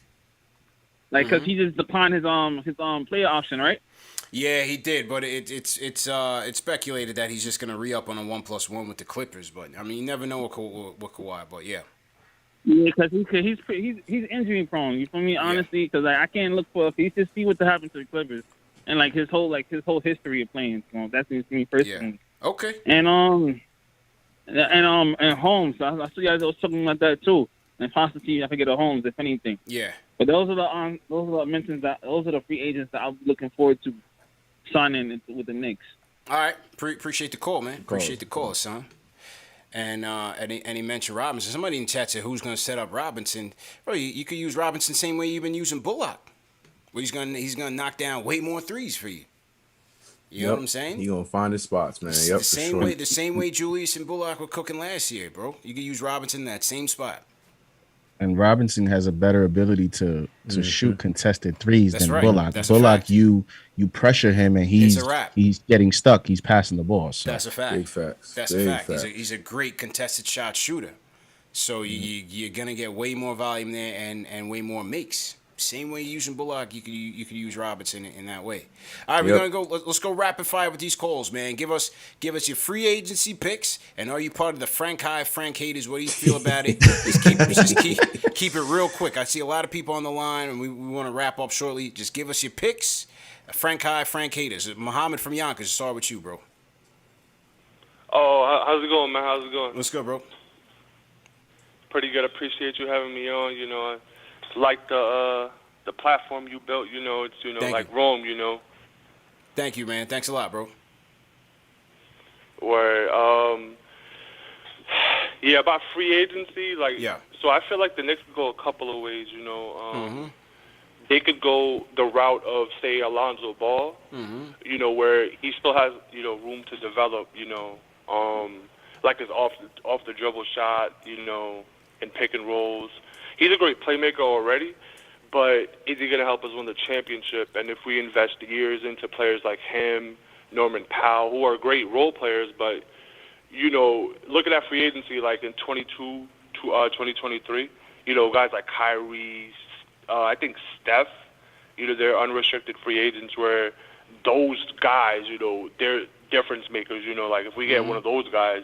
J: like, because he just declined his player option, right?
A: Yeah, he did, but it's speculated that he's just gonna re-up on a 1+1 with the Clippers. But I mean, you never know with Kawhi. But yeah.
J: Yeah, because he's injury prone. You feel me? Honestly, because I can't look for. He's just see what happened to the Clippers and like his whole history of playing. That seems to me personally.
A: Yeah. Okay.
J: And Holmes. I saw you guys was talking about that too. And possibly I forget the Holmes, if anything.
A: Yeah.
J: But those are the mentions those are the free agents that I'm looking forward to signing with the Knicks.
A: All right. Appreciate the call, man. Appreciate the call, son. And he mentioned Robinson. Somebody in chat said, who's going to set up Robinson? Bro, you could use Robinson the same way you've been using Bullock. Where he's gonna knock down way more threes for you. You know what I'm saying?
C: He's going to find his spots, man.
A: The same way Julius and Bullock were cooking last year, bro. You could use Robinson in that same spot.
D: And Robinson has a better ability to shoot contested threes than Bullock.
A: That's
D: Bullock, you pressure him and he's getting stuck. He's passing the ball. So.
A: That's a fact.
C: Big facts.
A: That's a fact. He's a great contested shot shooter. So you're gonna get way more volume there and way more makes. Same way you're using Bullock, you could use Robinson in that way. All right, we're gonna go. Let's go rapid fire with these calls, man. Give us your free agency picks, and are you part of the Frank High, Frank haters? What do you feel about it? Just keep it real quick. I see a lot of people on the line, and we want to wrap up shortly. Just give us your picks. Frank High, Frank haters. Muhammad from Yonkers, start with you, bro.
K: Oh, how's it going, man? How's it going?
A: Let's go, bro.
K: Pretty good. Appreciate you having me on. I like the platform you built. It's like you. Rome.
A: Thank you, man. Thanks a lot, bro.
K: Where about free agency, So I feel like the Knicks could go a couple of ways. They could go the route of, say, Alonzo Ball. Where he still has room to develop. Like his off the dribble shot. And pick and rolls. He's a great playmaker already, but is he going to help us win the championship? And if we invest years into players like him, Norman Powell, who are great role players, but, looking at free agency like in 2023, guys like Kyrie, I think Steph, they're unrestricted free agents where those guys, they're difference makers. Like if we get one of those guys,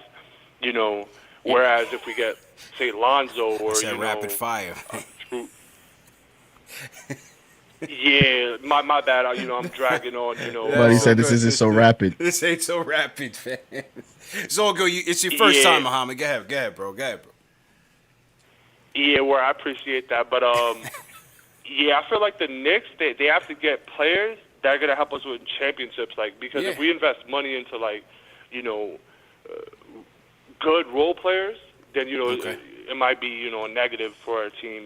K: Whereas if we get, say, Lonzo or,
A: rapid fire.
K: Yeah, my bad. I'm dragging on.
D: But he said this isn't so rapid.
A: This ain't so rapid, fam. It's all good. It's your first time, Muhammad. Go ahead, bro.
K: Yeah, well, I appreciate that, but yeah, I feel like the Knicks they have to get players that are gonna help us win championships. Like, because if we invest money into, like, good role players, then it might be a negative for our team.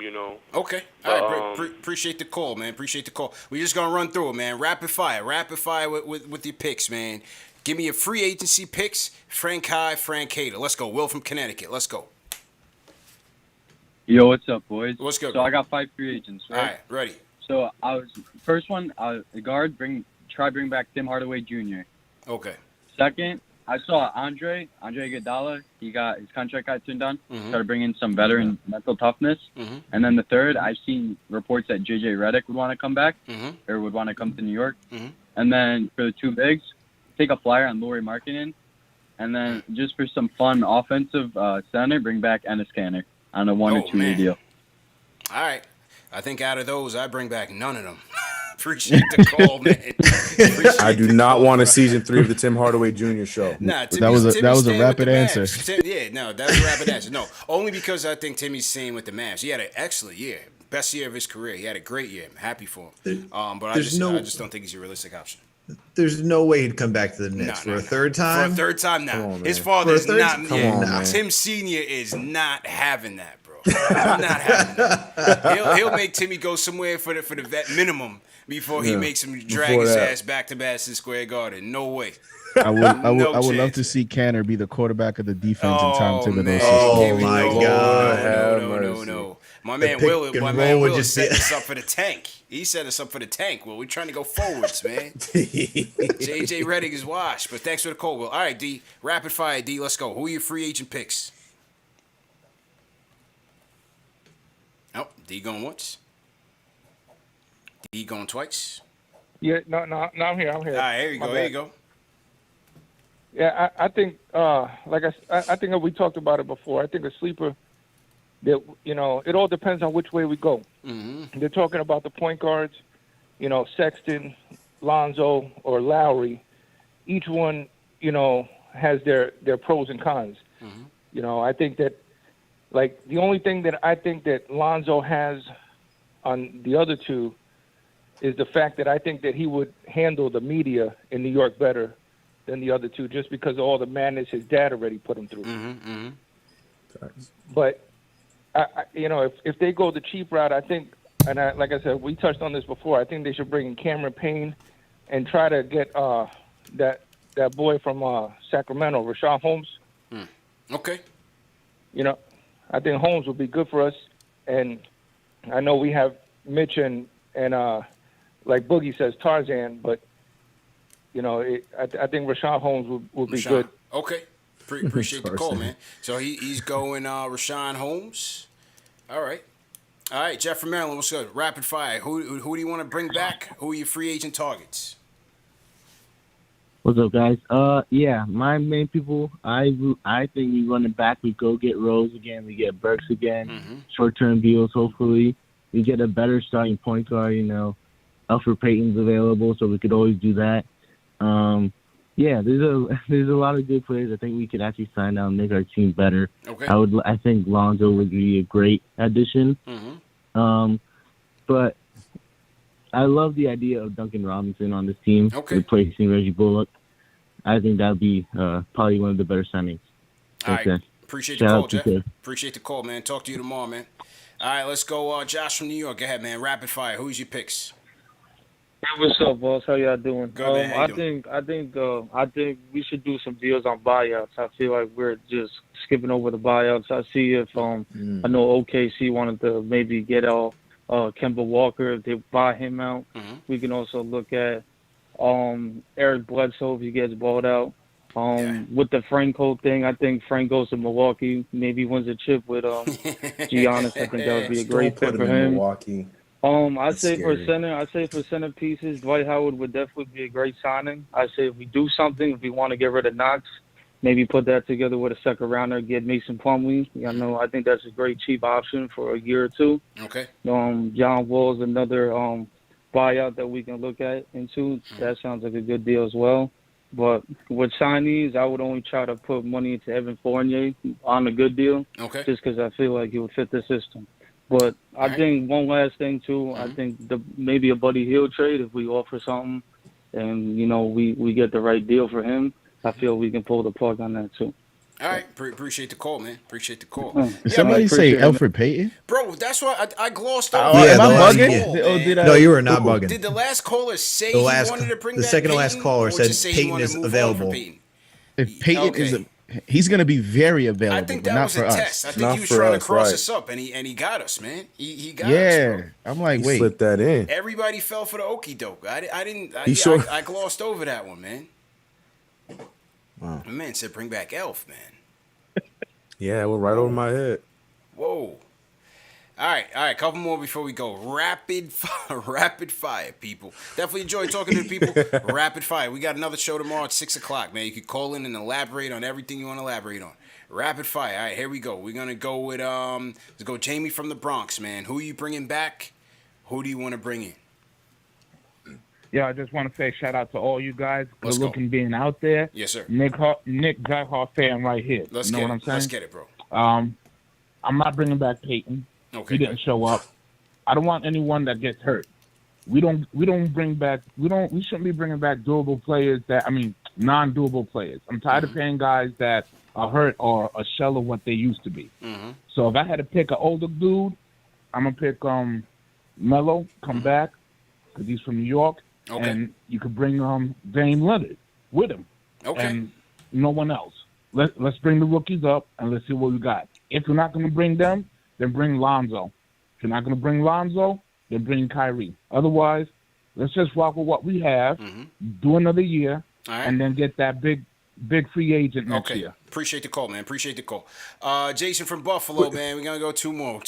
A: Okay. All right. Appreciate the call, man. Appreciate the call. We're just gonna run through it, man. Rapid fire with your picks, man. Give me your free agency picks. Frank High, Frank Hater. Let's go. Will from Connecticut. Let's go.
L: Yo, what's up, boys?
A: What's good?
L: So I got 5 free agents, right?
A: All right, ready.
L: So first one, the guard, bring back Tim Hardaway Jr.
A: Okay.
L: Second, I saw Andre Iguodala. His contract got turned on. Started bringing some veteran mental toughness. And then the third, I've seen reports that JJ Redick would want to come back or would want to come to New York. And then for the 2 bigs, take a flyer on Lauri Markkanen. And then just for some fun offensive center, bring back Enes Kanter on a 1 or 2 year deal.
A: All right. I think out of those, I bring back none of them. Appreciate the call, man.
C: I do not want a season 3 of the Tim Hardaway Jr. show.
A: Nah,
D: that was a rapid answer.
A: That was a rapid answer. No, only because I think Timmy's staying with the Mavs. He had an excellent year, best year of his career. He had a great year. I'm happy for him. But I just don't think he's a realistic option.
B: There's no way he'd come back to the Knicks for a third time.
A: For a third time, now.
C: On,
A: his father is not.
C: Man.
A: Tim Senior is not having that, bro. He's not having that. He'll make Timmy go somewhere for the vet minimum before he makes him drag his ass back to Madison Square Garden. No way.
D: I would love to see Kanter be the quarterback of the defense in Tom Thibodeau.
B: Oh my God!
A: No. My man Will set us up for the tank. He set us up for the tank. Well, we're trying to go forwards, man. JJ Redick is washed, but thanks for the call, Will. All right, D. Rapid fire, D. Let's go. Who are your free agent picks? Oh, D going once. D going twice.
F: Yeah, no, I'm here. All
A: right, here you go.
F: Yeah, I think, I think we talked about it before. I think a sleeper that, it all depends on which way we go. They're talking about the point guards, Sexton, Lonzo, or Lowry. Each one, has their pros and cons. I think that, the only thing that I think that Lonzo has on the other two is the fact that I think that he would handle the media in New York better than the other two, just because of all the madness his dad already put him through. But if they go the cheap route, I think, like I said, we touched on this before. I think they should bring in Cameron Payne and try to get that boy from Sacramento, Rashawn Holmes.
A: Okay.
F: I think Holmes would be good for us, and I know we have Mitch and like Boogie says, Tarzan, but I think Rashawn Holmes would be good.
A: Okay. Appreciate the call, man. So he's going Rashawn Holmes. All right, Jeff from Maryland, what's good? Rapid fire. Who do you want to bring back? Who are your free agent targets?
M: What's up, guys? Yeah, my main people, I think we run it back. We go get Rose again. We get Burks again. Short-term deals, hopefully. We get a better starting point guard, Alfred Payton's available, so we could always do that. Yeah, there's a lot of good players. I think we could actually sign down and make our team better.
A: Okay.
M: I think Lonzo would be a great addition. But I love the idea of Duncan Robinson on this team replacing Reggie Bullock. I think that'd be probably one of the better signings.
A: All right. Appreciate the call, Jeff. Appreciate the call, man. Talk to you tomorrow, man. All right, let's go. Josh from New York. Go ahead, man. Rapid fire. Who's your picks?
N: Hey, what's up, boss? How y'all doing?
A: Good, man. How you
N: doing? I think we should do some deals on buyouts. I feel like we're just skipping over the buyouts. I see if I know OKC wanted to maybe get Kemba Walker if they buy him out. We can also look at Eric Bledsoe if he gets bought out. With the Franco thing, I think Frank goes to Milwaukee. Maybe wins a chip with Giannis. I think that would be a great fit for him.
C: Milwaukee.
N: I'd say for center pieces, Dwight Howard would definitely be a great signing. I say if we do something, if we want to get rid of Knox, maybe put that together with a second rounder, get Mason Plumlee. I think that's a great cheap option for a year or two.
A: Okay.
N: John Wall's another buyout that we can look at into. That sounds like a good deal as well. But with signees, I would only try to put money into Evan Fournier on a good deal.
A: Okay.
N: Just because I feel like he would fit the system. But I think one last thing too. I think maybe a Buddy Hield trade if we offer something, and we get the right deal for him. I feel we can pull the plug on that too.
A: All right, appreciate the call, man. Appreciate the call.
D: Did somebody say Elfrid Payton?
A: Bro, that's why I glossed over.
D: Am I
B: bugging? No, you were not bugging.
A: Did the last caller say he wanted to bring
B: the
A: back
B: second to
A: Payton,
B: last caller
A: or
B: said
A: just say he
B: Payton
A: wanted
B: is
A: to move on
B: available.
A: from Payton?
D: If Payton he's going to be very available.
A: I think
D: but
A: that
D: not
A: was
D: for
A: a
D: us.
A: test. I think he was trying to cross us up, and he got us, man. He got us, bro.
D: I'm like,
C: He
D: wait.
C: slipped that in.
A: Everybody fell for the okie doke. I didn't. I glossed over that one, man.
C: Wow.
A: My man said, "Bring back Elf, man."
C: Yeah, it went right over my head.
A: Whoa. All right. Couple more before we go. Rapid fire, people. Definitely enjoy talking to the people. Rapid fire. We got another show tomorrow at 6:00, man. You can call in and elaborate on everything you want to elaborate on. Rapid fire. All right, here we go. We're gonna go with let's go Jamie from the Bronx, man. Who are you bringing back? Who do you want to bring in?
O: Yeah, I just want to say shout out to all you guys.
A: Let's
O: Good
A: go.
O: looking being out there.
A: Yes, sir.
O: Nick Diehard fan right here.
A: Let's
O: you know
A: get
O: what
A: it.
O: I'm saying?
A: Let's get it, bro.
O: I'm not bringing back Peyton.
A: Okay.
O: He didn't show up. I don't want anyone that gets hurt. We shouldn't be bringing back non-doable players. I'm tired of paying guys that are hurt or a shell of what they used to be.
A: Mm-hmm.
O: So if I had to pick an older dude, I'm gonna pick Melo, come back because he's from New York, and you could bring Dame Lillard with him, and no one else. Let's bring the rookies up and let's see what we got. If you're not gonna bring them, then bring Lonzo. If you're not gonna bring Lonzo, then bring Kyrie. Otherwise, let's just rock with what we have, do another year, and then get that big free agent next year.
A: Appreciate the call, man. Appreciate the call. Jason from Buffalo, man. We're gonna go two more.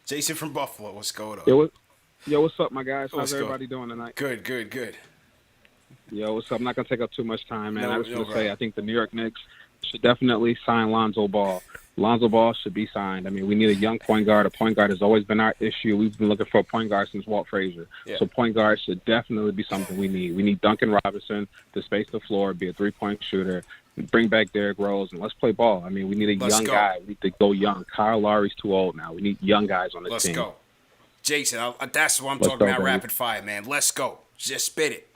A: Jason from Buffalo, what's going on?
P: Yo, what's up, my guys? How's
A: What's
P: everybody doing tonight?
A: Good.
P: Yo, what's up? I'm not going to take up too much time, man.
A: No,
P: I just want to
A: no
P: say I think the New York Knicks should definitely sign Lonzo Ball. Lonzo Ball should be signed. I mean, we need a young point guard. A point guard has always been our issue. We've been looking for a point guard since Walt Frazier.
A: Yeah.
P: So point guard should definitely be something we need. We need Duncan Robinson to space the floor, be a three-point shooter, bring back Derrick Rose, and let's play ball. I mean, we need a young guy. We need to go young. Kyle Lowry's too old now. We need young guys on the team.
A: Let's go. Jason, that's what I'm
P: Let's
A: talking
P: go,
A: about,
P: baby.
A: rapid fire, man. Let's go. Just spit it.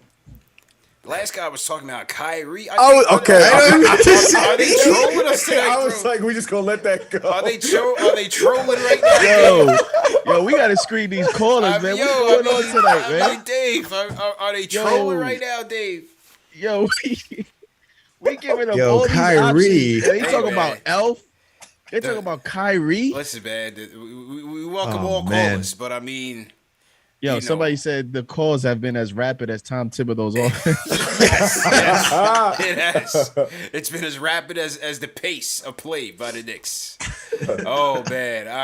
A: The last guy was talking about Kyrie.
C: Okay.
A: Are they trolling us tonight,
C: I was
A: bro?
C: like, we just gonna let that go.
A: Are they trolling right now?
D: Yo, we gotta screen these callers, man. What's going on tonight, man?
A: Dave, are they trolling right now, Dave?
D: Yo, we giving them
B: Yo,
D: all
B: Kyrie.
D: these options. They
A: Hey,
D: talking
A: man.
D: about Elf. They talking about Kyrie.
A: Listen, man, we welcome
B: Oh,
A: all
B: man.
A: callers, but I mean,
D: Yo, somebody said the calls have been as rapid as Tom Thibodeau's offense.
A: yes, it has. It's been as rapid as the pace of play by the Knicks. Oh man! All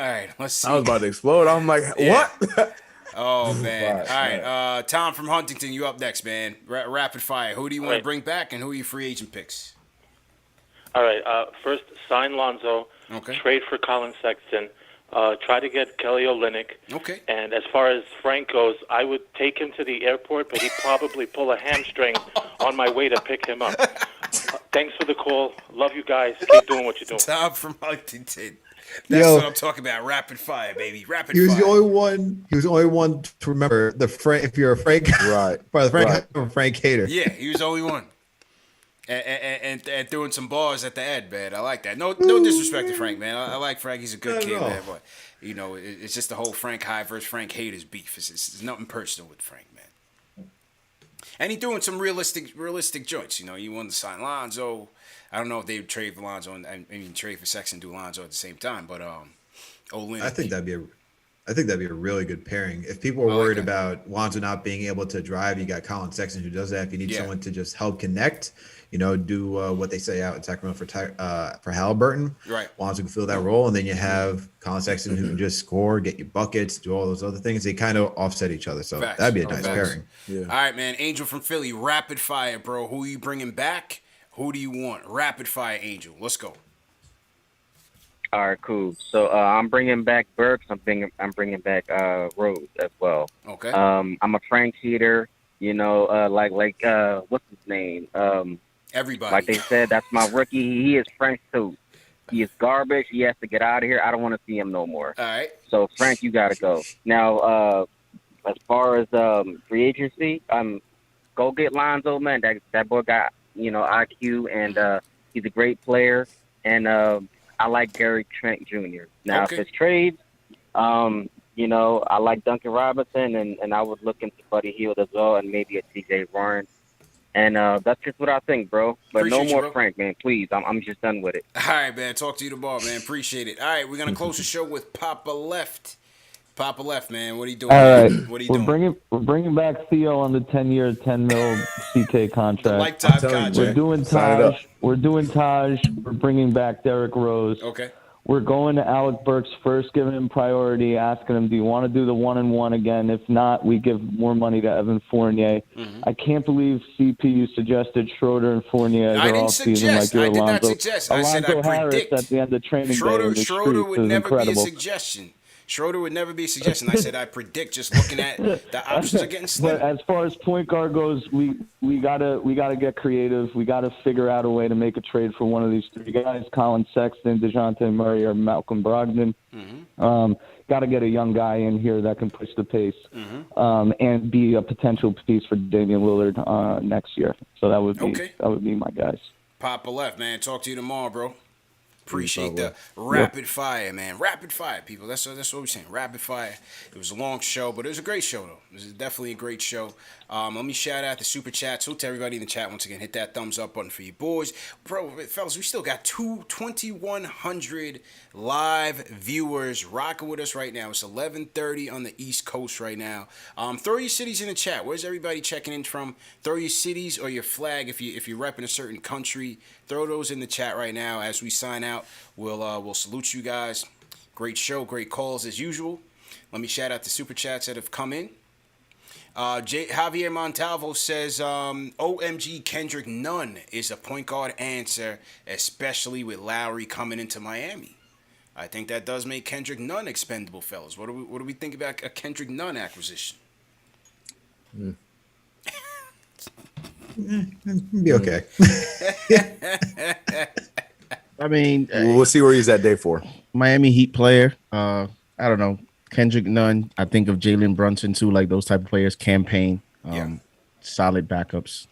A: right. Let's see.
C: I was about to explode. I'm like, what?
A: Oh man!
C: Right,
A: All right, Tom from Huntington, you up next, man? Rapid fire. Who do you want to bring back, and who are your free agent picks?
K: All right. First, sign Lonzo.
A: Okay.
K: Trade for Colin Sexton. Try to get Kelly Olynyk.
A: Okay.
K: And as far as Frank goes, I would take him to the airport, but he'd probably pull a hamstring on my way to pick him up. Thanks for the call. Love you guys. Keep doing what you're doing.
A: Tom from Huntington. That's what I'm talking about. Rapid fire, baby. Rapid
B: He was
A: fire.
B: the only one. He was the only one to remember the Frank. If you're a Frank,
C: right?
B: Frank hater.
A: Yeah, he was the only one. And throwing some bars at the end, man. I like that. No disrespect to Frank, man. I like Frank. He's a good kid, man. But it's just the whole Frank high versus Frank haters beef. It's nothing personal with Frank, man. And he doing some realistic joints. He wanted to sign Lonzo. I don't know if they would trade for Lonzo and trade for Sexton and do Lonzo at the same time. But Olynyk.
B: I think that'd be a really good pairing. If people are worried about Lonzo not being able to drive, you got Colin Sexton who does that. If you need someone to just help connect, do what they say out in Sacramento for Halliburton.
A: Right.
B: Lonzo can fill that role, and then you have Colin Sexton who can just score, get you buckets, do all those other things. They kind of offset each other, so
A: Facts.
B: that'd be a nice pairing.
A: Yeah. All right, man. Angel from Philly, rapid fire, bro. Who are you bringing back? Who do you want? Rapid fire, Angel. Let's go.
Q: All right, cool. So I'm bringing back Burks. I'm bringing back Rose as well.
A: Okay.
Q: I'm a Frank heater. You know, like what's his name?
A: Everybody.
Q: Like they said, that's my rookie. He is Frank too. He is garbage. He has to get out of here. I don't want to see him no more.
A: All right.
Q: So Frank, you got to go. Now, as far as free agency, go get Lonzo, man. That boy got IQ, and he's a great player. And I like Gary Trent Jr. Now, if it's trades, I like Duncan Robinson, and I would look into Buddy Hield as well, and maybe a T.J. Warren. And that's just what I think, bro. But
A: Appreciate
Q: no more
A: bro.
Q: Frank, man. Please, I'm just done with it.
A: All right, man. Talk to you tomorrow, man. Appreciate it. All right, we're gonna close the show with Papa Left. Papa Left, man. What are you doing?
R: All right,
A: What are you doing?
R: We're bringing back Theo on the 10-year, $10 mil CK contract.
A: Lifetime contract.
R: We're doing Taj. We're doing Taj. We're bringing back Derrick Rose.
A: Okay.
R: We're going to Alec Burks first, giving him priority, asking him, do you want to do the 1-and-1 again? If not, we give more money to Evan Fournier. I can't believe CP you suggested Schroeder and Fournier as our off-season like you're
A: I did not
R: Alonzo.
A: suggest. I said I
R: Alonzo Harris
A: predict.
R: at the end of training day in the
A: Schroeder
R: streets
A: would
R: is
A: never
R: incredible.
A: be a suggestion. Schroeder would never be a suggestion. I said I predict just looking at the options are getting slim.
R: But as far as point guard goes, we gotta get creative. We gotta figure out a way to make a trade for one of these three guys: Colin Sexton, DeJounte Murray, or Malcolm Brogdon. Got to get a young guy in here that can push the pace and be a potential piece for Damian Lillard next year. So that would be my guys.
A: Papa Left, man. Talk to you tomorrow, bro. Appreciate the rapid fire, man. Rapid fire, people. That's what we're saying. Rapid fire. It was a long show, but it was a great show, though. It was definitely a great show. Let me shout out the super chat. So to everybody in the chat, once again, hit that thumbs up button for you boys. Bro, fellas, we still got 2,100 live viewers rocking with us right now. It's 11:30 on the East Coast right now. Throw your cities in the chat. Where's everybody checking in from? Throw your cities or your flag if you're repping a certain country. Throw those in the chat right now as we sign out. We'll salute you guys. Great show, great calls as usual. Let me shout out the super chats that have come in. Javier Montalvo says, OMG Kendrick Nunn is a point guard answer, especially with Lowry coming into Miami. I think that does make Kendrick Nunn expendable, fellas. What do we think about a Kendrick Nunn acquisition?
B: Be okay.
D: I mean,
C: we'll see where he's at day 4.
D: Miami Heat player. I don't know. Kendrick Nunn. I think of Jalen Brunson too, like those type of players. Campaign, solid backups.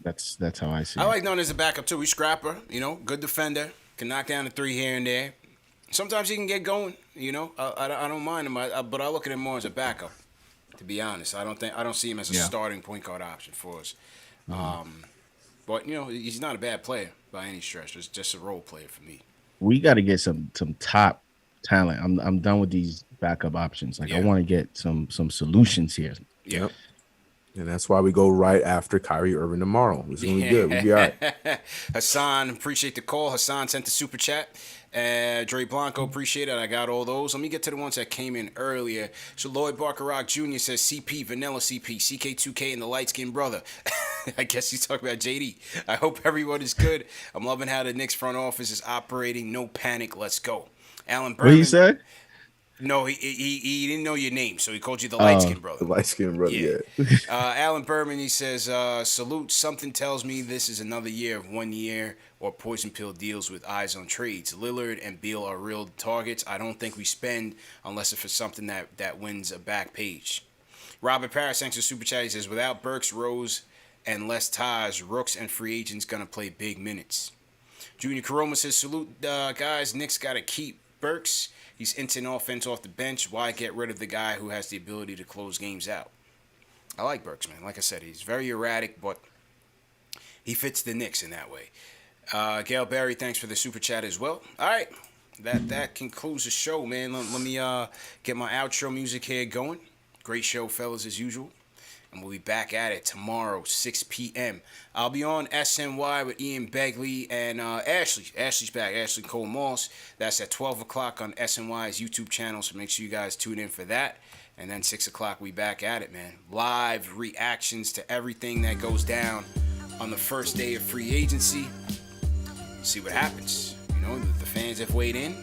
D: That's how I see it.
A: I like Nunn as a backup too. He's scrapper, good defender, can knock down a 3 here and there. Sometimes he can get going, I don't mind him, but I look at him more as a backup. To be honest, I don't see him as a starting point guard option for us. But he's not a bad player by any stretch. It's just a role player for me.
D: We got to get some top talent. I'm done with these backup options. I want to get some solutions here.
C: Yep. And that's why we go right after Kyrie Irving tomorrow. It's gonna be good. We'll be all right.
A: Hassan, appreciate the call. Hassan sent the super chat. Dre Blanco, appreciate it. I got all those. Let me get to the ones that came in earlier. So Lloyd Barker Rock Jr. says CP, Vanilla CP, CK2K, and the light skinned brother. I guess he's talking about JD. I hope everyone is good. I'm loving how the Knicks front office is operating. No panic. Let's go. Alan Berman.
D: What he said?
A: No, he didn't know your name, so he called you the light-skinned brother.
C: The light-skinned brother, yeah.
A: Alan Berman, he says, salute. Something tells me this is another year of 1 year or poison pill deals with eyes on trades. Lillard and Beal are real targets. I don't think we spend unless it's for something that wins a back page. Robert Parris, thanks for Super Chat. He says, without Burks, Rose, and less ties, rooks and free agents going to play big minutes. Junior Karoma says, salute, guys. Knicks got to keep Burks. He's instant offense off the bench. Why get rid of the guy who has the ability to close games out? I like Burks, man. Like I said, he's very erratic, but he fits the Knicks in that way. Gail Barry, thanks for the super chat as well. All right, that concludes the show, man. Let me get my outro music here going. Great show, fellas, as usual. And we'll be back at it tomorrow, 6 p.m. I'll be on SNY with Ian Begley and Ashley. Ashley's back, Ashley Cole Moss. That's at 12 o'clock on SNY's YouTube channel, so make sure you guys tune in for that. And then 6 o'clock, we back at it, man. Live reactions to everything that goes down on the first day of free agency. See what happens. You know, the fans have weighed in.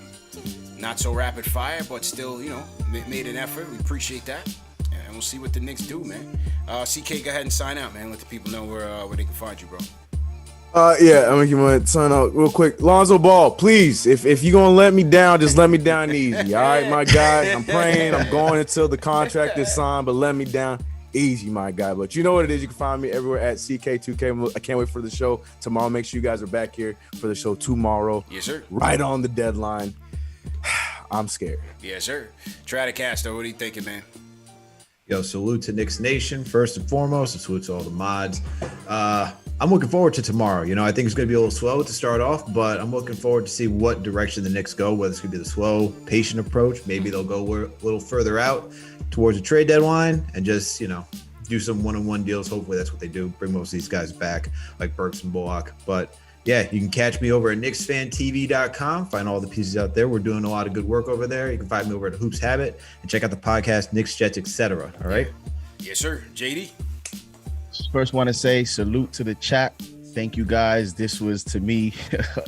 A: Not so rapid fire, but still, you know, made an effort. We appreciate that. And we'll see what the Knicks do, man. CK, go ahead and sign out, man. Let the people know where they can find you, bro.
C: Yeah, I'm gonna sign out real quick. Lonzo Ball, please, if you're gonna let me down, just let me down easy. All right, my guy. I'm praying. I'm going until the contract is signed, but let me down easy, my guy. But you know what it is. You can find me everywhere at CK2K. I can't wait for the show tomorrow. Make sure you guys are back here for the show tomorrow.
A: Yes, sir.
C: Right on the deadline. I'm scared.
A: Yes, sir. Stratocaster, what are you thinking, man?
B: Yo, salute to Knicks Nation, first and foremost. And salute to all the mods. I'm looking forward to tomorrow. You know, I think it's going to be a little slow to start off, but I'm looking forward to see what direction the Knicks go, whether it's going to be the slow, patient approach. Maybe they'll go a little further out towards the trade deadline and just, you know, do some one-on-one deals. Hopefully that's what they do. Bring most of these guys back, like Burks and Bullock. But yeah, you can catch me over at KnicksFanTV.com. Find all the pieces out there. We're doing a lot of good work over there. You can find me over at Hoops Habit and check out the podcast, Knicks, Jets, etc. All right?
A: Yes, sir. JD?
D: First, want to say salute to the chat. Thank you, guys. This was, to me,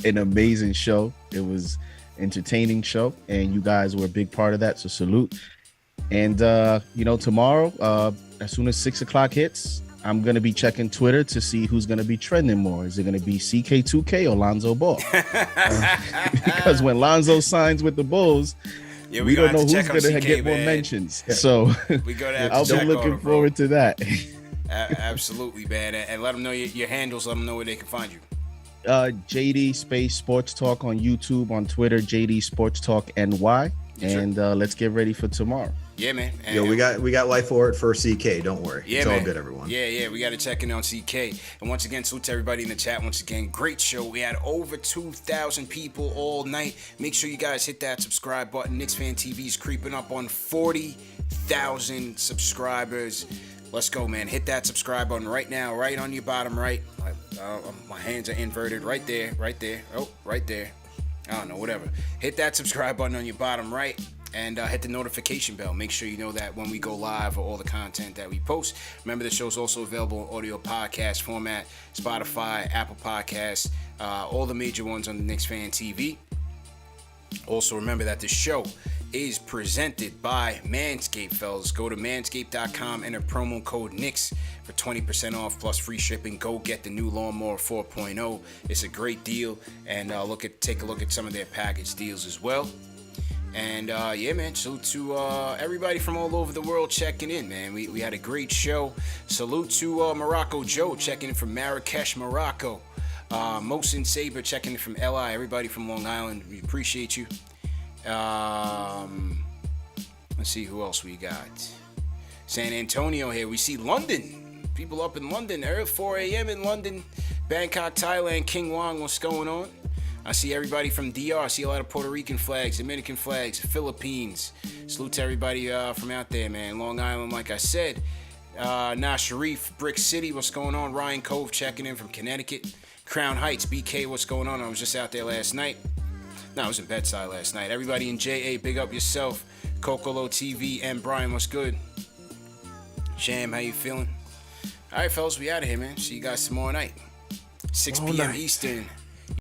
D: an amazing show. It was entertaining show, and you guys were a big part of that, so salute. And, you know, tomorrow, as soon as 6 o'clock hits, I'm going to be checking Twitter to see who's going to be trending more. Is it going to be CK2K or Lonzo Ball? Because when Lonzo signs with the Bulls, we don't know who's going to get more mentions. So I'll be looking forward to that.
A: Absolutely, man. And let them know your handles. Let them know where they can find you.
D: JD Space Sports Talk on YouTube, on Twitter, JD Sports Talk NY. And let's get ready for tomorrow.
A: Yeah, man. And
B: yo, we got life for it for CK. Don't worry.
A: Yeah,
B: it's
A: man.
B: all good, everyone.
A: Yeah. We got to check in on CK. And once again, salute to everybody in the chat. Once again, great show. We had over 2,000 people all night. Make sure you guys hit that subscribe button. Knicks Fan TV is creeping up on 40,000 subscribers. Let's go, man. Hit that subscribe button right now, right on your bottom right. My hands are inverted right there. Oh, right there. I don't know, whatever. Hit that subscribe button on your bottom right and hit the notification bell. Make sure you know that when we go live or all the content that we post. Remember, the show's also available in audio podcast format, Spotify, Apple Podcasts, all the major ones on the Knicks Fan TV. Also, remember that the show is presented by Manscaped, fellas. Go to manscaped.com, enter promo code Knicks for 20% off plus free shipping. Go get the new Lawnmower 4.0. It's a great deal, and take a look at some of their package deals as well. And yeah, man, salute to everybody from all over the world checking in, man. We had a great show. Salute to Morocco Joe checking in from Marrakesh, Morocco. Mohsen Saber checking in from LI. Everybody from Long Island, we appreciate you. Let's see who else we got. San Antonio here. We see London. People up in London. Early 4 a.m. in London. Bangkok, Thailand. King Wong, what's going on? I see everybody from DR. I see a lot of Puerto Rican flags, Dominican flags, Philippines. Salute to everybody from out there, man. Long Island, like I said. Sharif, Brick City, what's going on? Ryan Cove checking in from Connecticut. Crown Heights, BK, what's going on? I was just out there last night. No, I was in Bedside last night. Everybody in JA, big up yourself. Cocolo TV and Brian, what's good? Sham, how you feeling? All right, fellas, we out of here, man. See you guys tomorrow night. 6 p.m. Eastern.